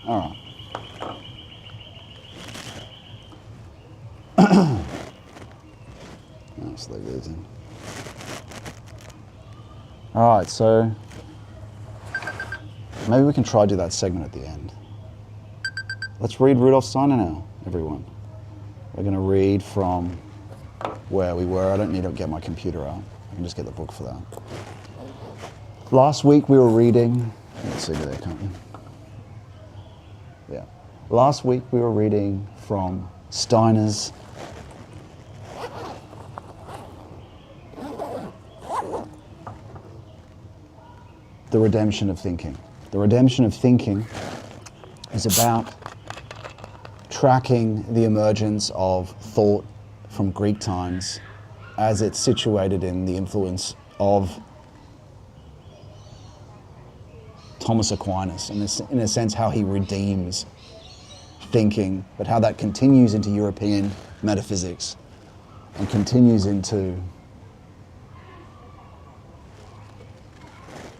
All right. Let's leave these in. All right, so maybe we can try to do that segment at the end. Let's read Rudolf Steiner now, everyone. We're going to read from where we were. I don't need to get my computer out. I can just get the book for that. Last week we were reading, let's see there, can't we? Yeah. Last week we were reading from Steiner's The Redemption of Thinking. The Redemption of Thinking is about tracking the emergence of thought from Greek times as it's situated in the influence of Thomas Aquinas, and in a sense how he redeems thinking, but how that continues into European metaphysics and continues into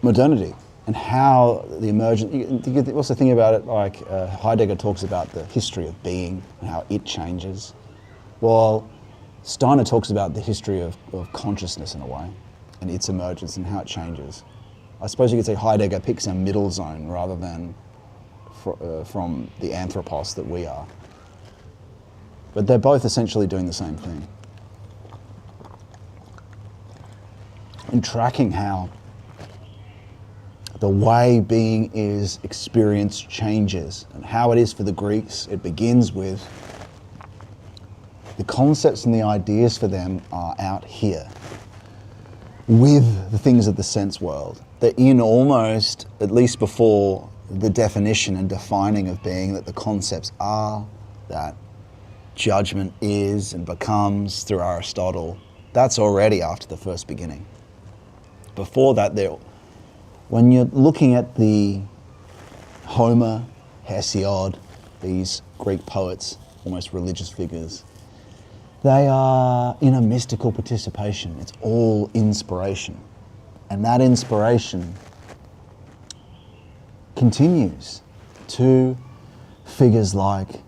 modernity, and how the emergent, you can also think about it like Heidegger talks about the history of being and how it changes. Well, Steiner talks about the history of consciousness in a way, and its emergence and how it changes. I suppose you could say Heidegger picks a middle zone rather than from the anthropos that we are. But they're both essentially doing the same thing. And tracking how the way being is experienced changes, and how it is for the Greeks, it begins with the concepts and the ideas for them are out here with the things of the sense world. They're in almost, at least before the definition and defining of being, that the concepts are, that judgment is and becomes through Aristotle. That's already after the first beginning. Before that, when you're looking at the Homer, Hesiod, these Greek poets, almost religious figures, they are in a mystical participation. It's all inspiration. And that inspiration continues to figures like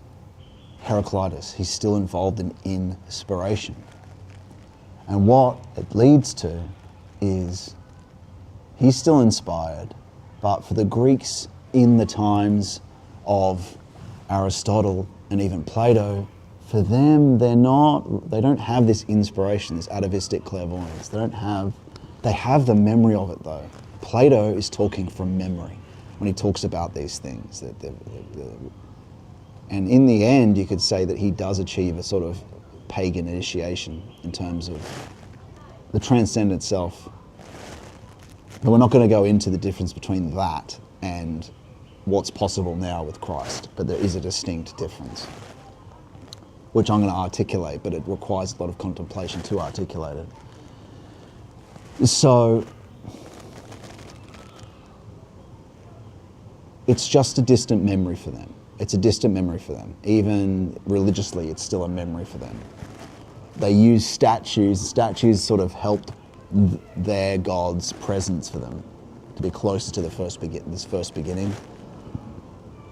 Heraclitus. He's still involved in inspiration. And what it leads to is he's still inspired, but for the Greeks in the times of Aristotle and even Plato, for them, they don't have this inspiration, this atavistic clairvoyance. They have the memory of it though. Plato is talking from memory when he talks about these things. And in the end, you could say that he does achieve a sort of pagan initiation in terms of the transcendent self. But we're not going to go into the difference between that and what's possible now with Christ, but there is a distinct difference, which I'm going to articulate, but it requires a lot of contemplation to articulate it. So it's just a distant memory for them. It's a distant memory for them. Even religiously, it's still a memory for them. They use statues. Statues sort of helped their God's presence for them to be closer to the this first beginning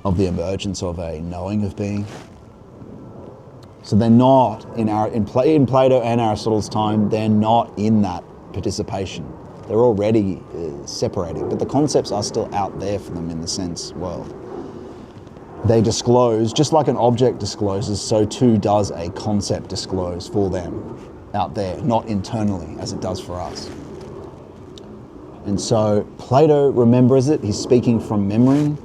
of the emergence of a knowing of being. So they're not in Plato and Aristotle's time. They're not in that participation. They're already separating, but the concepts are still out there for them in the sense world. They disclose, just like an object discloses, so too does a concept disclose for them out there, not internally as it does for us. And so Plato remembers it. He's speaking from memory.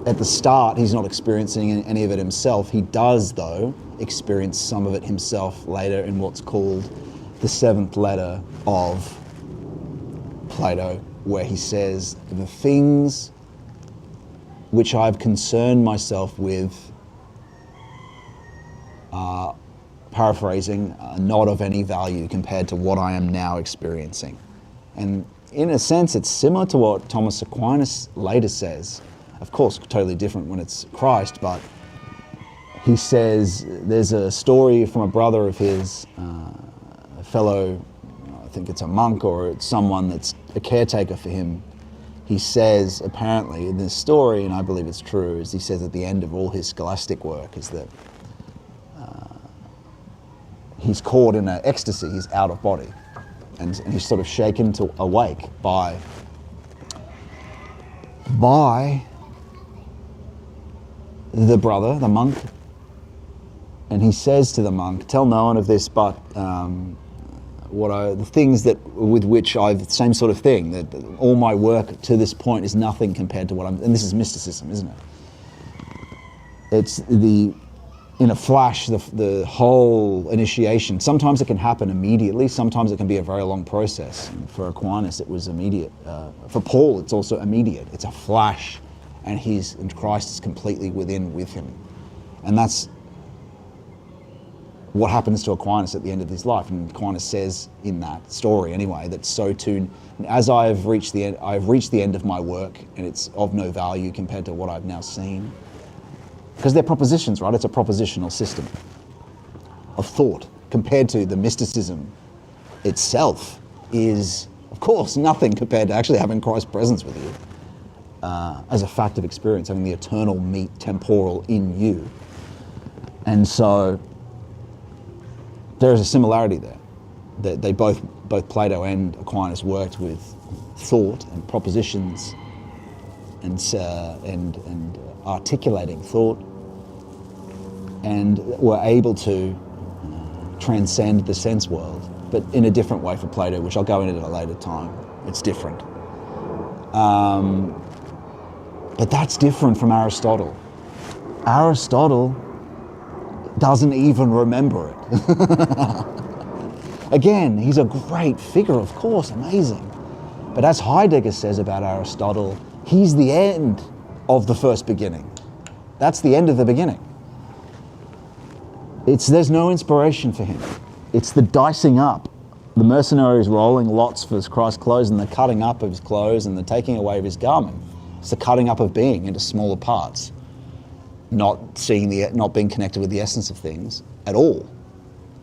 At the start, he's not experiencing any of it himself. He does, though, experience some of it himself later in what's called the seventh letter of Plato, where he says, the things which I've concerned myself with, paraphrasing, not of any value compared to what I am now experiencing. And in a sense, it's similar to what Thomas Aquinas later says. Of course, totally different when it's Christ, but he says, there's a story from a brother of his, a fellow, I think it's a monk or it's someone that's a caretaker for him. He says, apparently, in this story, and I believe it's true, is he says at the end of all his scholastic work is that he's caught in an ecstasy, he's out of body, and he's sort of shaken to awake by the brother, the monk, and he says to the monk, tell no one of this, but the things that with which I've, same sort of thing, that all my work to this point is nothing compared to what I'm, and this is mysticism, isn't it? It's in a flash, the whole initiation. Sometimes it can happen immediately, sometimes it can be a very long process. And for Aquinas, it was immediate. For Paul, it's also immediate. It's a flash, and Christ is completely with him. And that's what happens to Aquinas at the end of his life. And Aquinas says in that story anyway, that so too, as I've reached the end of my work, and it's of no value compared to what I've now seen. Because they're propositions, right? It's a propositional system of thought compared to the mysticism itself is, of course, nothing compared to actually having Christ's presence with you as a fact of experience, having the eternal meat temporal in you. And so there is a similarity there. That they both Plato and Aquinas worked with thought and propositions and articulating thought, and were able to transcend the sense world, but in a different way for Plato, which I'll go into at a later time. It's different. But that's different from Aristotle. Aristotle doesn't even remember it. Again, he's a great figure, of course, amazing. But as Heidegger says about Aristotle, he's the end of the first beginning. That's the end of the beginning. There's no inspiration for him. It's the dicing up. The mercenaries rolling lots for Christ's clothes, and the cutting up of his clothes, and the taking away of his garment. It's the cutting up of being into smaller parts. Not being connected with the essence of things at all.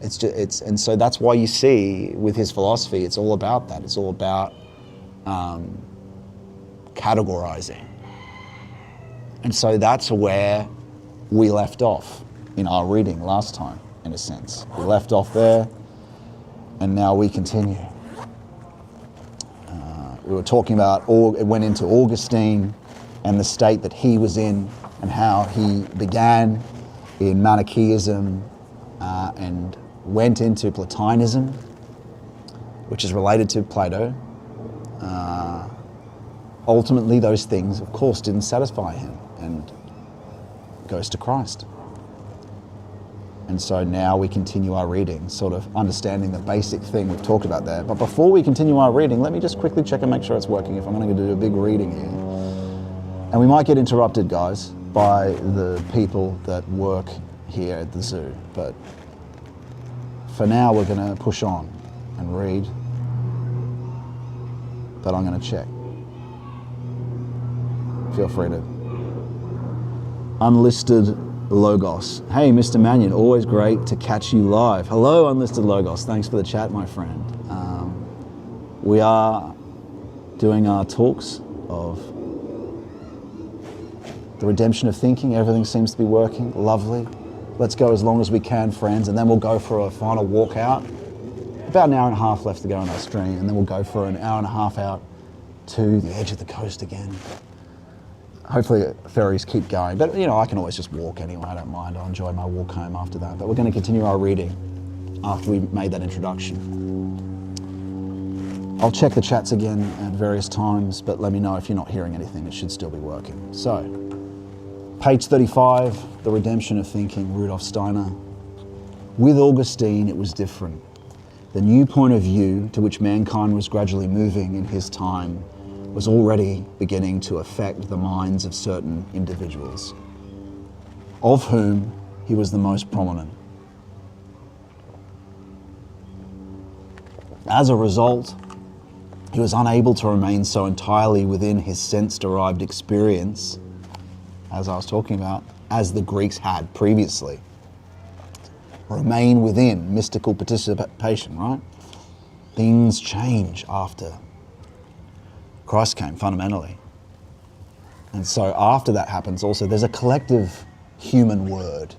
And so that's why you see with his philosophy, it's all about that. It's all about categorizing. And so that's where we left off in our reading last time, in a sense. We left off there, and now we continue. We were talking about, it went into Augustine and the state that he was in, and how he began in Manichaeism and went into Platonism, which is related to Plato. Ultimately, those things, of course, didn't satisfy him, and goes to Christ. And so now we continue our reading, sort of understanding the basic thing we've talked about there. But before we continue our reading, let me just quickly check and make sure it's working if I'm going to do a big reading here. And we might get interrupted, guys, by the people that work here at the zoo. But for now, we're going to push on and read but I'm going to check. Feel free to. Unlisted Logos. Hey, Mr. Mannion, always great to catch you live. Hello, Unlisted Logos. Thanks for the chat, my friend. We are doing our talks of the redemption of thinking. Everything seems to be working. Lovely. Let's go as long as we can, friends, and then we'll go for a final walk out. About an hour and a half left to go on our stream, and then we'll go for an hour and a half out to the edge of the coast again. Hopefully ferries keep going, but you know, I can always just walk anyway, I don't mind. I'll enjoy my walk home after that. But we're going to continue our reading after we made that introduction. I'll check the chats again at various times, but let me know if you're not hearing anything. It should still be working. So, page 35, The Redemption of Thinking, Rudolf Steiner. With Augustine, it was different. The new point of view to which mankind was gradually moving in his time was already beginning to affect the minds of certain individuals, of whom he was the most prominent. As a result, he was unable to remain so entirely within his sense-derived experience, as I was talking about, as the Greeks had previously. Remain within mystical participation, right? Things change after Christ came, fundamentally. And so after that happens also, there's a collective human word.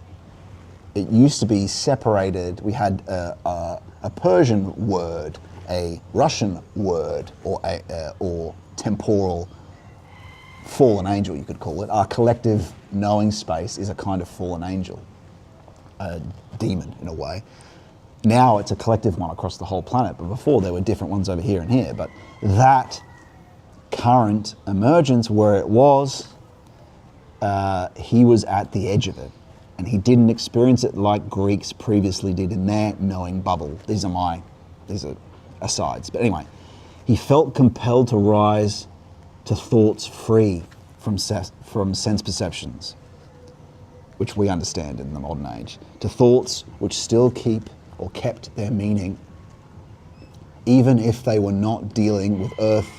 It used to be separated. We had a Persian word, a Russian word, or temporal fallen angel, you could call it. Our collective knowing space is a kind of fallen angel, a demon in a way. Now it's a collective one across the whole planet, but before there were different ones over here and here. But that current emergence, where it was, he was at the edge of it, and he didn't experience it like Greeks previously did in their knowing bubble. These are asides, but anyway, he felt compelled to rise to thoughts free from sense perceptions, which we understand in the modern age, to thoughts which still kept their meaning, even if they were not dealing with earth,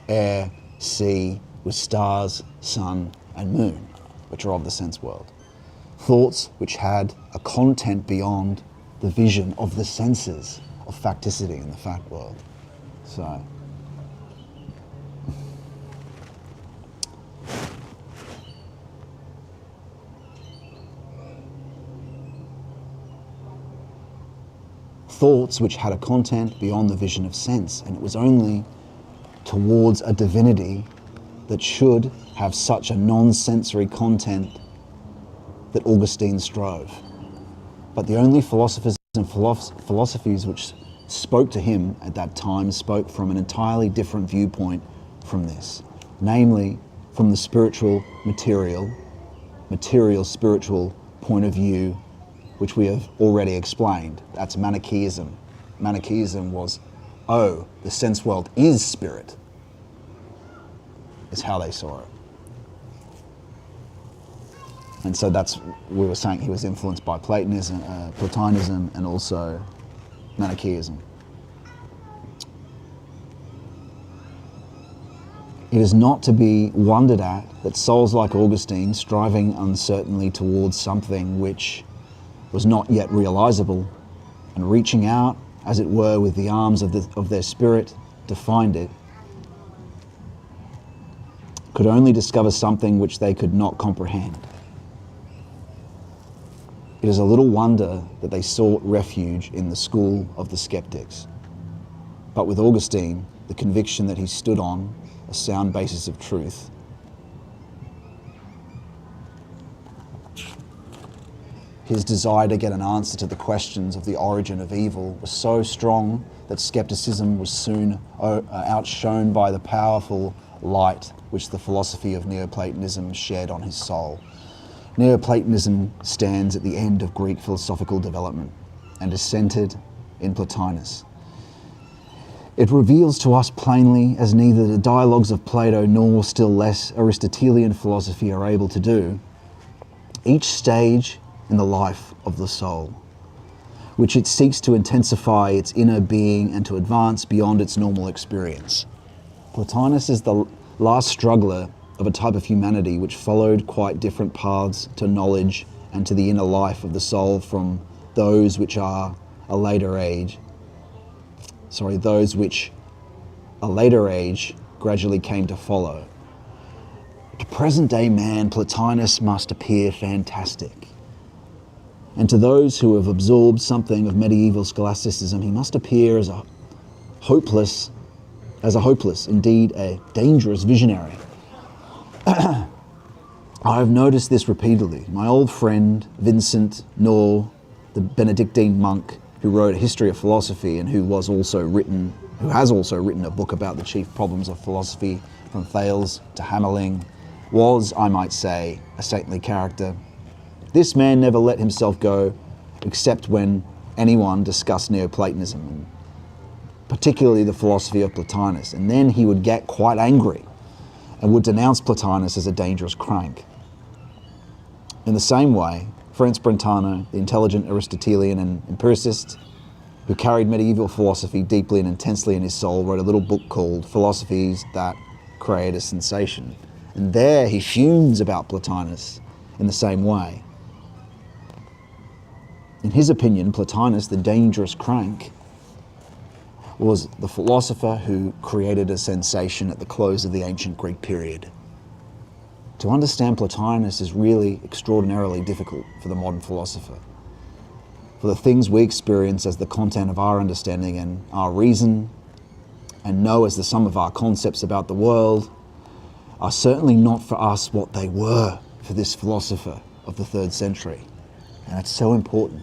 air, sea, with stars, sun, and moon, which are of the sense world. Thoughts which had a content beyond the vision of the senses of facticity in the fact world. So, thoughts which had a content beyond the vision of sense, and it was only towards a divinity that should have such a non-sensory content that Augustine strove. But the only philosophers and philosophies which spoke to him at that time spoke from an entirely different viewpoint from this, namely from the material spiritual point of view, which we have already explained. That's Manichaeism. Manichaeism was, the sense world is spirit, is how they saw it. And so we were saying he was influenced by Platonism, and also Manichaeism. It is not to be wondered at that souls like Augustine, striving uncertainly towards something which was not yet realizable, and reaching out, as it were, with the arms of their spirit to find it, could only discover something which they could not comprehend. It is a little wonder that they sought refuge in the school of the skeptics. But with Augustine, the conviction that he stood on a sound basis of truth, his desire to get an answer to the questions of the origin of evil was so strong that skepticism was soon outshone by the powerful light which the philosophy of Neoplatonism shed on his soul. Neoplatonism stands at the end of Greek philosophical development and is centered in Plotinus. It reveals to us plainly, as neither the dialogues of Plato nor still less Aristotelian philosophy are able to do, each stage in the life of the soul, which it seeks to intensify its inner being and to advance beyond its normal experience. Plotinus is the last struggler of a type of humanity which followed quite different paths to knowledge and to the inner life of the soul from those which a later age gradually came to follow. To present-day man, Plotinus must appear fantastic. And to those who have absorbed something of medieval scholasticism, he must appear as a hopeless, indeed a dangerous visionary. I have noticed this repeatedly. My old friend Vincent Noor, the Benedictine monk who wrote a history of philosophy and who has also written a book about the chief problems of philosophy from Thales to Hamelin, was, I might say, a saintly character. This man never let himself go except when anyone discussed Neoplatonism, and particularly the philosophy of Plotinus, and then he would get quite angry and would denounce Plotinus as a dangerous crank. In the same way, Ferenc Brentano, the intelligent Aristotelian and empiricist who carried medieval philosophy deeply and intensely in his soul, wrote a little book called Philosophies That Create a Sensation. And there he fumes about Plotinus in the same way. In his opinion, Plotinus, the dangerous crank, was the philosopher who created a sensation at the close of the ancient Greek period. To understand Plotinus is really extraordinarily difficult for the modern philosopher. For the things we experience as the content of our understanding and our reason, and know as the sum of our concepts about the world, are certainly not for us what they were for this philosopher of the 3rd century. And it's so important.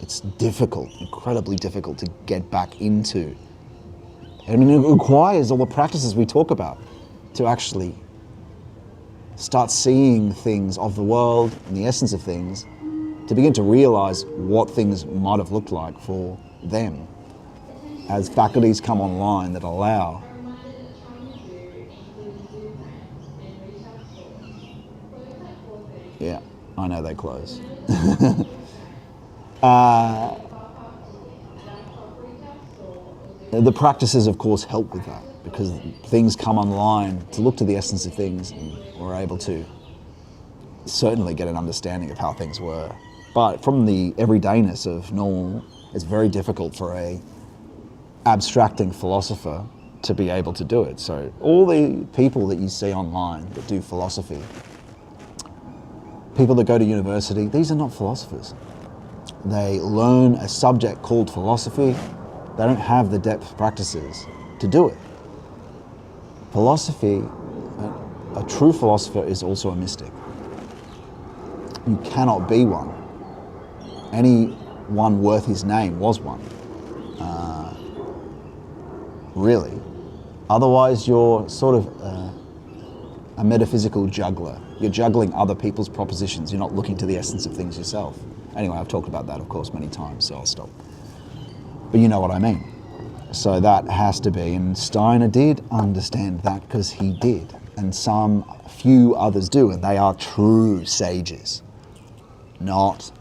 It's difficult, incredibly difficult to get back into. I mean, it requires all the practices we talk about to actually start seeing things of the world and the essence of things, to begin to realize what things might have looked like for them as faculties come online that allow yeah, I know they close. The practices, of course, help with that, because things come online to look to the essence of things, and we're able to certainly get an understanding of how things were. But from the everydayness of normal, it's very difficult for a abstracting philosopher to be able to do it. So all the people that you see online that do philosophy, people that go to university, these are not philosophers. They learn a subject called philosophy. They don't have the depth practices to do it. Philosophy, a true philosopher is also a mystic. You cannot be one. Anyone worth his name was one. Really. Otherwise, you're sort of a metaphysical juggler. You're juggling other people's propositions. You're not looking to the essence of things yourself. Anyway, I've talked about that, of course, many times, so I'll stop. But you know what I mean. So that has to be, and Steiner did understand that, because he did, and some few others do, and they are true sages, not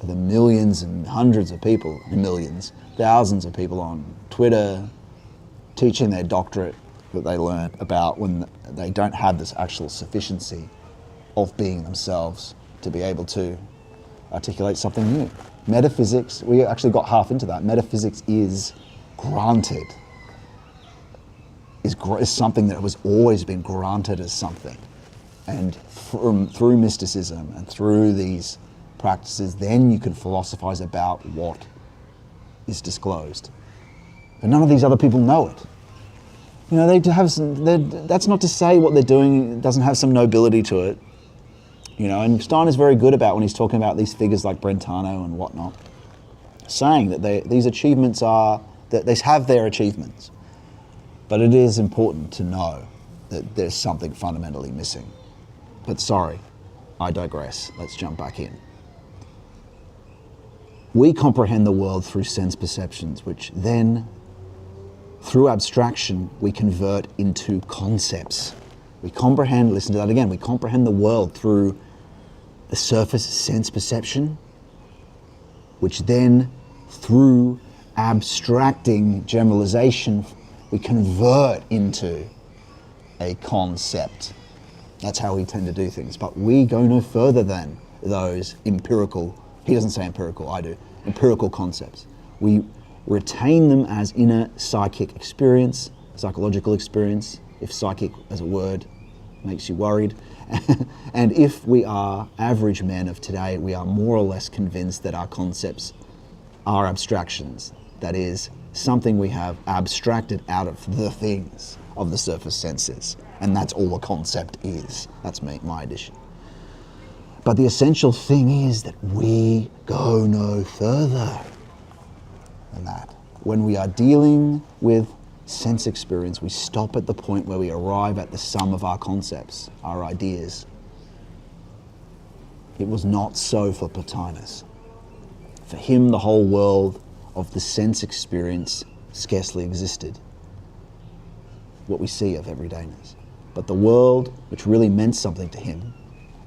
the millions and hundreds of people, millions, thousands of people on Twitter teaching their doctorate that they learn about when they don't have this actual sufficiency of being themselves to be able to articulate something new. Metaphysics, we actually got half into that. Metaphysics is granted, is something that has always been granted as something. And through mysticism and through these practices, then you can philosophize about what is disclosed. But none of these other people know it. You know, they have that's not to say what they're doing doesn't have some nobility to it. You know, and Steiner's very good about, when he's talking about these figures like Brentano and whatnot, saying that these achievements are, that they have their achievements. But it is important to know that there's something fundamentally missing. But sorry, I digress. Let's jump back in. We comprehend the world through sense perceptions, which then, through abstraction, we convert into concepts. We comprehend, listen to that again, we comprehend the world through a surface sense perception, which then, through abstracting generalization, we convert into a concept. That's how we tend to do things. But we go no further than those empirical, he doesn't say empirical, I do, empirical concepts. We retain them as inner psychic experience, psychological experience, if psychic as a word makes you worried. And if we are average men of today, we are more or less convinced that our concepts are abstractions. That is, something we have abstracted out of the things of the surface senses. And that's all a concept is. That's my addition. But the essential thing is that we go no further than that. When we are dealing with sense experience, we stop at the point where we arrive at the sum of our concepts, our ideas. It was not so for Plotinus. For him, the whole world of the sense experience scarcely existed, what we see of everydayness. But the world which really meant something to him,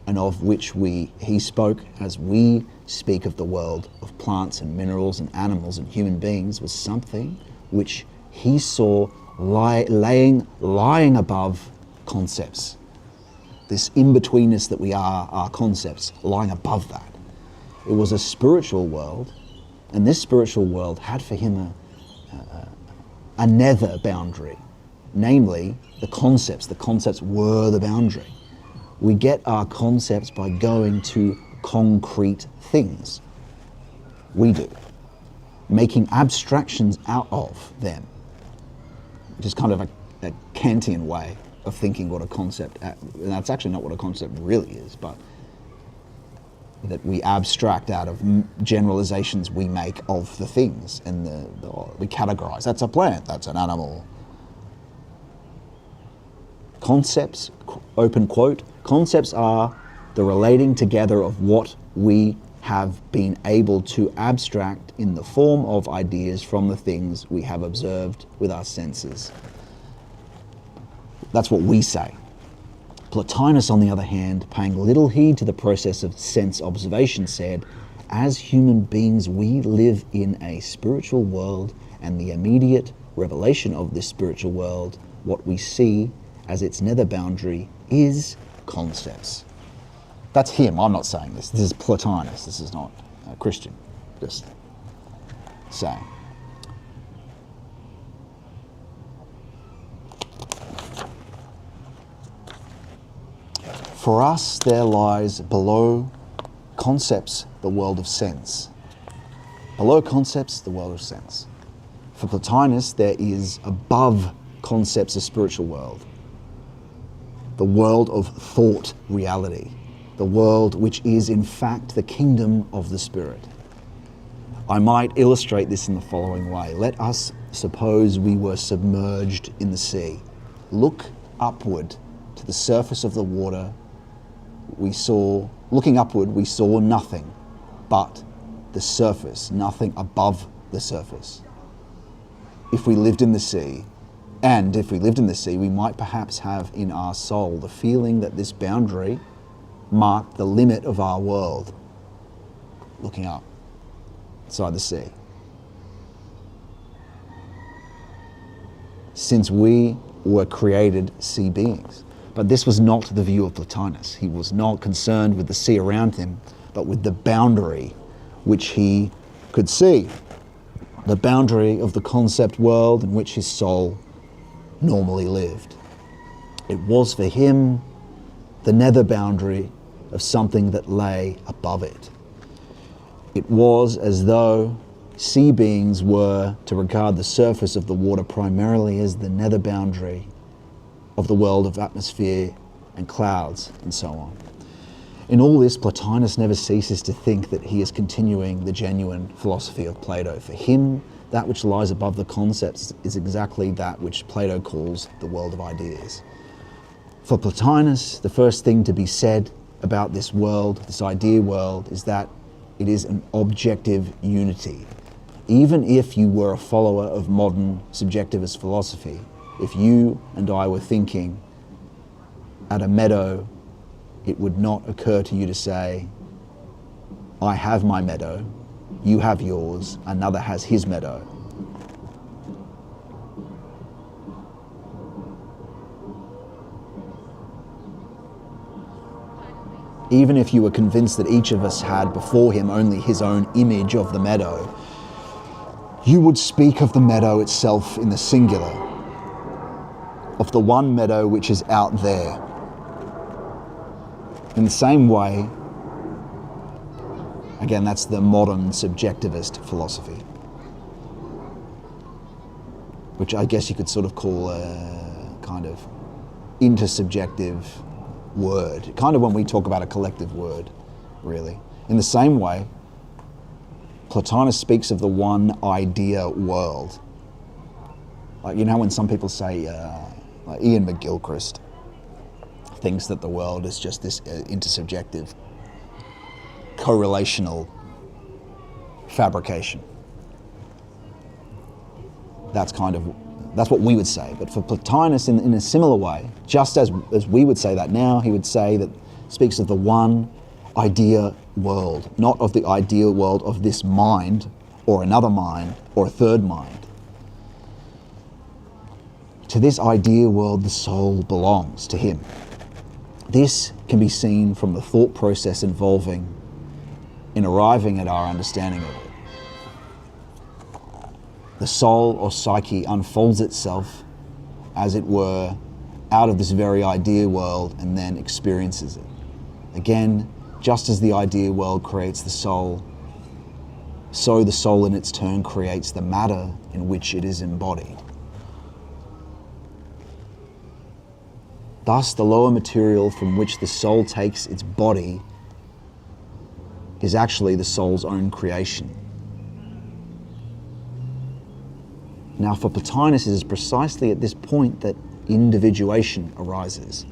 and of which he spoke as we speak of the world of plants and minerals and animals and human beings, was something which he saw lying above concepts. This in-betweenness that we are, our concepts, lying above that. It was a spiritual world, and this spiritual world had for him a nether boundary, namely the concepts. The concepts were the boundary. We get our concepts by going to concrete things. We do. Making abstractions out of them, which is kind of a Kantian way of thinking what a concept, and that's actually not what a concept really is, but that we abstract out of generalizations we make of the things, and we categorize. That's a plant, that's an animal. Concepts, open quote, concepts are the relating together of what we have been able to abstract in the form of ideas from the things we have observed with our senses. That's what we say. Plotinus, on the other hand, paying little heed to the process of sense observation, said, as human beings, we live in a spiritual world, and the immediate revelation of this spiritual world, what we see as its nether boundary, is concepts. That's him. I'm not saying this. This is Plotinus. This is not a Christian. Just saying. For us, there lies below concepts the world of sense. Below concepts, the world of sense. For Plotinus, there is above concepts a spiritual world. The world of thought reality. The world which is in fact the kingdom of the Spirit. I might illustrate this in the following way. Let us suppose we were submerged in the sea. Look upward to the surface of the water. Looking upward, we saw nothing but the surface, nothing above the surface. If we lived in the sea, we might perhaps have in our soul the feeling that this boundary marked the limit of our world, looking up inside the sea. Since we were created sea beings. But this was not the view of Plotinus. He was not concerned with the sea around him, but with the boundary which he could see. The boundary of the concept world in which his soul normally lived. It was for him the nether boundary of something that lay above it. It was as though sea beings were to regard the surface of the water primarily as the nether boundary of the world of atmosphere and clouds and so on. In all this, Plotinus never ceases to think that he is continuing the genuine philosophy of Plato. For him, that which lies above the concepts is exactly that which Plato calls the world of ideas. For Plotinus, the first thing to be said about this world, this idea world, is that it is an objective unity. Even if you were a follower of modern subjectivist philosophy, if you and I were thinking at a meadow, it would not occur to you to say, I have my meadow, you have yours, another has his meadow. even if you were convinced that each of us had before him only his own image of the meadow, you would speak of the meadow itself in the singular, of the one meadow which is out there. In the same way, again, that's the modern subjectivist philosophy, which I guess you could sort of call a kind of intersubjective word, kind of when we talk about a collective word, really. In the same way, Plotinus speaks of the one idea world. Like, you know, when some people say, like Ian McGilchrist thinks that the world is just this intersubjective, correlational fabrication. That's what we would say. But for Plotinus, in a similar way, just as we would say that now, he would say that speaks of the one idea world, not of the idea world of this mind or another mind or a third mind. To this idea world, the soul belongs to him. This can be seen from the thought process involving in arriving at our understanding of it. The soul or psyche unfolds itself, as it were, out of this very idea world and then experiences it. Again, just as the idea world creates the soul, so the soul in its turn creates the matter in which it is embodied. Thus, the lower material from which the soul takes its body is actually the soul's own creation. Now, for Plotinus, it is precisely at this point that individuation arises.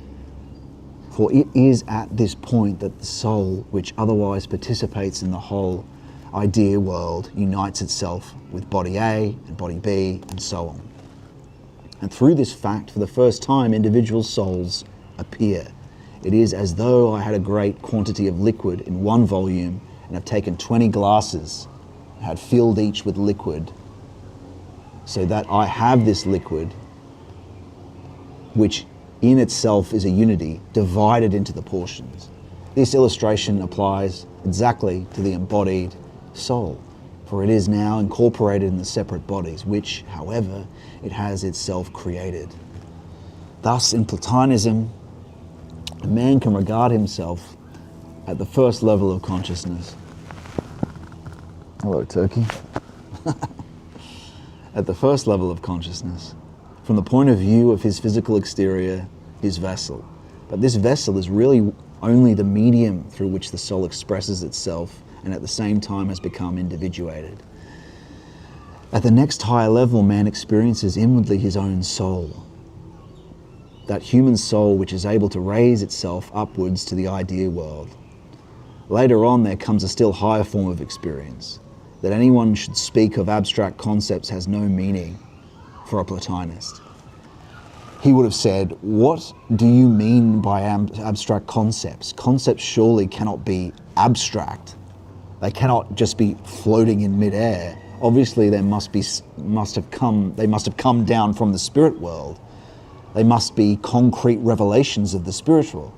For it is at this point that the soul, which otherwise participates in the whole idea world, unites itself with body A and body B, and so on. And through this fact, for the first time, individual souls appear. It is as though I had a great quantity of liquid in one volume and have taken 20 glasses, had filled each with liquid, so that I have this liquid, which in itself is a unity, divided into the portions. This illustration applies exactly to the embodied soul, for it is now incorporated in the separate bodies, which, however, it has itself created. Thus, in Platonism, a man can regard himself at the first level of consciousness. Hello, Turkey. At the first level of consciousness, from the point of view of his physical exterior, his vessel. But this vessel is really only the medium through which the soul expresses itself and at the same time has become individuated. At the next higher level, man experiences inwardly his own soul. That human soul which is able to raise itself upwards to the idea world. Later on, there comes a still higher form of experience. That anyone should speak of abstract concepts has no meaning for a Platonist. He would have said, what do you mean by abstract concepts? Concepts surely cannot be abstract. They cannot just be floating in midair. Obviously, they must have come down from the spirit world. They must be concrete revelations of the spiritual.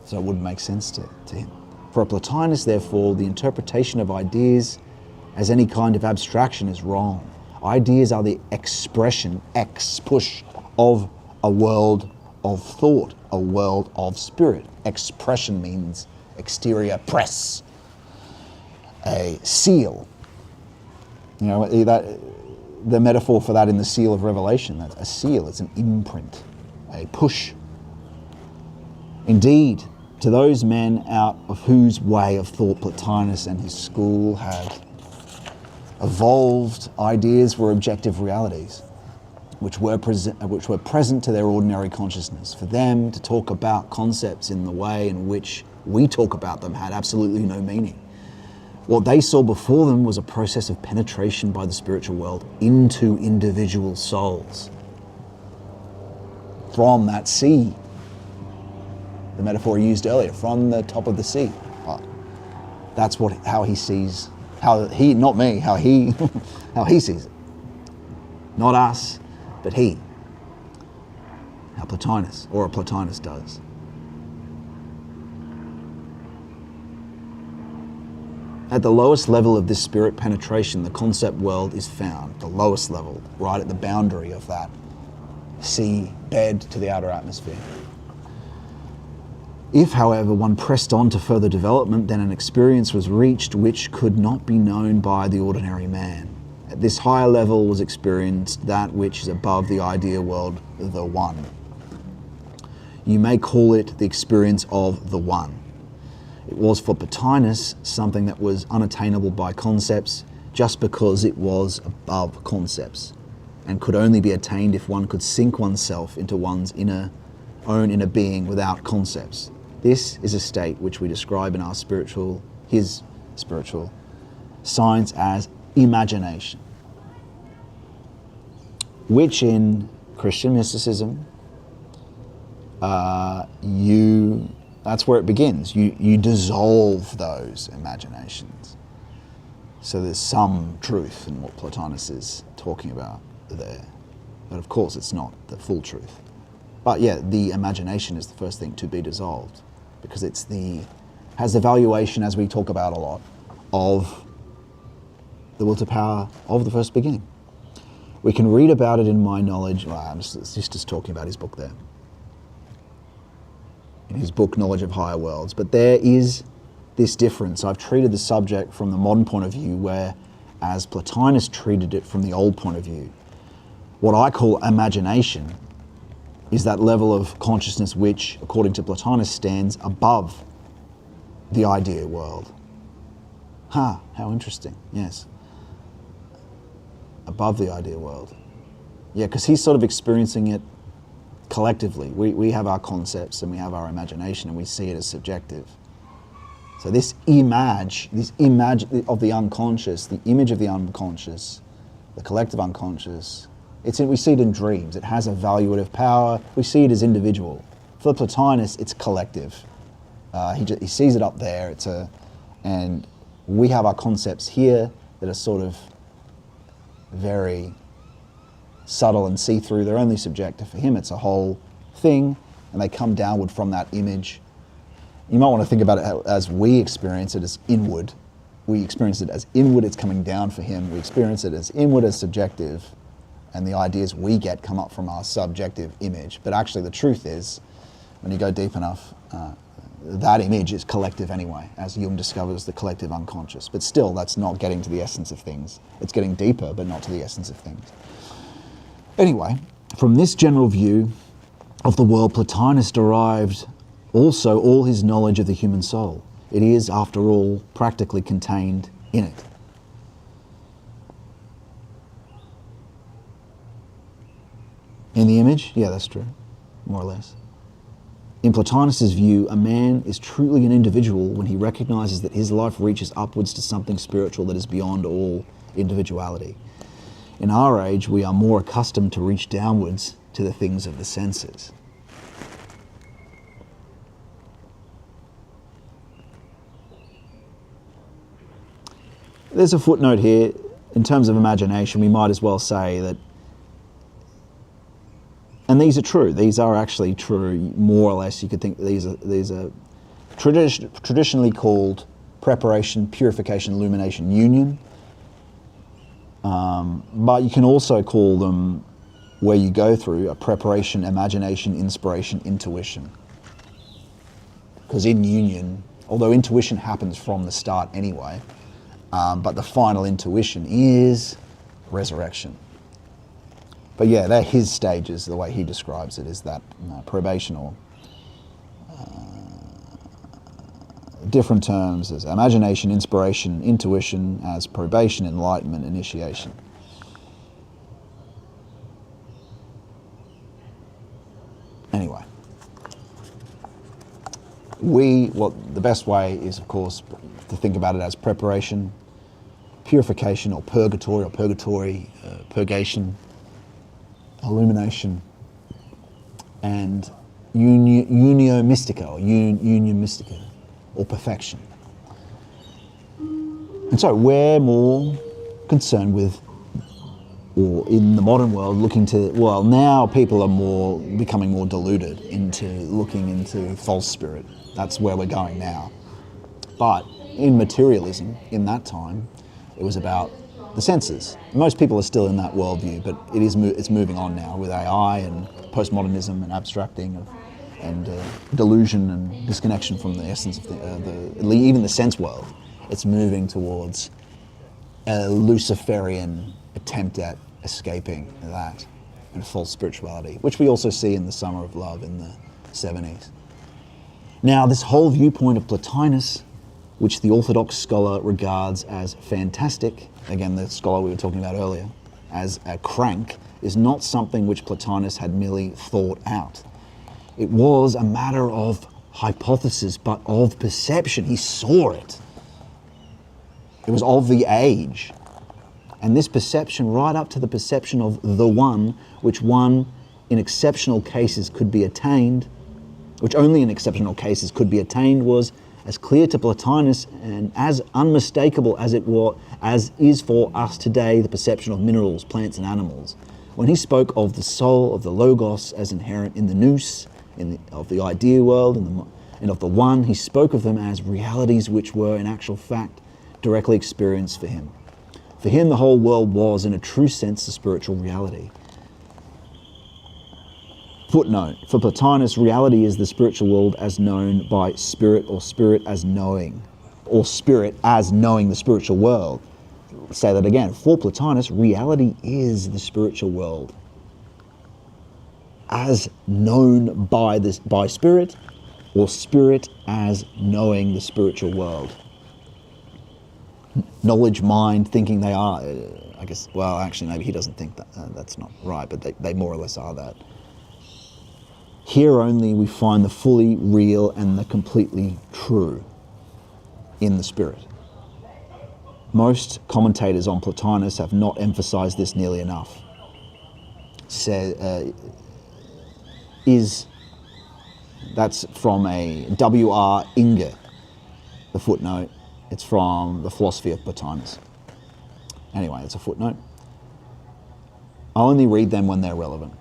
So it wouldn't make sense to him. For a Plotinist, therefore, the interpretation of ideas as any kind of abstraction is wrong. Ideas are the expression, push, of a world of thought, a world of spirit. Expression means exterior press, a seal. You know, the metaphor for that in the seal of Revelation, that's a seal, it's an imprint, a push. Indeed, to those men out of whose way of thought Plotinus and his school had evolved, ideas were objective realities, which were present to their ordinary consciousness. For them to talk about concepts in the way in which we talk about them had absolutely no meaning. What they saw before them was a process of penetration by the spiritual world into individual souls. From that sea, the metaphor used earlier, from the top of the sea. That's how he sees, how he sees it. Not us, but he. How Plotinus, or a Plotinus does. At the lowest level of this spirit penetration, the concept world is found. The lowest level, right at the boundary of that sea bed to the outer atmosphere. If, however, one pressed on to further development, then an experience was reached which could not be known by the ordinary man. At this higher level was experienced that which is above the idea world, the One. You may call it the experience of the One. It was for Plotinus something that was unattainable by concepts just because it was above concepts and could only be attained if one could sink oneself into one's own inner being without concepts. This is a state which we describe in his spiritual science as imagination, which in Christian mysticism, that's where it begins. You dissolve those imaginations. So there's some truth in what Plotinus is talking about there. But of course it's not the full truth. But yeah, the imagination is the first thing to be dissolved because has the valuation, as we talk about a lot, of the will to power of the first beginning. We can read about it in My Knowledge. Well, I'm just talking about his book there. In his book, Knowledge of Higher Worlds. But there is this difference. I've treated the subject from the modern point of view, whereas Plotinus treated it from the old point of view. What I call imagination is that level of consciousness which, according to Plotinus, stands above the idea world. How interesting, yes. Above the idea world. Yeah, because he's sort of experiencing it collectively. We have our concepts and we have our imagination and we see it as subjective. So this image of the unconscious, the image of the unconscious, the collective unconscious, we see it in dreams. It has a valuative power. We see it as individual. For Plotinus, it's collective. He sees it up there. And we have our concepts here that are sort of very subtle and see-through. They're only subjective. For him, it's a whole thing, and they come downward from that image. You might want to think about it as we experience it as inward. We experience it as inward, it's coming down for him. We experience it as inward, as subjective, and the ideas we get come up from our subjective image. But actually the truth is, when you go deep enough, that image is collective anyway, as Jung discovers the collective unconscious. But still, that's not getting to the essence of things. It's getting deeper, but not to the essence of things. Anyway, from this general view of the world, Plotinus derived also all his knowledge of the human soul. It is, after all, practically contained in it. In the image? Yeah, that's true, more or less. In Plotinus' view, a man is truly an individual when he recognizes that his life reaches upwards to something spiritual that is beyond all individuality. In our age, we are more accustomed to reach downwards to the things of the senses. There's a footnote here. In terms of imagination, we might as well say that, and these are true, these are actually true, more or less. You could think that these are traditionally called preparation, purification, illumination, union. But you can also call them, where you go through, a preparation, imagination, inspiration, intuition. Because in union, although intuition happens from the start anyway, but the final intuition is resurrection. But yeah, they're his stages, the way he describes it, is that probation, or different terms as imagination, inspiration, intuition, as probation, enlightenment, initiation. Anyway, the best way is, of course, to think about it as preparation, purification, or purgatory, purgation, illumination, and unio mystica, or union mystica, or perfection. And so we're more concerned with, or in the modern world, now people are becoming more deluded into looking into false spirit. That's where we're going now. But in materialism in that time, it was about the senses. Most people are still in that worldview, but it's moving on now with AI and postmodernism and abstracting and delusion and disconnection from the essence of even the sense world. It's moving towards a Luciferian attempt at escaping that and false spirituality, which we also see in the Summer of Love in the 70s. Now, this whole viewpoint of Plotinus, which the Orthodox scholar regards as fantastic, again, the scholar we were talking about earlier, as a crank, is not something which Plotinus had merely thought out. It was a matter of hypothesis, but of perception. He saw it. It was of the age. And this perception, right up to the perception of the one, which one in exceptional cases could be attained, which only in exceptional cases could be attained, was as clear to Plotinus and as unmistakable as is for us today the perception of minerals, plants, and animals. When he spoke of the soul, of the logos as inherent in the nous, of the idea world, and of the one, he spoke of them as realities which were in actual fact directly experienced for him. For him, the whole world was, in a true sense, a spiritual reality. Footnote: for Plotinus, reality is the spiritual world as known by spirit, or spirit as knowing the spiritual world. Say that again. For Plotinus, reality is the spiritual world as known by spirit, or spirit as knowing the spiritual world. Knowledge, mind, thinking they are, I guess, well, actually, maybe he doesn't think that. That's not right, but they more or less are that. Here only we find the fully real and the completely true in the spirit. Most commentators on Plotinus have not emphasized this nearly enough. That's from a W.R. Inger, the footnote. It's from the Philosophy of Plotinus. Anyway, it's a footnote. I'll only read them when they're relevant.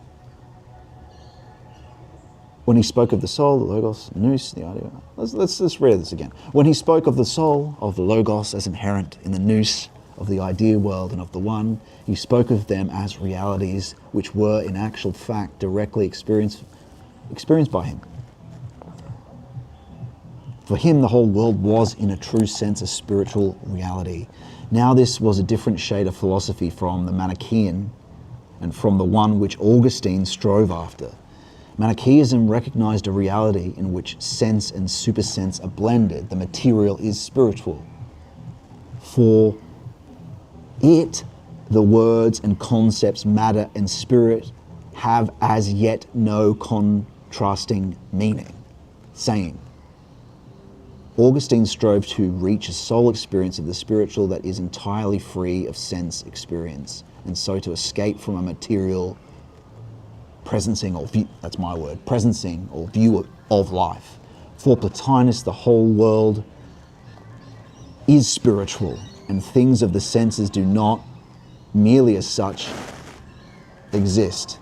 When he spoke of the soul, the logos, the nous, the idea. Let's read this again. When he spoke of the soul, of the logos as inherent in the nous, of the idea world and of the one, he spoke of them as realities which were in actual fact directly experienced by him. For him, the whole world was, in a true sense, a spiritual reality. Now this was a different shade of philosophy from the Manichaean and from the one which Augustine strove after. Manichaeism recognized a reality in which sense and supersense are blended. The material is spiritual. For it, the words and concepts, matter and spirit, have as yet no contrasting meaning. Saying, Augustine strove to reach a soul experience of the spiritual that is entirely free of sense experience, and so to escape from a material presencing or view, that's my word, presencing or view of life. For Plotinus, the whole world is spiritual, and things of the senses do not merely as such exist.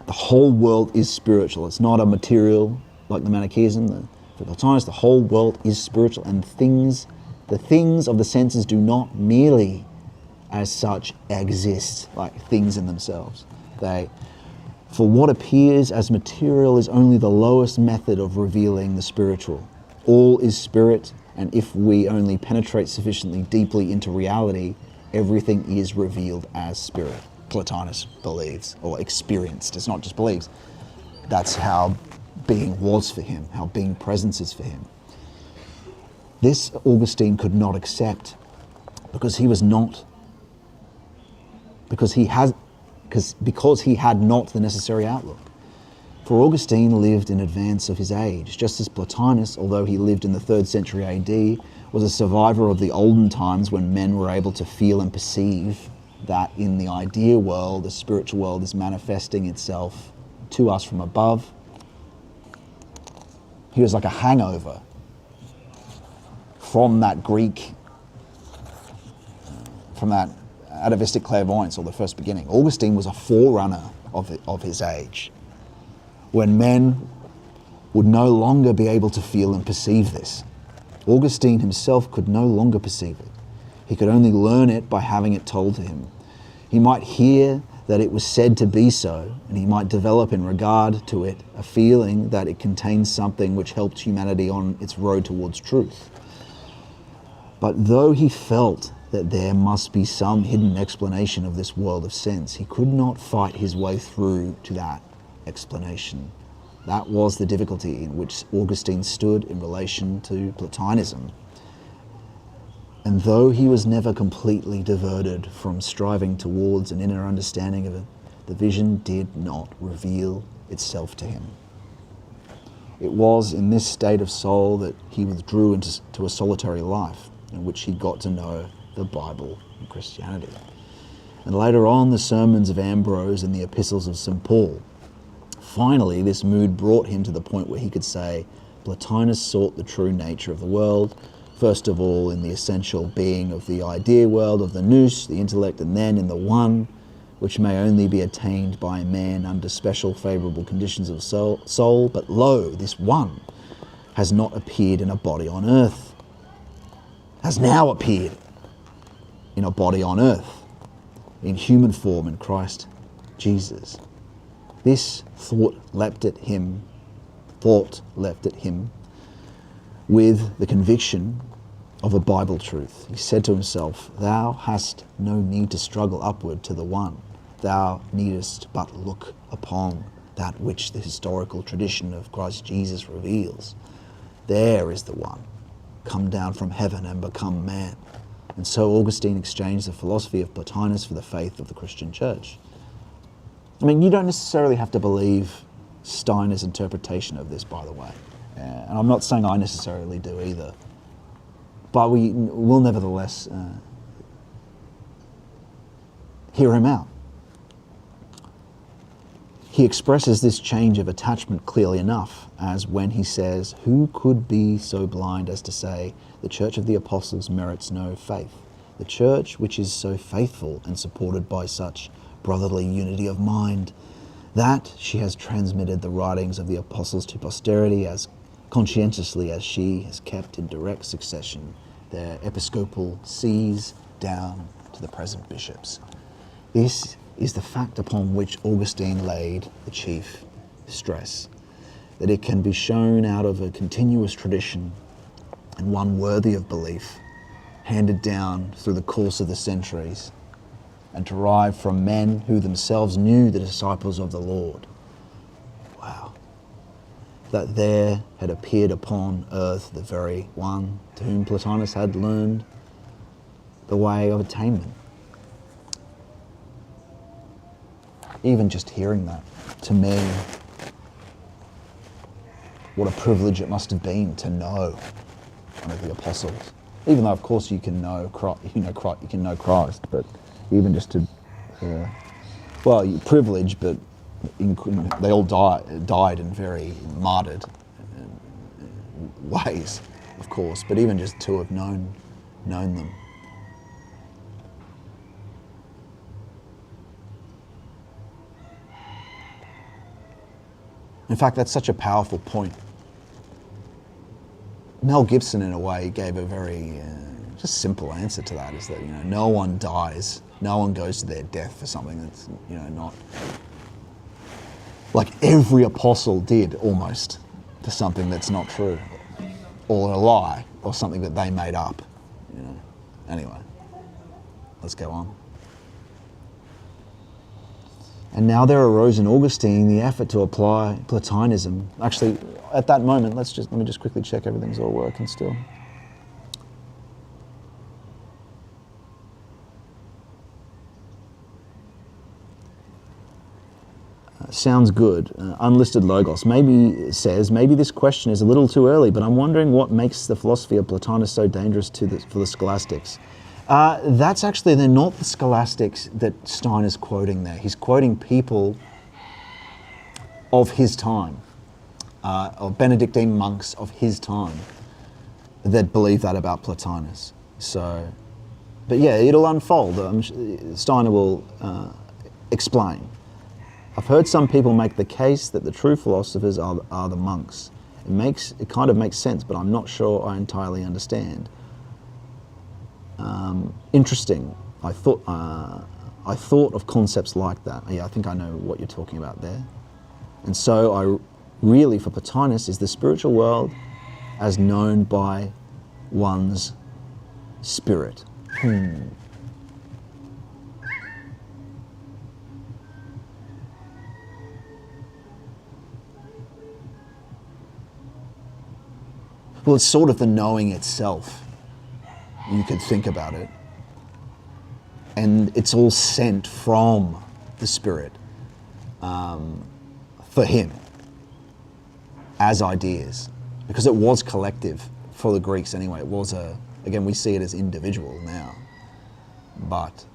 The whole world is spiritual. It's not a material like the Manichaeism. For Plotinus, the whole world is spiritual, and the things of the senses do not merely as such exist, like things in themselves. For what appears as material is only the lowest method of revealing the spiritual. All is spirit, and if we only penetrate sufficiently deeply into reality, everything is revealed as spirit. Plotinus believes, or experienced. It's not just believes. That's how being was for him, how being presence is for him. This Augustine could not accept because he had not the necessary outlook. For Augustine lived in advance of his age, just as Plotinus, although he lived in the 3rd century AD, was a survivor of the olden times when men were able to feel and perceive that in the idea world, the spiritual world is manifesting itself to us from above. He was like a hangover from that Greek, from that atavistic clairvoyance, or the first beginning. Augustine was a forerunner of his age. When men would no longer be able to feel and perceive this. Augustine himself could no longer perceive it. He could only learn it by having it told to him. He might hear that it was said to be so, and he might develop in regard to it a feeling that it contains something which helped humanity on its road towards truth. But though he felt that there must be some hidden explanation of this world of sense, he could not fight his way through to that explanation. That was the difficulty in which Augustine stood in relation to Platonism. And though he was never completely diverted from striving towards an inner understanding of it, the vision did not reveal itself to him. It was in this state of soul that he withdrew into a solitary life, in which he got to know the Bible and Christianity. And later on, the sermons of Ambrose and the epistles of St. Paul. Finally, this mood brought him to the point where he could say, Plotinus sought the true nature of the world, first of all in the essential being of the idea world, of the nous, the intellect, and then in the one, which may only be attained by a man under special favourable conditions of soul. But lo, this one has not appeared in a body on earth, has now appeared in a body on earth, in human form in Christ Jesus. This thought leapt at him with the conviction of a Bible truth. He said to himself, thou hast no need to struggle upward to the one. Thou needest but look upon that which the historical tradition of Christ Jesus reveals. There is the one, come down from heaven and become man. And so Augustine exchanged the philosophy of Plotinus for the faith of the Christian church. I mean, you don't necessarily have to believe Steiner's interpretation of this, by the way. And I'm not saying I necessarily do either. But we will nevertheless hear him out. He expresses this change of attachment clearly enough, as when he says, who could be so blind as to say, the Church of the Apostles merits no faith? The Church which is so faithful and supported by such brotherly unity of mind, that she has transmitted the writings of the Apostles to posterity as conscientiously as she has kept in direct succession their episcopal sees down to the present bishops. This is the fact upon which Augustine laid the chief stress, that it can be shown out of a continuous tradition and one worthy of belief, handed down through the course of the centuries and derived from men who themselves knew the disciples of the Lord. Wow. That there had appeared upon earth the very one to whom Plotinus had learned the way of attainment. Even just hearing that, to me, what a privilege it must have been to know one of the apostles. Even though, of course, you can know Christ, but even just to, you're privileged, but they all died in very martyred ways, of course. But even just to have known them. In fact, that's such a powerful point. Mel Gibson, in a way, gave a very just simple answer to that, is that, no one dies, no one goes to their death for something that's, not... Like every apostle did, almost, for something that's not true, or a lie, or something that they made up, Anyway, let's go on. And now there arose in Augustine the effort to apply Platonism. Actually, at that moment, let me just quickly check everything's all working still. Sounds good. Unlisted Logos. Maybe this question is a little too early, but I'm wondering what makes the philosophy of Plotinus so dangerous for the scholastics. That's actually, they're not the scholastics that Steiner's quoting there. He's quoting people of his time, or Benedictine monks of his time, that believe that about Plotinus. So, but yeah, it'll unfold. Steiner will explain. I've heard some people make the case that the true philosophers are the monks, It kind of makes sense, but I'm not sure I entirely understand. Interesting. I thought of concepts like that. Yeah, I think I know what you're talking about there. And so really, for Plotinus, is the spiritual world as known by one's spirit. Well, it's sort of the knowing itself. You could think about it. And it's all sent from the spirit for him as ideas. Because it was collective for the Greeks anyway. It was again, we see it as individual now. But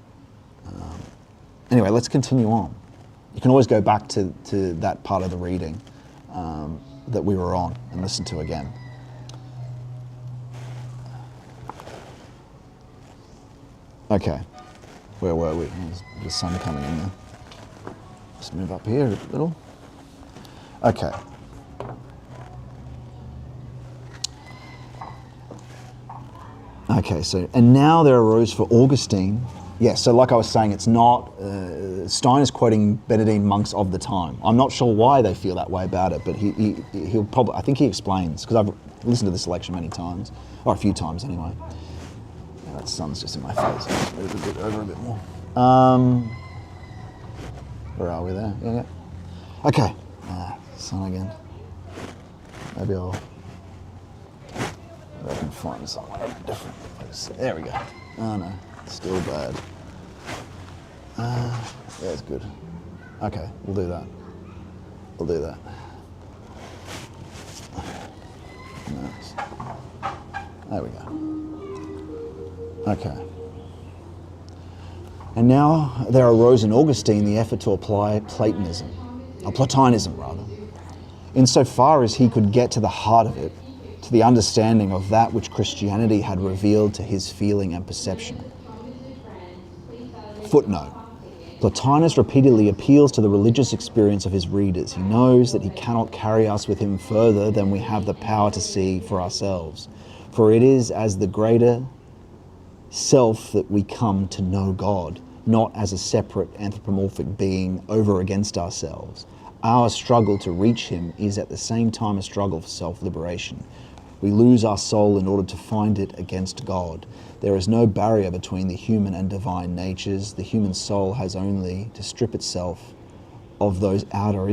anyway, let's continue on. You can always go back to that part of the reading that we were on and listen to again. Okay, where were we? There's the sun coming in there. Let's move up here a little. Okay. Okay, so, and now there arose for Augustine, yeah, so like I was saying, it's not, Steiner's quoting Benedictine monks of the time. I'm not sure why they feel that way about it, but he'll probably, I think he explains, because I've listened to this lecture many times, or a few times anyway. Yeah, that sun's just in my face. Let's move a bit over a bit more. Where are we there? Yeah. Okay, sun again. Maybe I can find somewhere different. There we go. Oh no, still bad. That's good. Okay, we'll do that. We'll do that. Nice. There we go. Okay. And now there arose in Augustine the effort to apply Platonism, or Platonism rather, insofar as he could get to the heart of it, to the understanding of that which Christianity had revealed to his feeling and perception. Footnote. Plotinus repeatedly appeals to the religious experience of his readers. He knows that he cannot carry us with him further than we have the power to see for ourselves. For it is as the greater self that we come to know God, not as a separate anthropomorphic being over against ourselves. Our struggle to reach him is at the same time a struggle for self-liberation. We lose our soul in order to find it against God. There is no barrier between the human and divine natures. The human soul has only to strip itself of those outer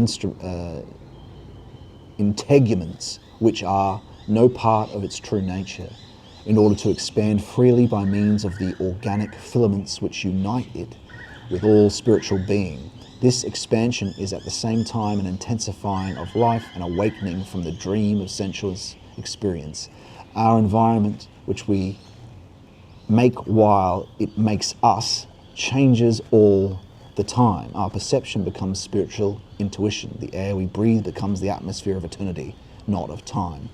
integuments which are no part of its true nature, in order to expand freely by means of the organic filaments which unite it with all spiritual being. This expansion is at the same time an intensifying of life and awakening from the dream of sensuous experience. Our environment, which we make while it makes us, changes all the time. Our perception becomes spiritual intuition. The air we breathe becomes the atmosphere of eternity, not of time.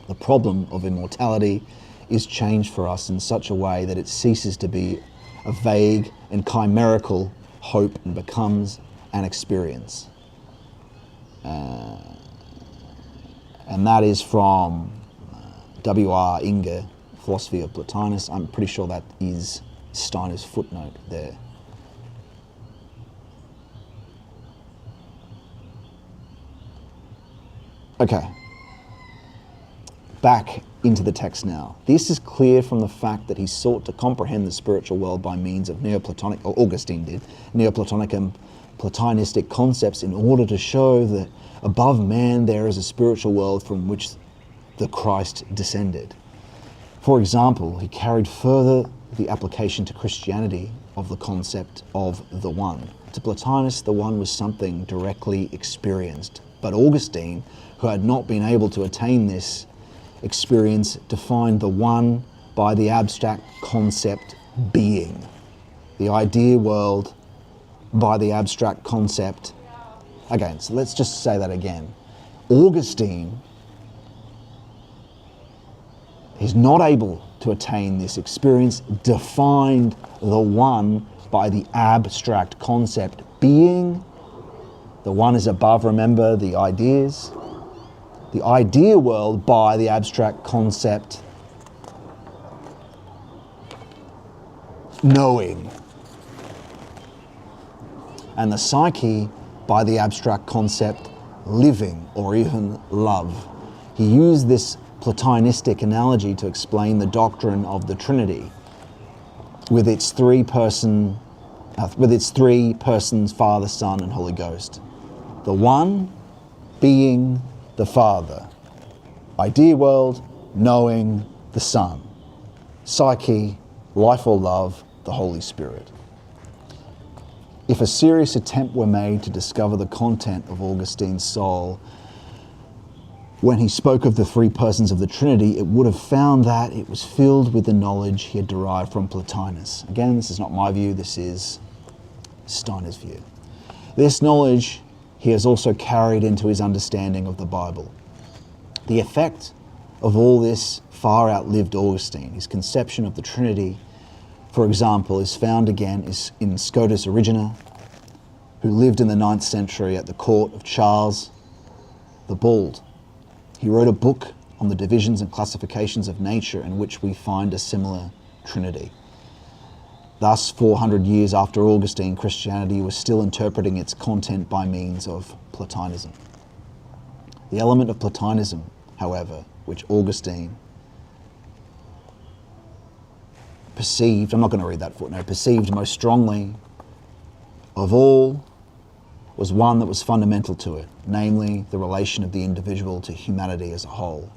The problem of immortality is changed for us in such a way that it ceases to be a vague and chimerical hope and becomes an experience. And that is from W.R. Inger, Philosophy of Plotinus. I'm pretty sure that is Steiner's footnote there. Okay. Back into the text now. This is clear from the fact that he sought to comprehend the spiritual world by means of Neoplatonic, or Augustine did, Neoplatonic and Platonistic concepts in order to show that above man there is a spiritual world from which the Christ descended. For example, he carried further the application to Christianity of the concept of the One. To Plotinus, the One was something directly experienced, but Augustine, who had not been able to attain this experience, defined the One by the abstract concept being. The idea world by the abstract concept. Again, so let's just say that again. Augustine is not able to attain this experience, defined the One by the abstract concept being. The One is above, remember, the ideas. the idea world by the abstract concept knowing, and the psyche by the abstract concept living or even love. He used this Platonistic analogy to explain the doctrine of the Trinity with its three persons, Father, Son, and Holy Ghost. The one being the Father, idea world, knowing, the Son, psyche, life or love, the Holy Spirit. If a serious attempt were made to discover the content of Augustine's soul when he spoke of the three persons of the Trinity, it would have found that it was filled with the knowledge he had derived from Plotinus. Again, this is not my view, this is Steiner's view. This knowledge he has also carried into his understanding of the Bible. The effect of all this far outlived Augustine. His conception of the Trinity, for example, is found again in Scotus Erigena, who lived in the 9th century at the court of Charles the Bald. He wrote a book on the divisions and classifications of nature in which we find a similar Trinity. Thus, 400 years after Augustine, Christianity was still interpreting its content by means of Platonism. The element of Platonism, however, which Augustine perceived, I'm not going to read that footnote, perceived most strongly of all was one that was fundamental to it, namely the relation of the individual to humanity as a whole.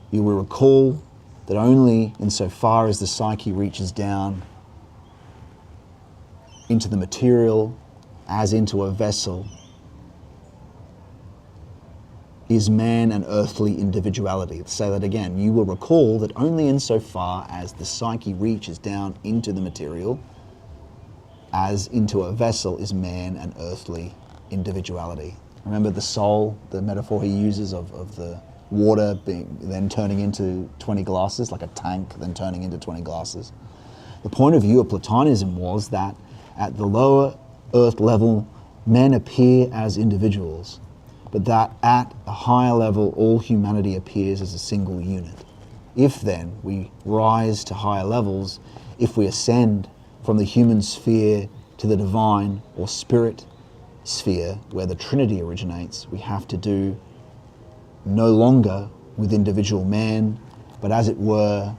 You will recall that only insofar as the psyche reaches down into the material as into a vessel is man an earthly individuality. Let's say that again. You will recall that only insofar as the psyche reaches down into the material as into a vessel is man an earthly individuality. Remember the soul, the metaphor he uses of the water being then turning into 20 glasses, like a tank then turning into 20 glasses. The point of view of Platonism was that at the lower earth level, men appear as individuals, but that at a higher level, all humanity appears as a single unit. If then we rise to higher levels, if we ascend from the human sphere to the divine or spirit sphere where the Trinity originates, we have to do no longer with individual man, but as it were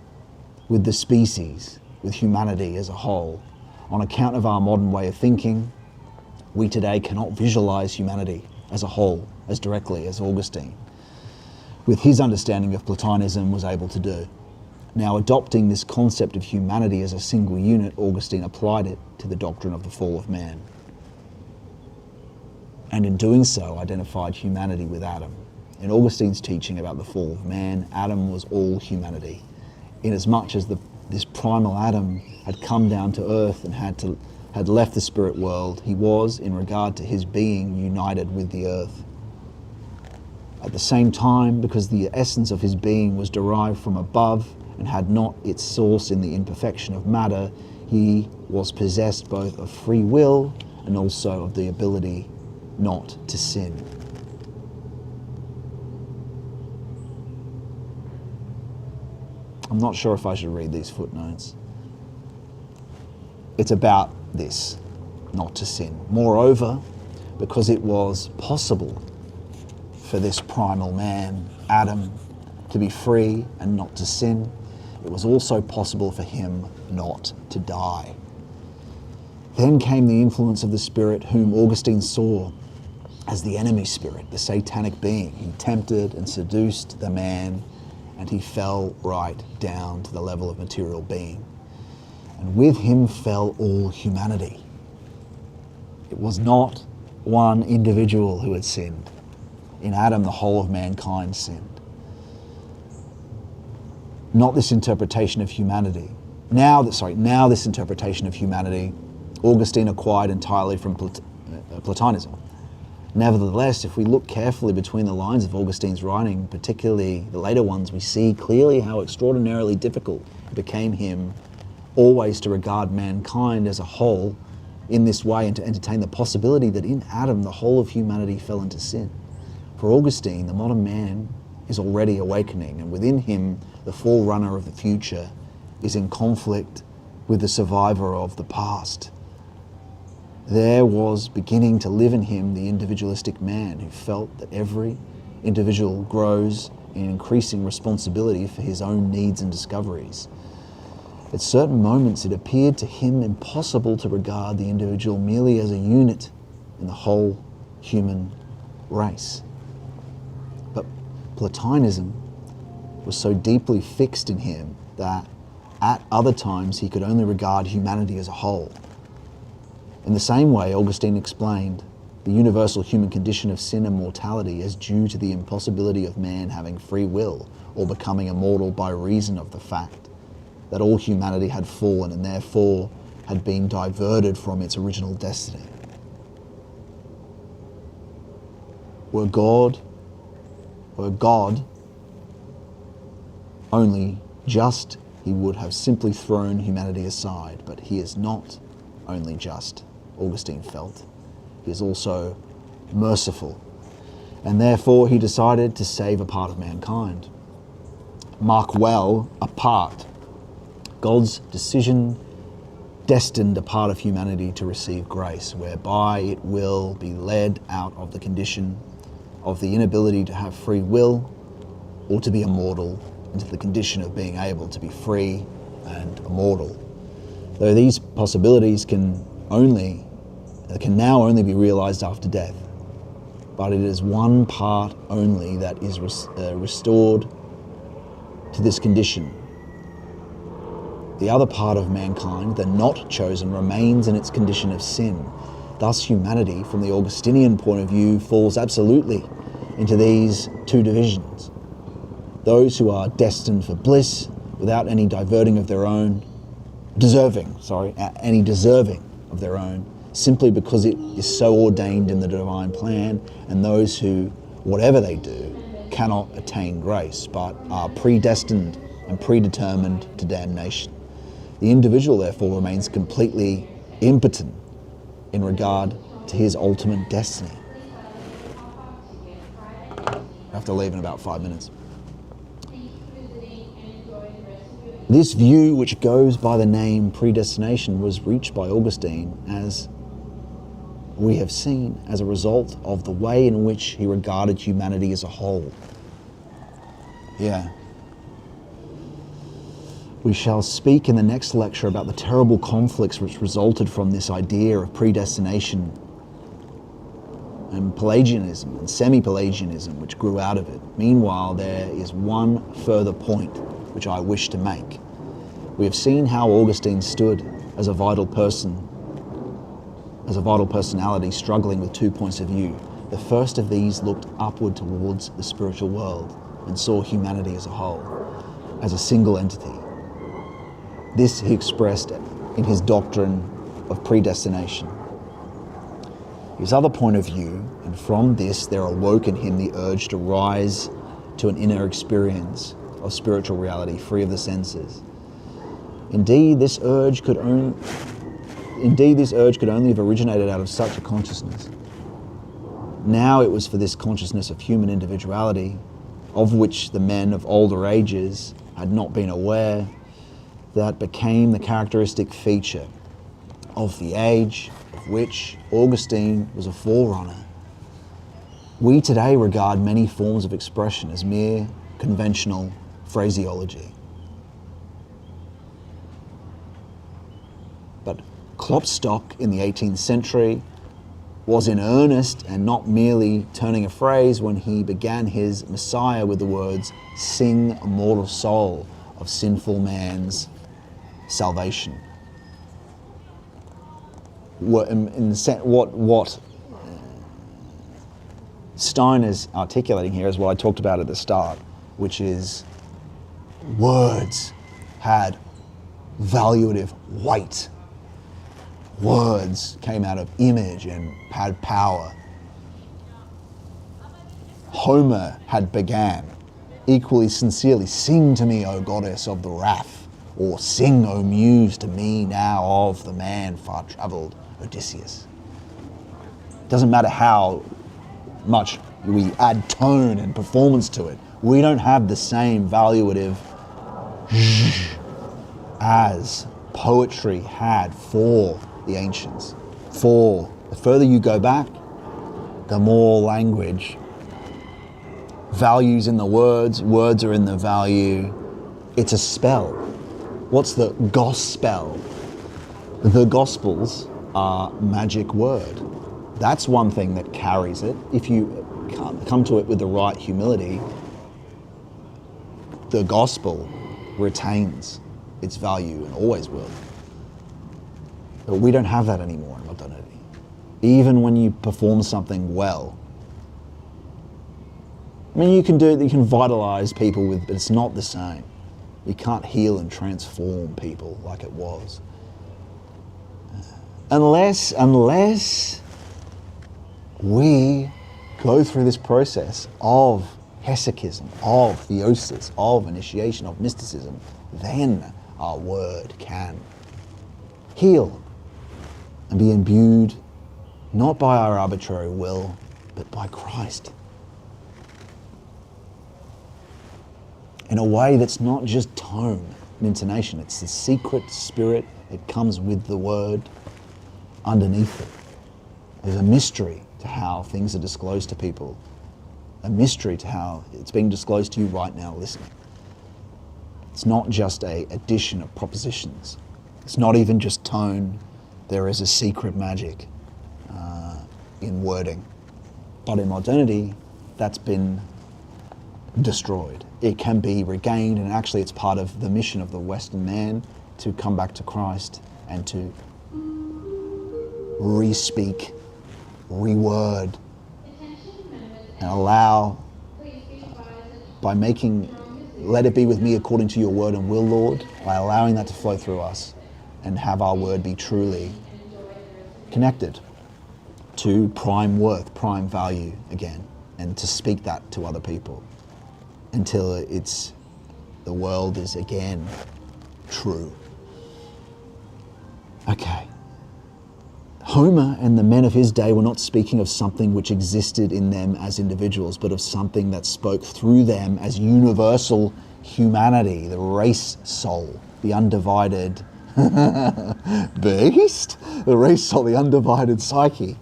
with the species, with humanity as a whole. On account of our modern way of thinking, we today cannot visualize humanity as a whole as directly as Augustine, with his understanding of Platonism, was able to do. Now, adopting this concept of humanity as a single unit, Augustine applied it to the doctrine of the fall of man, and in doing so identified humanity with Adam. In Augustine's teaching about the fall of man, Adam was all humanity, inasmuch as this primal Adam had come down to earth and had left the spirit world. He was, in regard to his being, united with the earth. At the same time, because the essence of his being was derived from above and had not its source in the imperfection of matter, he was possessed both of free will and also of the ability not to sin. I'm not sure if I should read these footnotes. It's about this, not to sin. Moreover, because it was possible for this primal man, Adam, to be free and not to sin, it was also possible for him not to die. Then came the influence of the spirit whom Augustine saw as the enemy spirit, the satanic being. He tempted and seduced the man, and he fell right down to the level of material being. And with him fell all humanity. It was not one individual who had sinned. In Adam, the whole of mankind sinned. Not this interpretation of humanity. Now this interpretation of humanity, Augustine acquired entirely from Platonism. Nevertheless, if we look carefully between the lines of Augustine's writing, particularly the later ones, we see clearly how extraordinarily difficult it became him always to regard mankind as a whole in this way and to entertain the possibility that in Adam the whole of humanity fell into sin. For Augustine, the modern man is already awakening, and within him, the forerunner of the future is in conflict with the survivor of the past. There was beginning to live in him the individualistic man who felt that every individual grows in increasing responsibility for his own needs and discoveries. At certain moments, it appeared to him impossible to regard the individual merely as a unit in the whole human race. But Platonism was so deeply fixed in him that at other times he could only regard humanity as a whole. In the same way, Augustine explained the universal human condition of sin and mortality as due to the impossibility of man having free will or becoming immortal by reason of the fact that all humanity had fallen and therefore had been diverted from its original destiny. Were God only just, he would have simply thrown humanity aside, but he is not only just, Augustine felt. He is also merciful, and therefore he decided to save a part of mankind. Mark well, a part. God's decision destined a part of humanity to receive grace, whereby it will be led out of the condition of the inability to have free will or to be immortal into the condition of being able to be free and immortal. Though these possibilities can now only be realized after death, but it is one part only that is restored to this condition. The other part of mankind, the not chosen, remains in its condition of sin. Thus humanity, from the Augustinian point of view, falls absolutely into these two divisions. Those who are destined for bliss without any deserving of their own, simply because it is so ordained in the divine plan, and those who, whatever they do, cannot attain grace, but are predestined and predetermined to damnation. The individual, therefore, remains completely impotent in regard to his ultimate destiny. I have to leave in about 5 minutes. This view, which goes by the name predestination, was reached by Augustine, as we have seen, as a result of the way in which he regarded humanity as a whole. We shall speak in the next lecture about the terrible conflicts which resulted from this idea of predestination and Pelagianism and semi-Pelagianism which grew out of it. Meanwhile, there is one further point which I wish to make. We have seen how Augustine stood as a vital personality struggling with 2 points of view. The first of these looked upward towards the spiritual world and saw humanity as a whole, as a single entity. This he expressed in his doctrine of predestination. His other point of view, and from this there awoke in him the urge to rise to an inner experience of spiritual reality free of the senses. Indeed, this urge could only have originated out of such a consciousness. Now it was for this consciousness of human individuality, of which the men of older ages had not been aware, that became the characteristic feature of the age of which Augustine was a forerunner. We today regard many forms of expression as mere conventional phraseology. But Klopstock in the 18th century was in earnest and not merely turning a phrase when he began his Messiah with the words, "Sing, immortal soul, of sinful man's salvation." What Steiner's articulating here is what I talked about at the start, which is words had valuative weight. Words came out of image and had power. Homer had began equally sincerely, "Sing to me, O goddess of the wrath," or "Sing, O muse, to me now of the man far-travelled Odysseus." It doesn't matter how much we add tone and performance to it. We don't have the same valuative as poetry had for the ancients. For the further you go back, the more language, values in the words are in the value. It's a spell. What's the gospel? The Gospels are magic word. That's one thing that carries it. If you come to it with the right humility, the gospel retains its value and always will. But we don't have that anymore in modernity. Even when you perform something well. I mean, you can do it, you can vitalize people with, but it's not the same. You can't heal and transform people like it was. Unless we go through this process of hesychism, of theosis, of initiation, of mysticism, then our word can heal and be imbued not by our arbitrary will, but by Christ. In a way that's not just tone and intonation, it's the secret spirit that comes with the word underneath it. There's a mystery to how things are disclosed to people, a mystery to how it's being disclosed to you right now listening. It's not just an addition of propositions. It's not even just tone. There is a secret magic in wording. But in modernity, that's been destroyed. It can be regained, and actually it's part of the mission of the Western man to come back to Christ and to re-speak, reword, and allow, by making, let it be with me according to your word and will, Lord, by allowing that to flow through us and have our word be truly connected to prime worth, prime value again, and to speak that to other people until the world is again true. Okay. Homer and the men of his day were not speaking of something which existed in them as individuals, but of something that spoke through them as universal humanity, the race soul, the undivided beast, the race soul, the undivided psyche.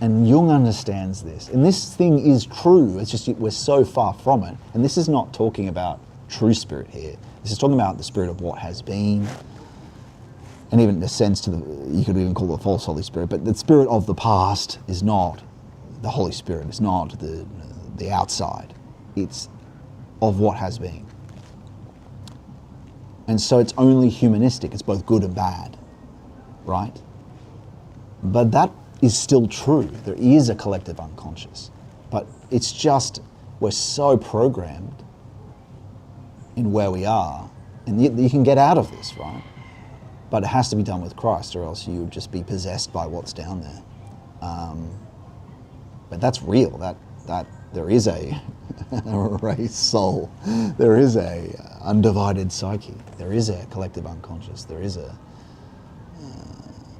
And Jung understands this. And this thing is true, it's just we're so far from it. And this is not talking about true spirit here. This is talking about the spirit of what has been, and even the sense to you could even call it the false Holy Spirit, but the spirit of the past is not the Holy Spirit, it's not the outside, it's of what has been. And so it's only humanistic, it's both good and bad, right? But that is still true. There is a collective unconscious, but it's just, we're so programmed in where we are, and you can get out of this, right? But it has to be done with Christ, or else you would just be possessed by what's down there. But that's real. That there is a race soul. There is a undivided psyche. There is a collective unconscious. There is a.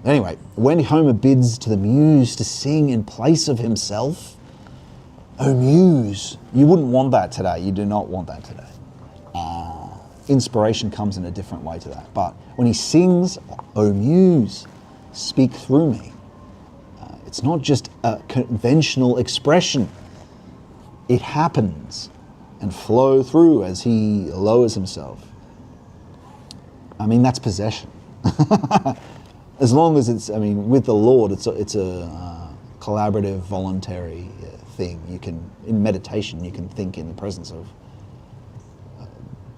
Anyway, when Homer bids to the muse to sing in place of himself, oh muse, you wouldn't want that today. You do not want that today. Inspiration comes in a different way to that. But when he sings, oh muse, speak through me, it's not just a conventional expression. It happens and flow through as he lowers himself. I mean, that's possession. As long as it's, I mean, with the Lord, it's a collaborative, voluntary thing. You can, in meditation, you can think in the presence of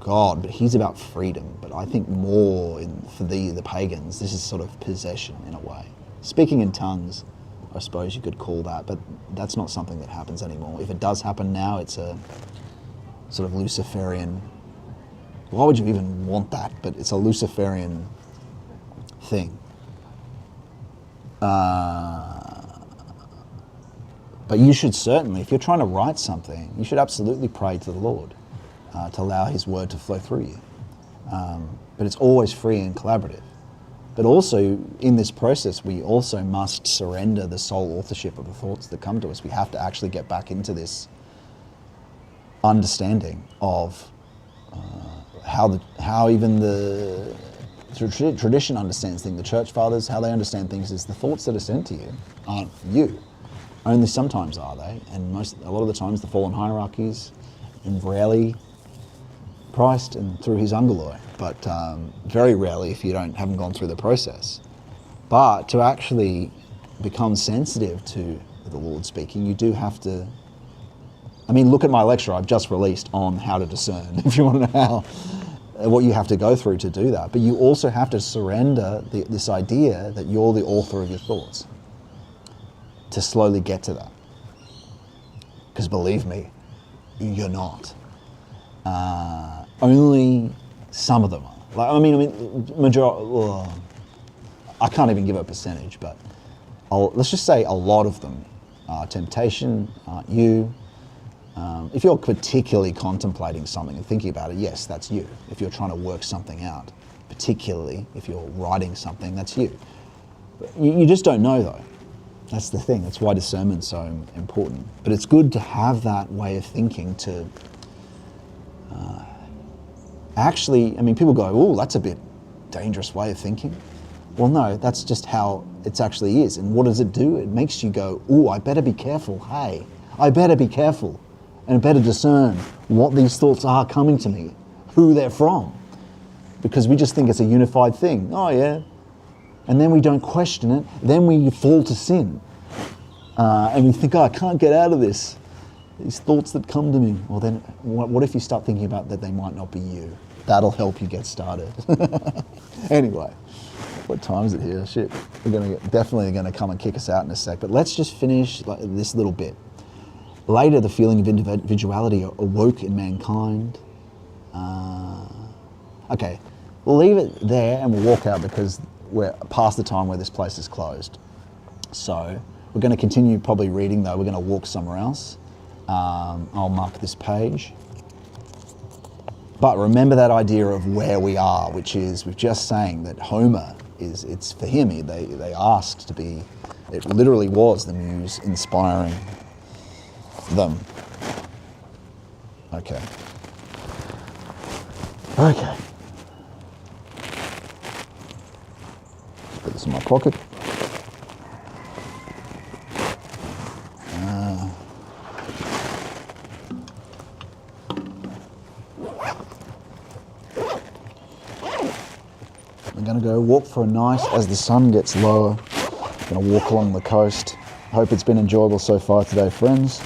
God, but he's about freedom. But I think more for the pagans, this is sort of possession in a way. Speaking in tongues, I suppose you could call that, but that's not something that happens anymore. If it does happen now, it's a sort of Luciferian. Why would you even want that? But it's a Luciferian thing. But you should certainly, if you're trying to write something, you should absolutely pray to the Lord to allow his word to flow through you. But it's always free and collaborative. But also, in this process, we also must surrender the sole authorship of the thoughts that come to us. We have to actually get back into this understanding of how even the tradition understands things. The church fathers, how they understand things is the thoughts that are sent to you aren't you. Only sometimes are they, and a lot of the times the fallen hierarchies, and rarely Christ and through his angeloi, but very rarely if you haven't gone through the process. But to actually become sensitive to the Lord speaking, you do have to. I mean, look at my lecture I've just released on how to discern, if you want to know what you have to go through to do that. But you also have to surrender this idea that you're the author of your thoughts to slowly get to that. Because believe me, you're not. Only some of them are. Like, I mean, majority. I can't even give a percentage, but let's just say a lot of them are temptation, aren't you. If you're particularly contemplating something and thinking about it, yes, that's you. If you're trying to work something out, particularly if you're writing something, that's you. But you just don't know, though. That's the thing. That's why discernment's so important. But it's good to have that way of thinking to actually, I mean, people go, oh, that's a bit dangerous way of thinking. Well, no, that's just how it actually is. And what does it do? It makes you go, oh, I better be careful. Hey, I better be careful and better discern what these thoughts are coming to me, who they're from. Because we just think it's a unified thing. Oh, yeah. And then we don't question it. Then we fall to sin. And we think, oh, I can't get out of this. These thoughts that come to me. Well, then what if you start thinking about that they might not be you? That'll help you get started. Anyway, what time is it here? Shit, we're definitely going to come and kick us out in a sec. But let's just finish this little bit. Later, the feeling of individuality awoke in mankind. Okay, we'll leave it there and we'll walk out because we're past the time where this place is closed. So we're going to continue probably reading though. We're going to walk somewhere else. I'll mark this page. But remember that idea of where we are, which is, we're just saying that Homer it's for him, they asked to be, it literally was the muse inspiring them. Okay. Okay. Put this in my pocket. I'm going to go walk for a nice, as the sun gets lower, I'm going to walk along the coast. Hope it's been enjoyable so far today, friends.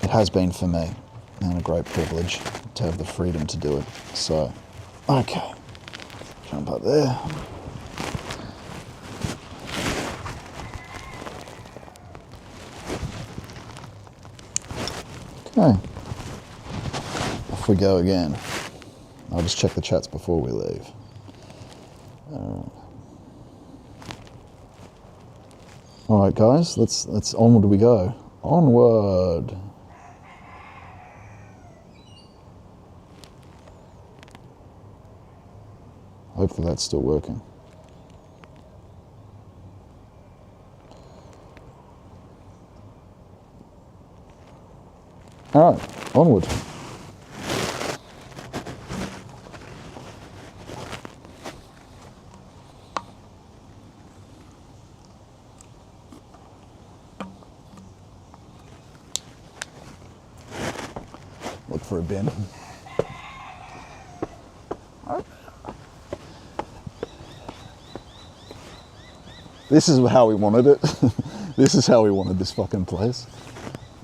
It has been for me, and a great privilege to have the freedom to do it. So, okay, jump up there. Okay, off we go again. I'll just check the chats before we leave. All right, guys, let's onward we go. Onward. Hopefully that's still working. All right, onward. Look for a bin. This is how we wanted it. This is how we wanted this fucking place.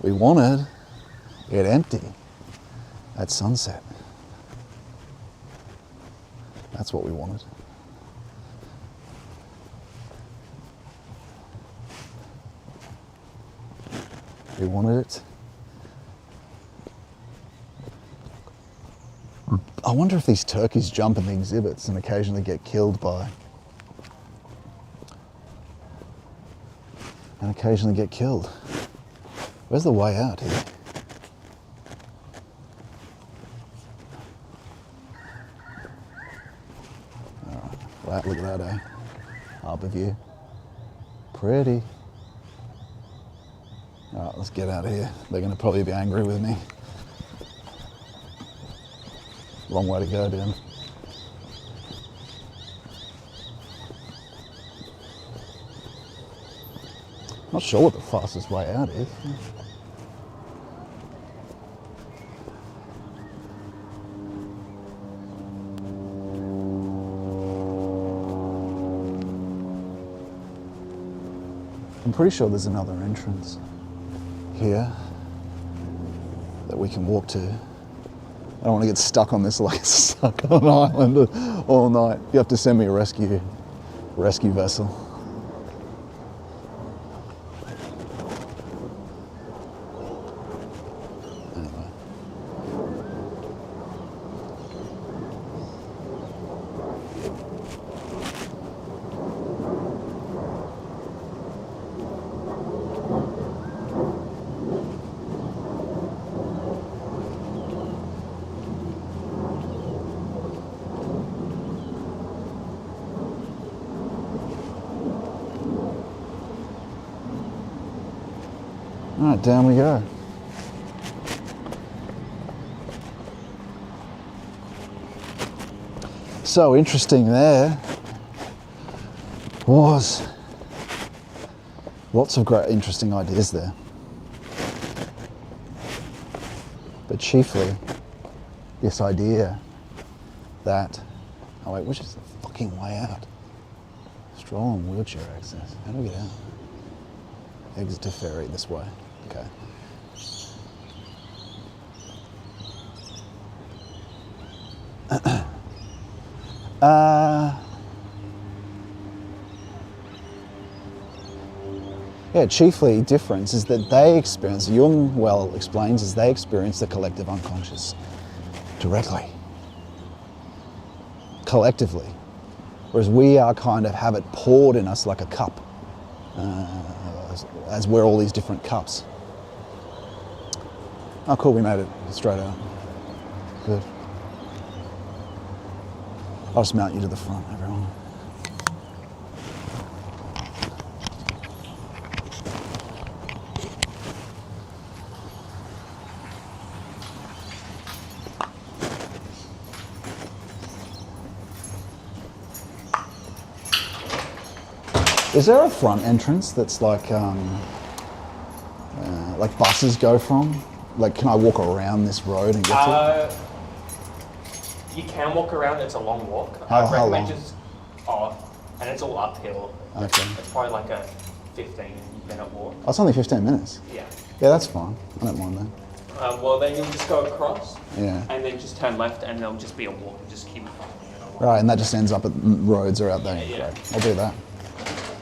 We wanted it empty at sunset. That's what we wanted. We wanted it. I wonder if these turkeys jump in the exhibits and occasionally get killed by... and occasionally get killed. Where's the way out here? Right, look at that, eh? Harbour view. Pretty. All right, let's get out of here. They're going to probably be angry with me. Long way to go, Dan. Not sure what the fastest way out is. I'm pretty sure there's another entrance here that we can walk to. I don't want to get stuck on this like stuck on an island all night. You have to send me a rescue vessel. Anyway. All right, down we go. So interesting there was lots of great interesting ideas there. But chiefly this idea that, oh wait, which is the fucking way out? Stroll and wheelchair access. How do we get out? Exit to ferry this way. Okay. Yeah, chiefly difference is that they experience, Jung well explains, is they experience the collective unconscious directly, collectively, whereas we are kind of have it poured in us like a cup, as we're all these different cups. Oh cool, we made it straight out. Good. I'll just mount you to the front, everyone. Is there a front entrance that's like buses go from? Like, can I walk around this road and get to it?
You can walk around. It's a long walk.
How
I recommend
long?
just and it's all uphill.
Okay.
It's probably like a 15-minute walk.
Oh, it's only 15 minutes.
Yeah.
Yeah, that's fine. I don't mind that.
Well, then you'll just go across.
Yeah.
And then just turn left, and there'll just be a walk. And just keep.
Right, and that just ends up at roads or out there.
Yeah.
Great. I'll do that.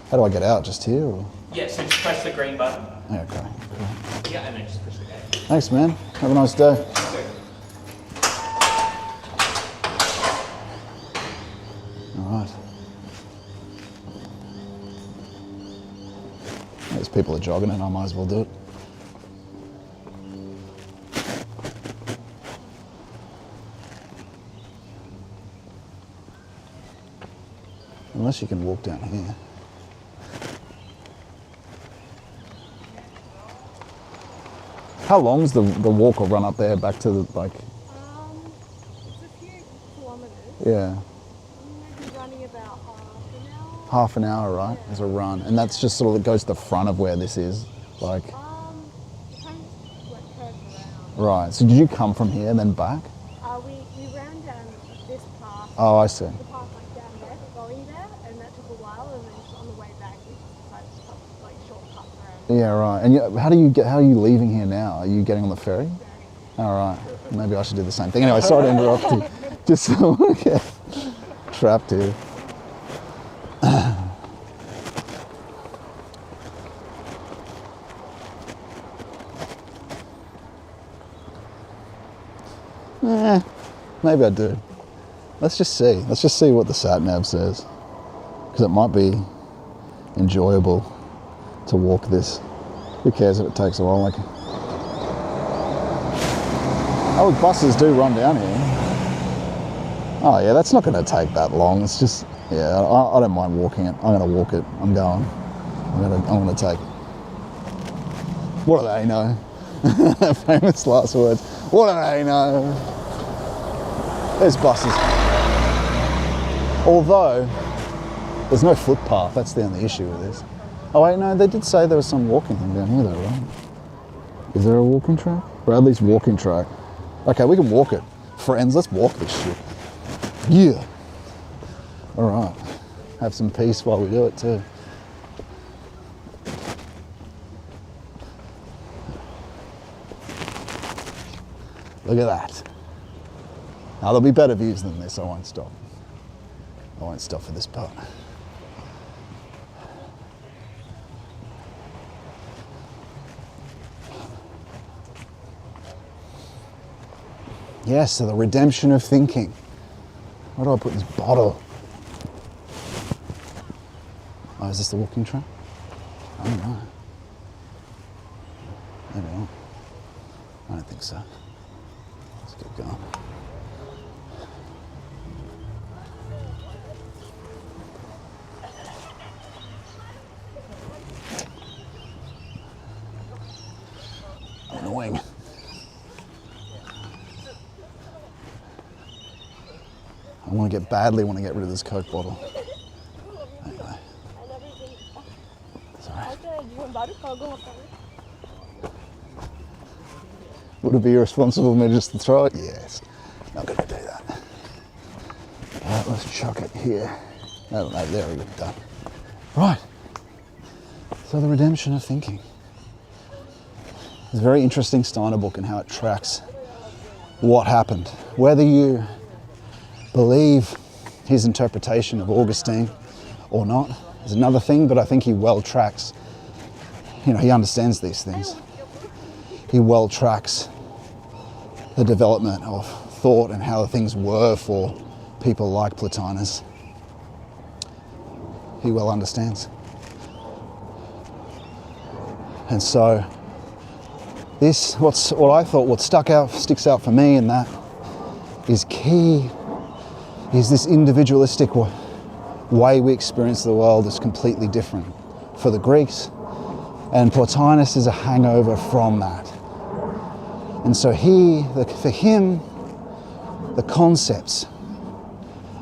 How do I get out? Just here? Or?
Yeah. So just press the green button.
Yeah, okay. Cool.
Yeah, and then just push the gate.
Thanks, man. Have a nice day. All right. There's people are jogging and I might as well do it. Unless you can walk down here. How long's the walk or run up there back to the, like?
It's a few kilometres.
Yeah.
Maybe running about
Half an hour, right? As a run. And that's just sort of, it goes to the front of where this is. Like.
Kind of like curves around.
Right. So did you come from here and then back?
We ran down this path.
Oh, I see.
The path like down there, going there, and that took a while. And then just on the way back, we just decided to stop, like shortcuts around.
Yeah, right. And how are you leaving here now? Are you getting on the ferry? All right. Maybe I should do the same thing. Anyway, sorry to interrupt you. Just so I get trapped here. Maybe I do. Let's just see. Let's just see what the sat-nav says. Because it might be enjoyable to walk this. Who cares if it takes a while? Like, oh, buses do run down here. Oh yeah, that's not going to take that long. It's just, yeah, I don't mind walking it. I'm going to walk it. I'm going. I'm going to take. What do they know? Famous last words. What do they know? There's buses. Although, there's no footpath, that's the only issue with this. Oh wait, no, they did say there was some walking thing down here though, right? Is there a walking track? Bradley's walking track. Okay, we can walk it. Friends, let's walk this shit. Yeah. All right. Have some peace while we do it too. Look at that. Now there'll be better views than this, I won't stop. I won't stop for this part. Yes, so the redemption of thinking. Where do I put this bottle? Oh, is this the walking track? I don't know. Maybe not. I don't think so. Let's get going. Annoying. I want to badly want to get rid of this Coke bottle. Anyway. It's all right. Would it be irresponsible of me just to throw it? Yes. Not going to do that. All right, let's chuck it here. No, there we go. Done. Right. So the redemption of thinking. It's a very interesting Steiner book and how it tracks what happened. Whether you believe his interpretation of Augustine or not is another thing, but I think he well tracks, he understands these things. He well tracks the development of thought and how things were for people like Plotinus. He well understands. And so this, what sticks out for me in that is key is this individualistic way we experience the world is completely different for the Greeks, and Plotinus is a hangover from that. And so for him, the concepts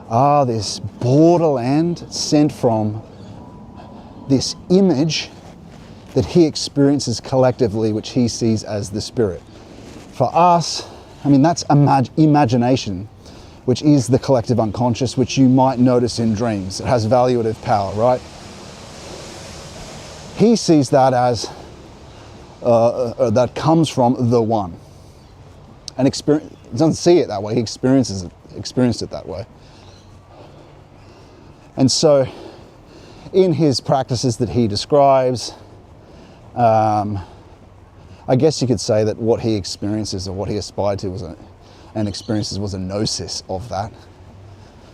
are this borderland sent from this image that he experiences collectively, which he sees as the spirit. For us, that's imagination, which is the collective unconscious, which you might notice in dreams. It has valuative power, right? He sees that as, that comes from the one. And doesn't see it that way, he experienced it that way. And so, in his practices that he describes, I guess you could say that what he experiences or what he aspired to and experiences was a gnosis of that.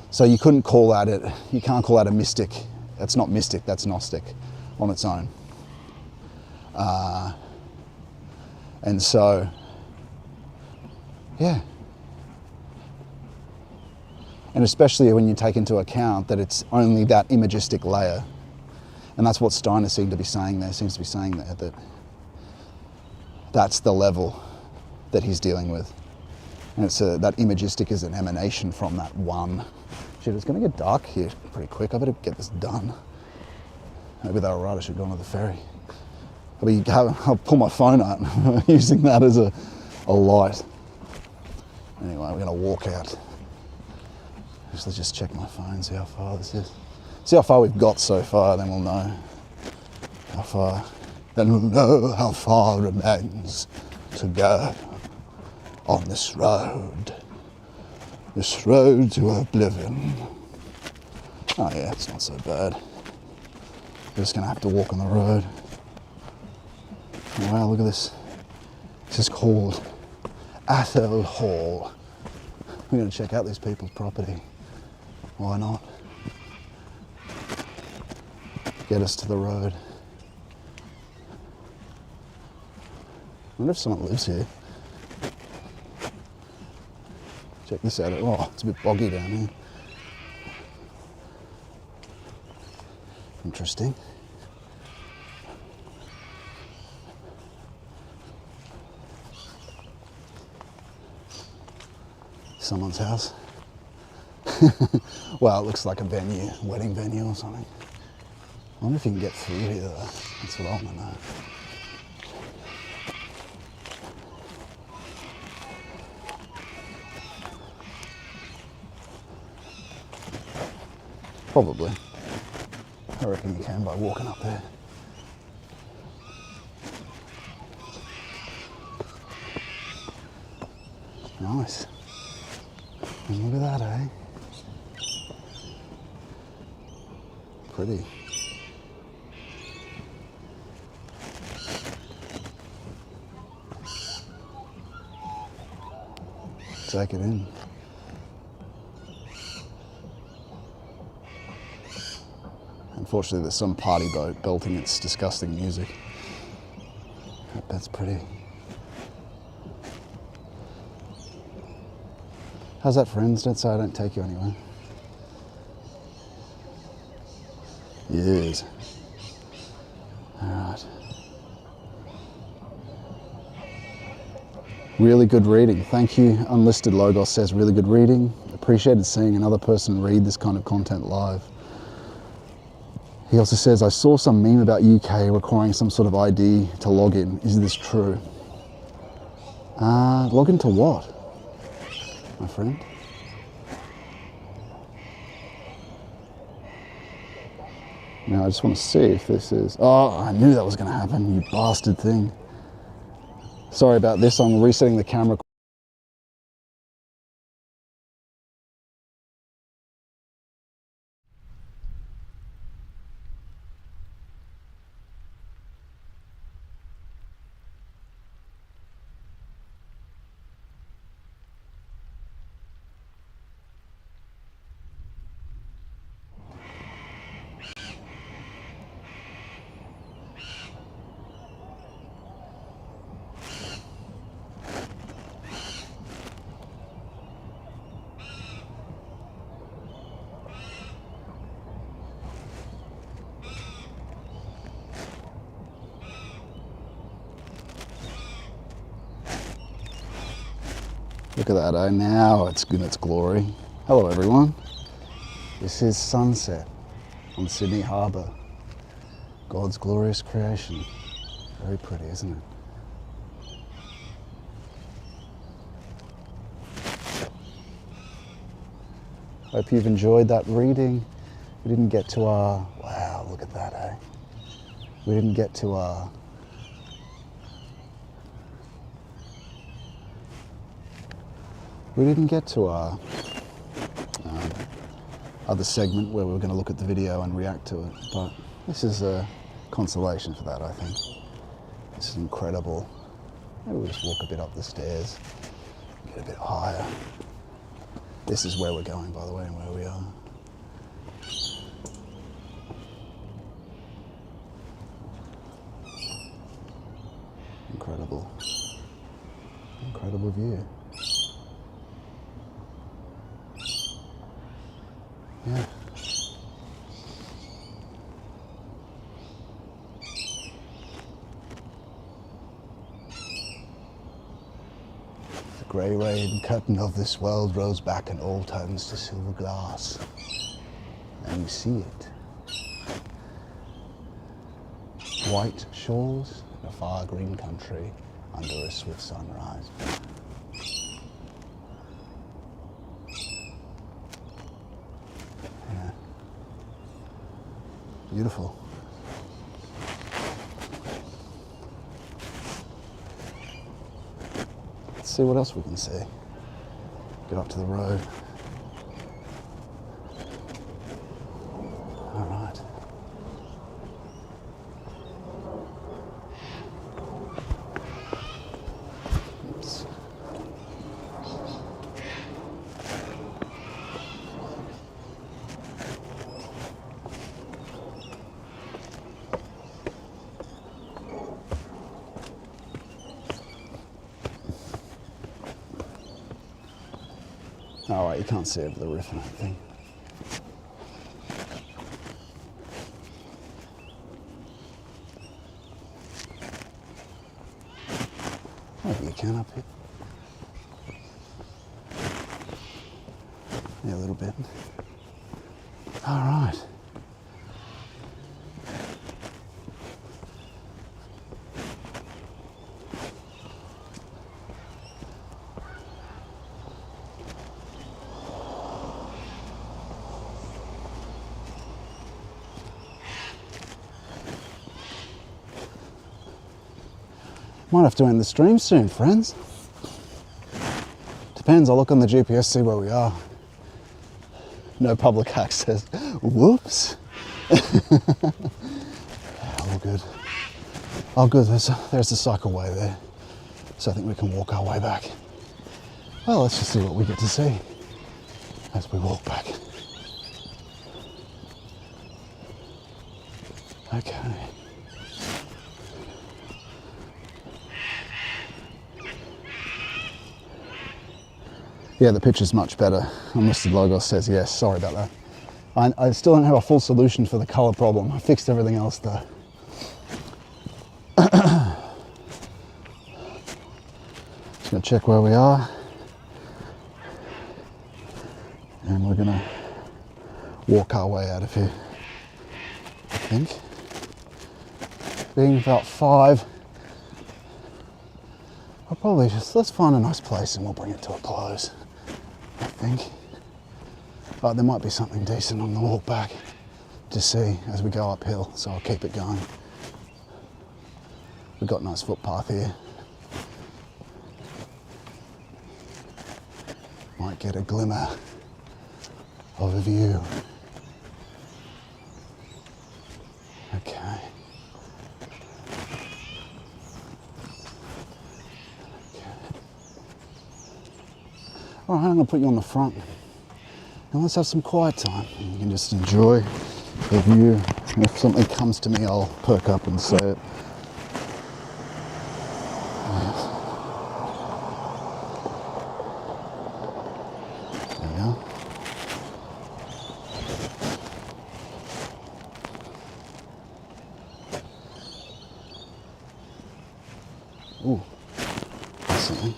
So you can't call that a mystic. That's not mystic, that's Gnostic on its own. And so, yeah. And especially when you take into account that it's only that imagistic layer. And that's what Steiner seems to be saying there, that that's the level that he's dealing with. And it's that imagistic is an emanation from that one. Shit, it's gonna get dark here pretty quick. I better get this done. Maybe they're right, I should go on to the ferry. I'll pull my phone out, using that as a light. Anyway, we're gonna walk out. Let's just check my phone, see how far this is. See how far we've got so far, then we'll know how far. Then we'll know how far remains to go on this road to oblivion. Oh yeah, it's not so bad. We're just gonna have to walk on the road. Oh, wow, look at this. This is called Athel Hall. We're gonna check out these people's property. Why not? Get us to the road. I wonder if someone lives here. Check this out. Oh, it's a bit boggy down here. Interesting. Someone's house. Well, it looks like a venue, wedding venue or something. I wonder if you can get through here though. That's what I want to know. Probably. I reckon you can by walking up there. Nice. And look at that, eh? Pretty. Take it in. Unfortunately, there's some party boat belting its disgusting music. That's pretty. How's that, friends? Don't say I don't take you anywhere. Yes. All right. Really good reading. Thank you. Unlisted Logos says really good reading. Appreciated seeing another person read this kind of content live. He also says, I saw some meme about UK requiring some sort of ID to log in. Is this true? Log into what, my friend? Now I just want to see if this is... Oh, I knew that was going to happen, you bastard thing. Sorry about this, I'm resetting the camera. Look at that, eh? Now it's in its glory. Hello everyone. This is sunset on Sydney Harbour. God's glorious creation. Very pretty, isn't it? Hope you've enjoyed that reading. We didn't get to our... Wow, look at that, eh? We didn't get to our... We didn't get to our other segment where we were going to look at the video and react to it, but this is a consolation for that, I think. This is incredible. Maybe we'll just walk a bit up the stairs, get a bit higher. This is where we're going, by the way, and where we are. Incredible. Incredible view. Yeah. The grey rain curtain of this world rolls back and all turns to silver glass. And you see it. White shores in a far green country under a swift sunrise. Beautiful. Let's see what else we can see. Get up to the road. All right. Oops. All right, you can't see over the roof and everything. Maybe you can up here. Yeah, a little little bit. All right. Might have to end the stream soon, friends. Depends, I'll look on the GPS, see where we are. No public access. Whoops. All good. All good, there's the cycleway there. So I think we can walk our way back. Well, let's just see what we get to see as we walk back. Okay. Yeah, the picture's much better. Mr. Logos says yes, sorry about that. I still don't have a full solution for the colour problem. I fixed everything else though. Just gonna check where we are. And we're gonna walk our way out of here, I think. Being about 5, I'll probably just, let's find a nice place and we'll bring it to a close, I think. But there might be something decent on the walk back to see as we go uphill, so I'll keep it going. We've got a nice footpath here. Might get a glimmer of a view. Okay. All right, I'm gonna put you on the front and let's have some quiet time. You can just enjoy the view. And if something comes to me, I'll perk up and say it. Yes. There we are. Ooh, that's something.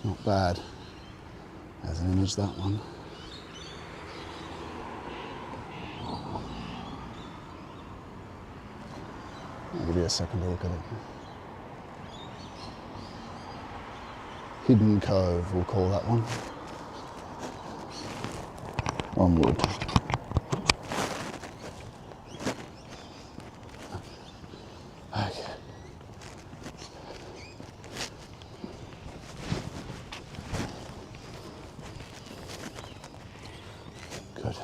Not bad as an image, that one. I'll give you a second to look at it. Hidden Cove, we'll call that one. Onward. Okay. Good.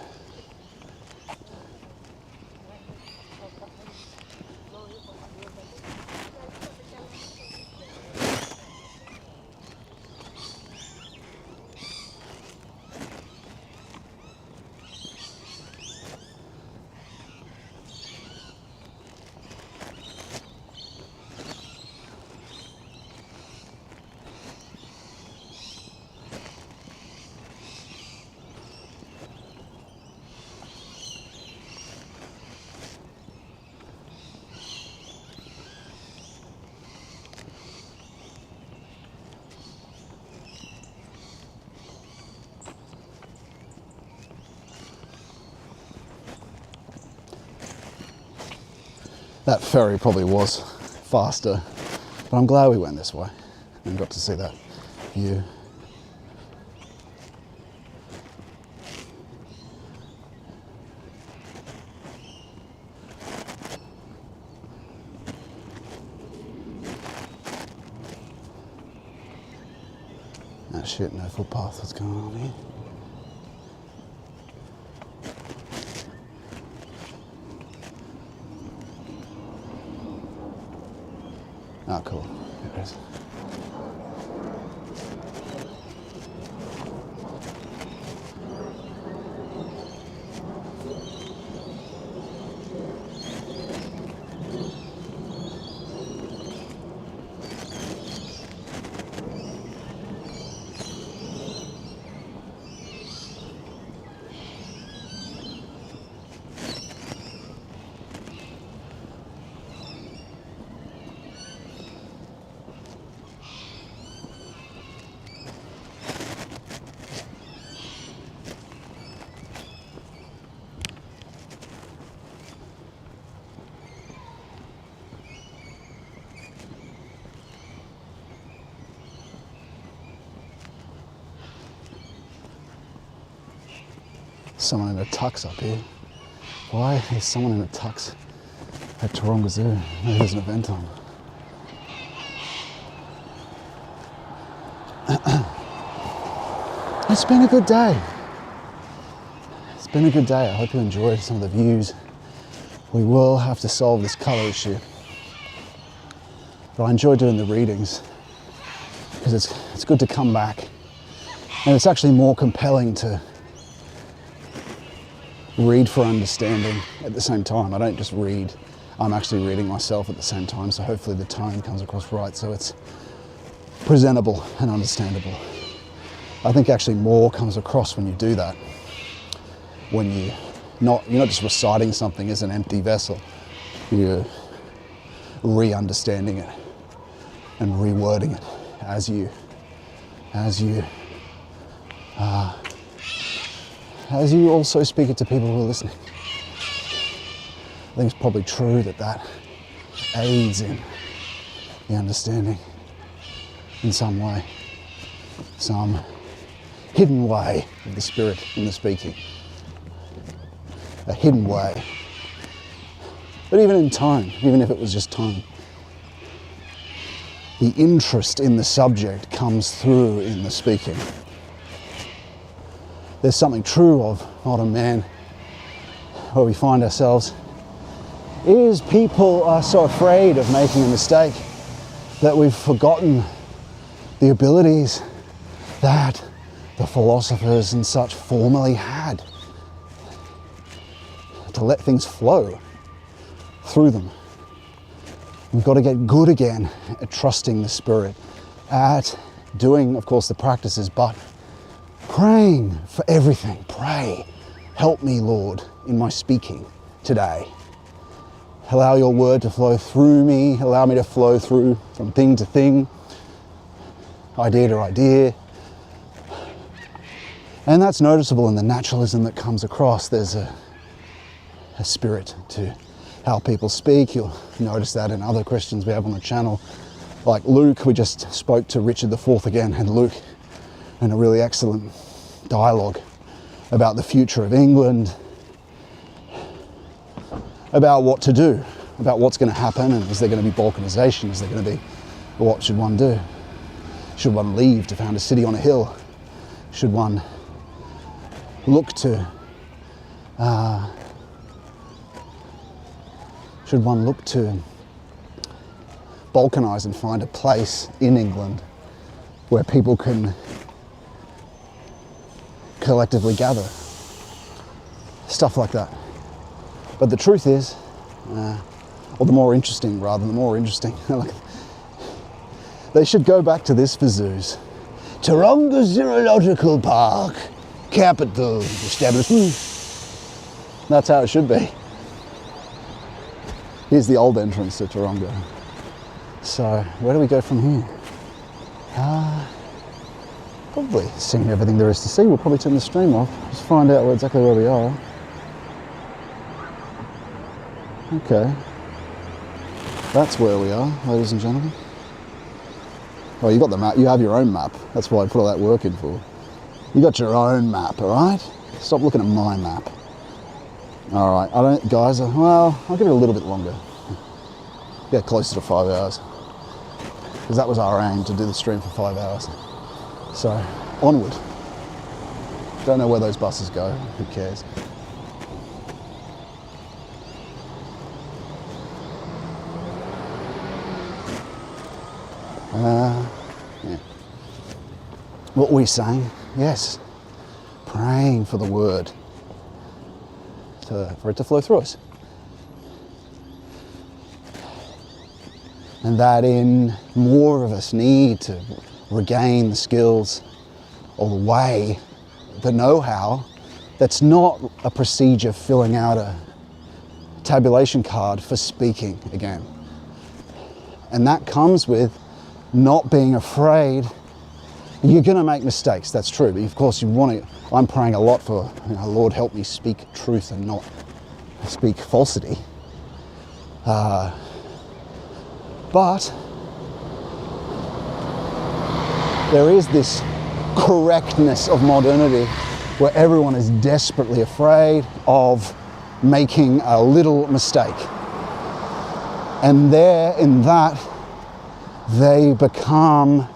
That ferry probably was faster, but I'm glad we went this way and got to see that view. Ah shit, no footpath, what's going on here? Oh, cool. There it is. someone in a tux up here. Why is someone in a tux at Taronga Zoo? Maybe there's an event on. It's been a good day. It's been a good day. I hope you enjoyed some of the views. We will have to solve this colour issue. But I enjoy doing the readings because it's good to come back. And it's actually more compelling to read for understanding at the same time. I don't just read, I'm actually reading myself at the same time, so hopefully the tone comes across right so it's presentable and understandable. I think actually more comes across when you do that. When you're not just reciting something as an empty vessel, you're re-understanding it and rewording it as you also speak it to people who are listening. I think it's probably true that aids in the understanding in some way, some hidden way of the spirit in the speaking. A hidden way. But even in tone, even if it was just tone, the interest in the subject comes through in the speaking. There's something true of modern man where we find ourselves is people are so afraid of making a mistake that we've forgotten the abilities that the philosophers and such formerly had to let things flow through them. We've got to get good again at trusting the Spirit, at doing, of course, the practices, but praying for everything. Pray, help me, Lord, in my speaking today. Allow your word to flow through me, allow me to flow through from thing to thing, idea to idea. And that's noticeable in the naturalism that comes across. There's a spirit to how people speak. You'll notice that in other Christians we have on the channel. Like Luke, we just spoke to Richard IV again, and Luke, in a really excellent dialogue about the future of England, about what to do, about what's going to happen, and is there going to be balkanization? Is there going to be, what should one do? Should one leave to found a city on a hill? Should one look to balkanize and find a place in England where people can collectively gather? Stuff like that. But the truth is, or the more interesting, they should go back to this for zoos. Taronga Zoological Park, capital establishment. That's how it should be. Here's the old entrance to Taronga. So, where do we go from here? Probably seeing everything there is to see. We'll probably turn the stream off, just find out exactly where we are. Okay. That's where we are, ladies and gentlemen. Oh, you got the map. You have your own map. That's why I put all that work in for. You got your own map, all right? Stop looking at my map. All right, guys, well, I'll give it a little bit longer. Get closer to 5 hours. Because that was our aim, to do the stream for 5 hours. So, onward. Don't know where those buses go, who cares? Yeah. What were we saying? Yes. Praying for the word. For it to flow through us. And that in more of us need to regain the skills or the way, the know-how, that's not a procedure filling out a tabulation card for speaking again. And that comes with not being afraid. You're going to make mistakes, that's true, but of course you want to. I'm praying a lot for, Lord, help me speak truth and not speak falsity. But there is this correctness of modernity where everyone is desperately afraid of making a little mistake. And there, in that, they become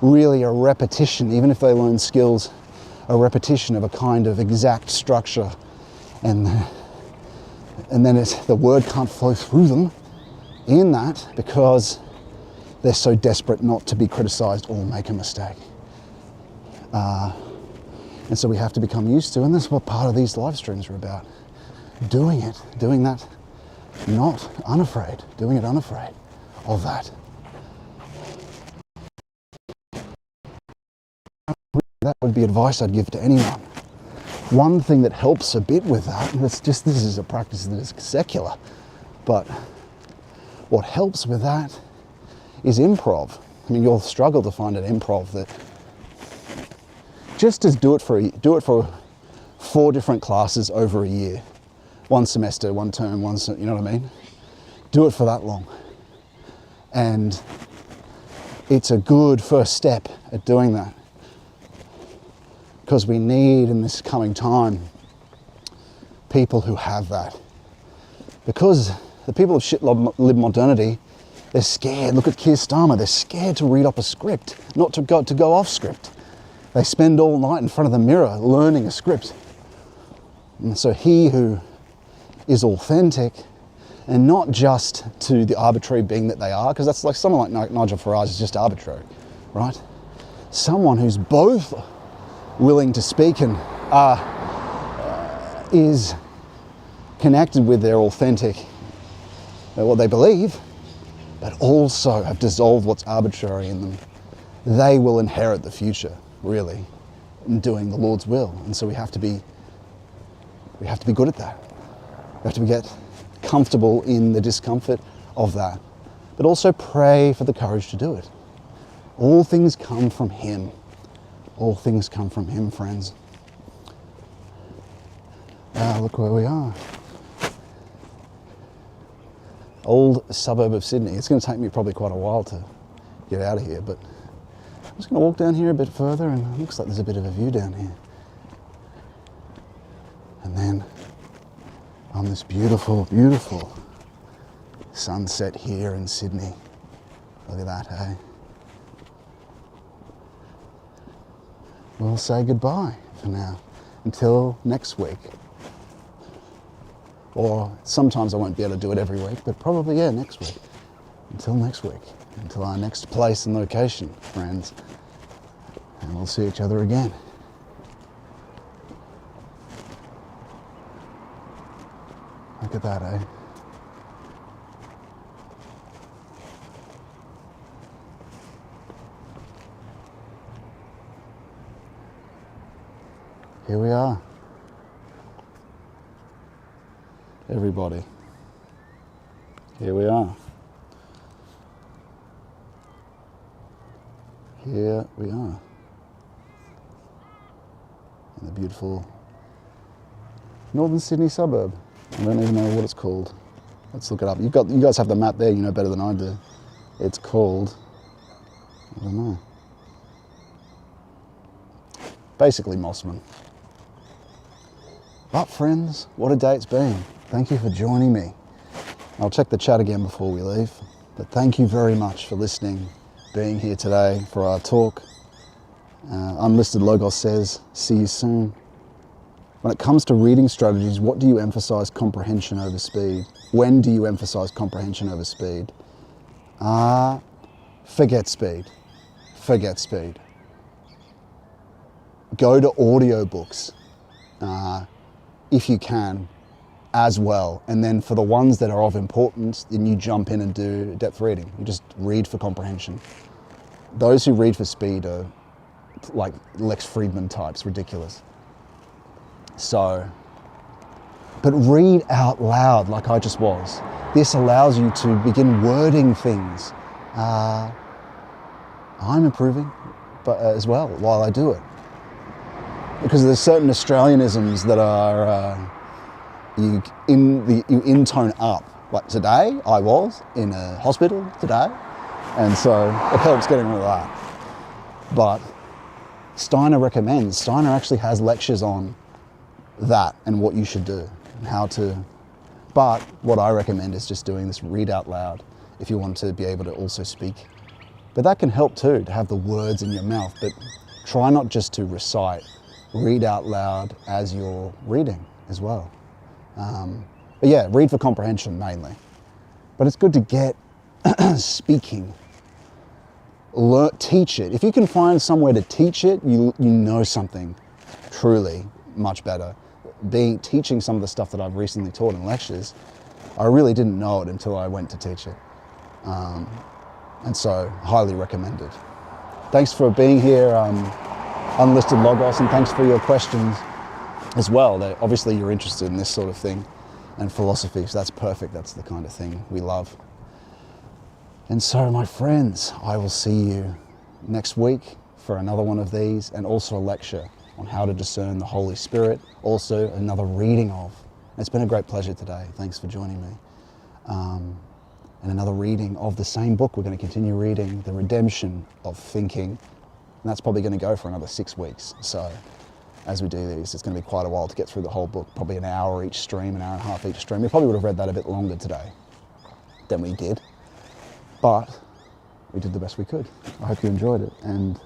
really a repetition, even if they learn skills, a repetition of a kind of exact structure. And then the word can't flow through them in that because they're so desperate not to be criticized or make a mistake. And so we have to become used to, and this is what part of these live streams are about, doing that, not unafraid, doing it unafraid of that. That would be advice I'd give to anyone. One thing that helps a bit with that, and this is a practice that is secular, but what helps with that is improv. I mean, you'll struggle to find an improv that just as do it for 4 different classes over a year, 1 semester, 1 term, you know what I mean? Do it for that long. And it's a good first step at doing that. Because we need, in this coming time, people who have that. Because the people of shit-lib modernity, they're scared. Look at Keir Starmer. They're scared to read up a script, not to go off script. They spend all night in front of the mirror learning a script. And so he who is authentic, and not just to the arbitrary being that they are, because that's like someone like Nigel Farage is just arbitrary, right? Someone who's both willing to speak and is connected with their authentic, what they believe, but also have dissolved what's arbitrary in them. They will inherit the future, really, in doing the Lord's will. And so we have to be good at that. We have to get comfortable in the discomfort of that, but also pray for the courage to do it. All things come from Him. All things come from Him, friends. Look where we are. Old suburb of Sydney. It's going to take me probably quite a while to get out of here, but I'm just going to walk down here a bit further, and it looks like there's a bit of a view down here. And then on this beautiful, beautiful sunset here in Sydney. Look at that, hey? We'll say goodbye for now, until next week. Or sometimes I won't be able to do it every week, but probably, yeah, next week. Until next week, until our next place and location, friends. And we'll see each other again. Look at that, eh? Here we are. Everybody. Here we are. Here we are. In the beautiful northern Sydney suburb. I don't even know what it's called. Let's look it up. You guys have the map there, you know better than I do. It's called, I don't know. Basically Mossman. But friends, what a day it's been. Thank you for joining me. I'll check the chat again before we leave. But thank you very much for listening, being here today for our talk. Unlisted Logos says, see you soon. When it comes to reading strategies, what do you emphasize comprehension over speed? When do you emphasize comprehension over speed? Forget speed. Forget speed. Go to audiobooks if you can as well. And then for the ones that are of importance, then you jump in and do depth reading. You just read for comprehension. Those who read for speed are like Lex Friedman types, ridiculous. So, but read out loud like I just was. This allows you to begin wording things. I'm improving, but as well while I do it. Because there's certain Australianisms that are, you intone up. Like today, I was in a hospital today, and so it helps getting rid of that. But Steiner recommends. Steiner actually has lectures on that and what you should do and how to. But what I recommend is just doing this read out loud if you want to be able to also speak. But that can help too, to have the words in your mouth. But try not just to recite, read out loud as you're reading as well. But yeah, read for comprehension mainly. But it's good to get speaking. Teach it. If you can find somewhere to teach it, you know something truly much better. Teaching some of the stuff that I've recently taught in lectures, I really didn't know it until I went to teach it. And so, highly recommended. Thanks for being here, Unlisted Logos, and thanks for your questions as well. Obviously you're interested in this sort of thing and philosophy, so that's perfect. That's the kind of thing we love. And so, my friends, I will see you next week for another one of these, and also a lecture on how to discern the Holy Spirit, also another reading of. It's been a great pleasure today. Thanks for joining me. And another reading of the same book. We're going to continue reading The Redemption of Thinking, and that's probably going to go for another 6 weeks. So as we do these, it's going to be quite a while to get through the whole book, probably an hour each stream, an hour and a half each stream. We probably would have read that a bit longer today than we did, but we did the best we could. I hope you enjoyed it, and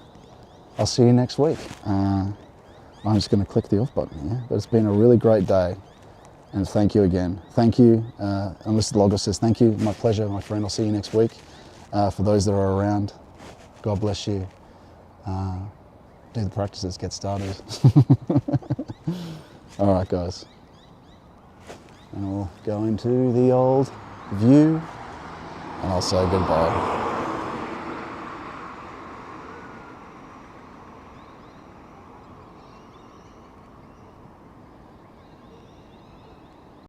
I'll see you next week. I'm just going to click the off button here, but it's been a really great day. And thank you again. Thank you, Unlisted Logos says thank you. My pleasure, my friend. I'll see you next week. For those that are around, God bless you. Do the practices, get started. All right, guys. And we'll go into the old view, and I'll say goodbye.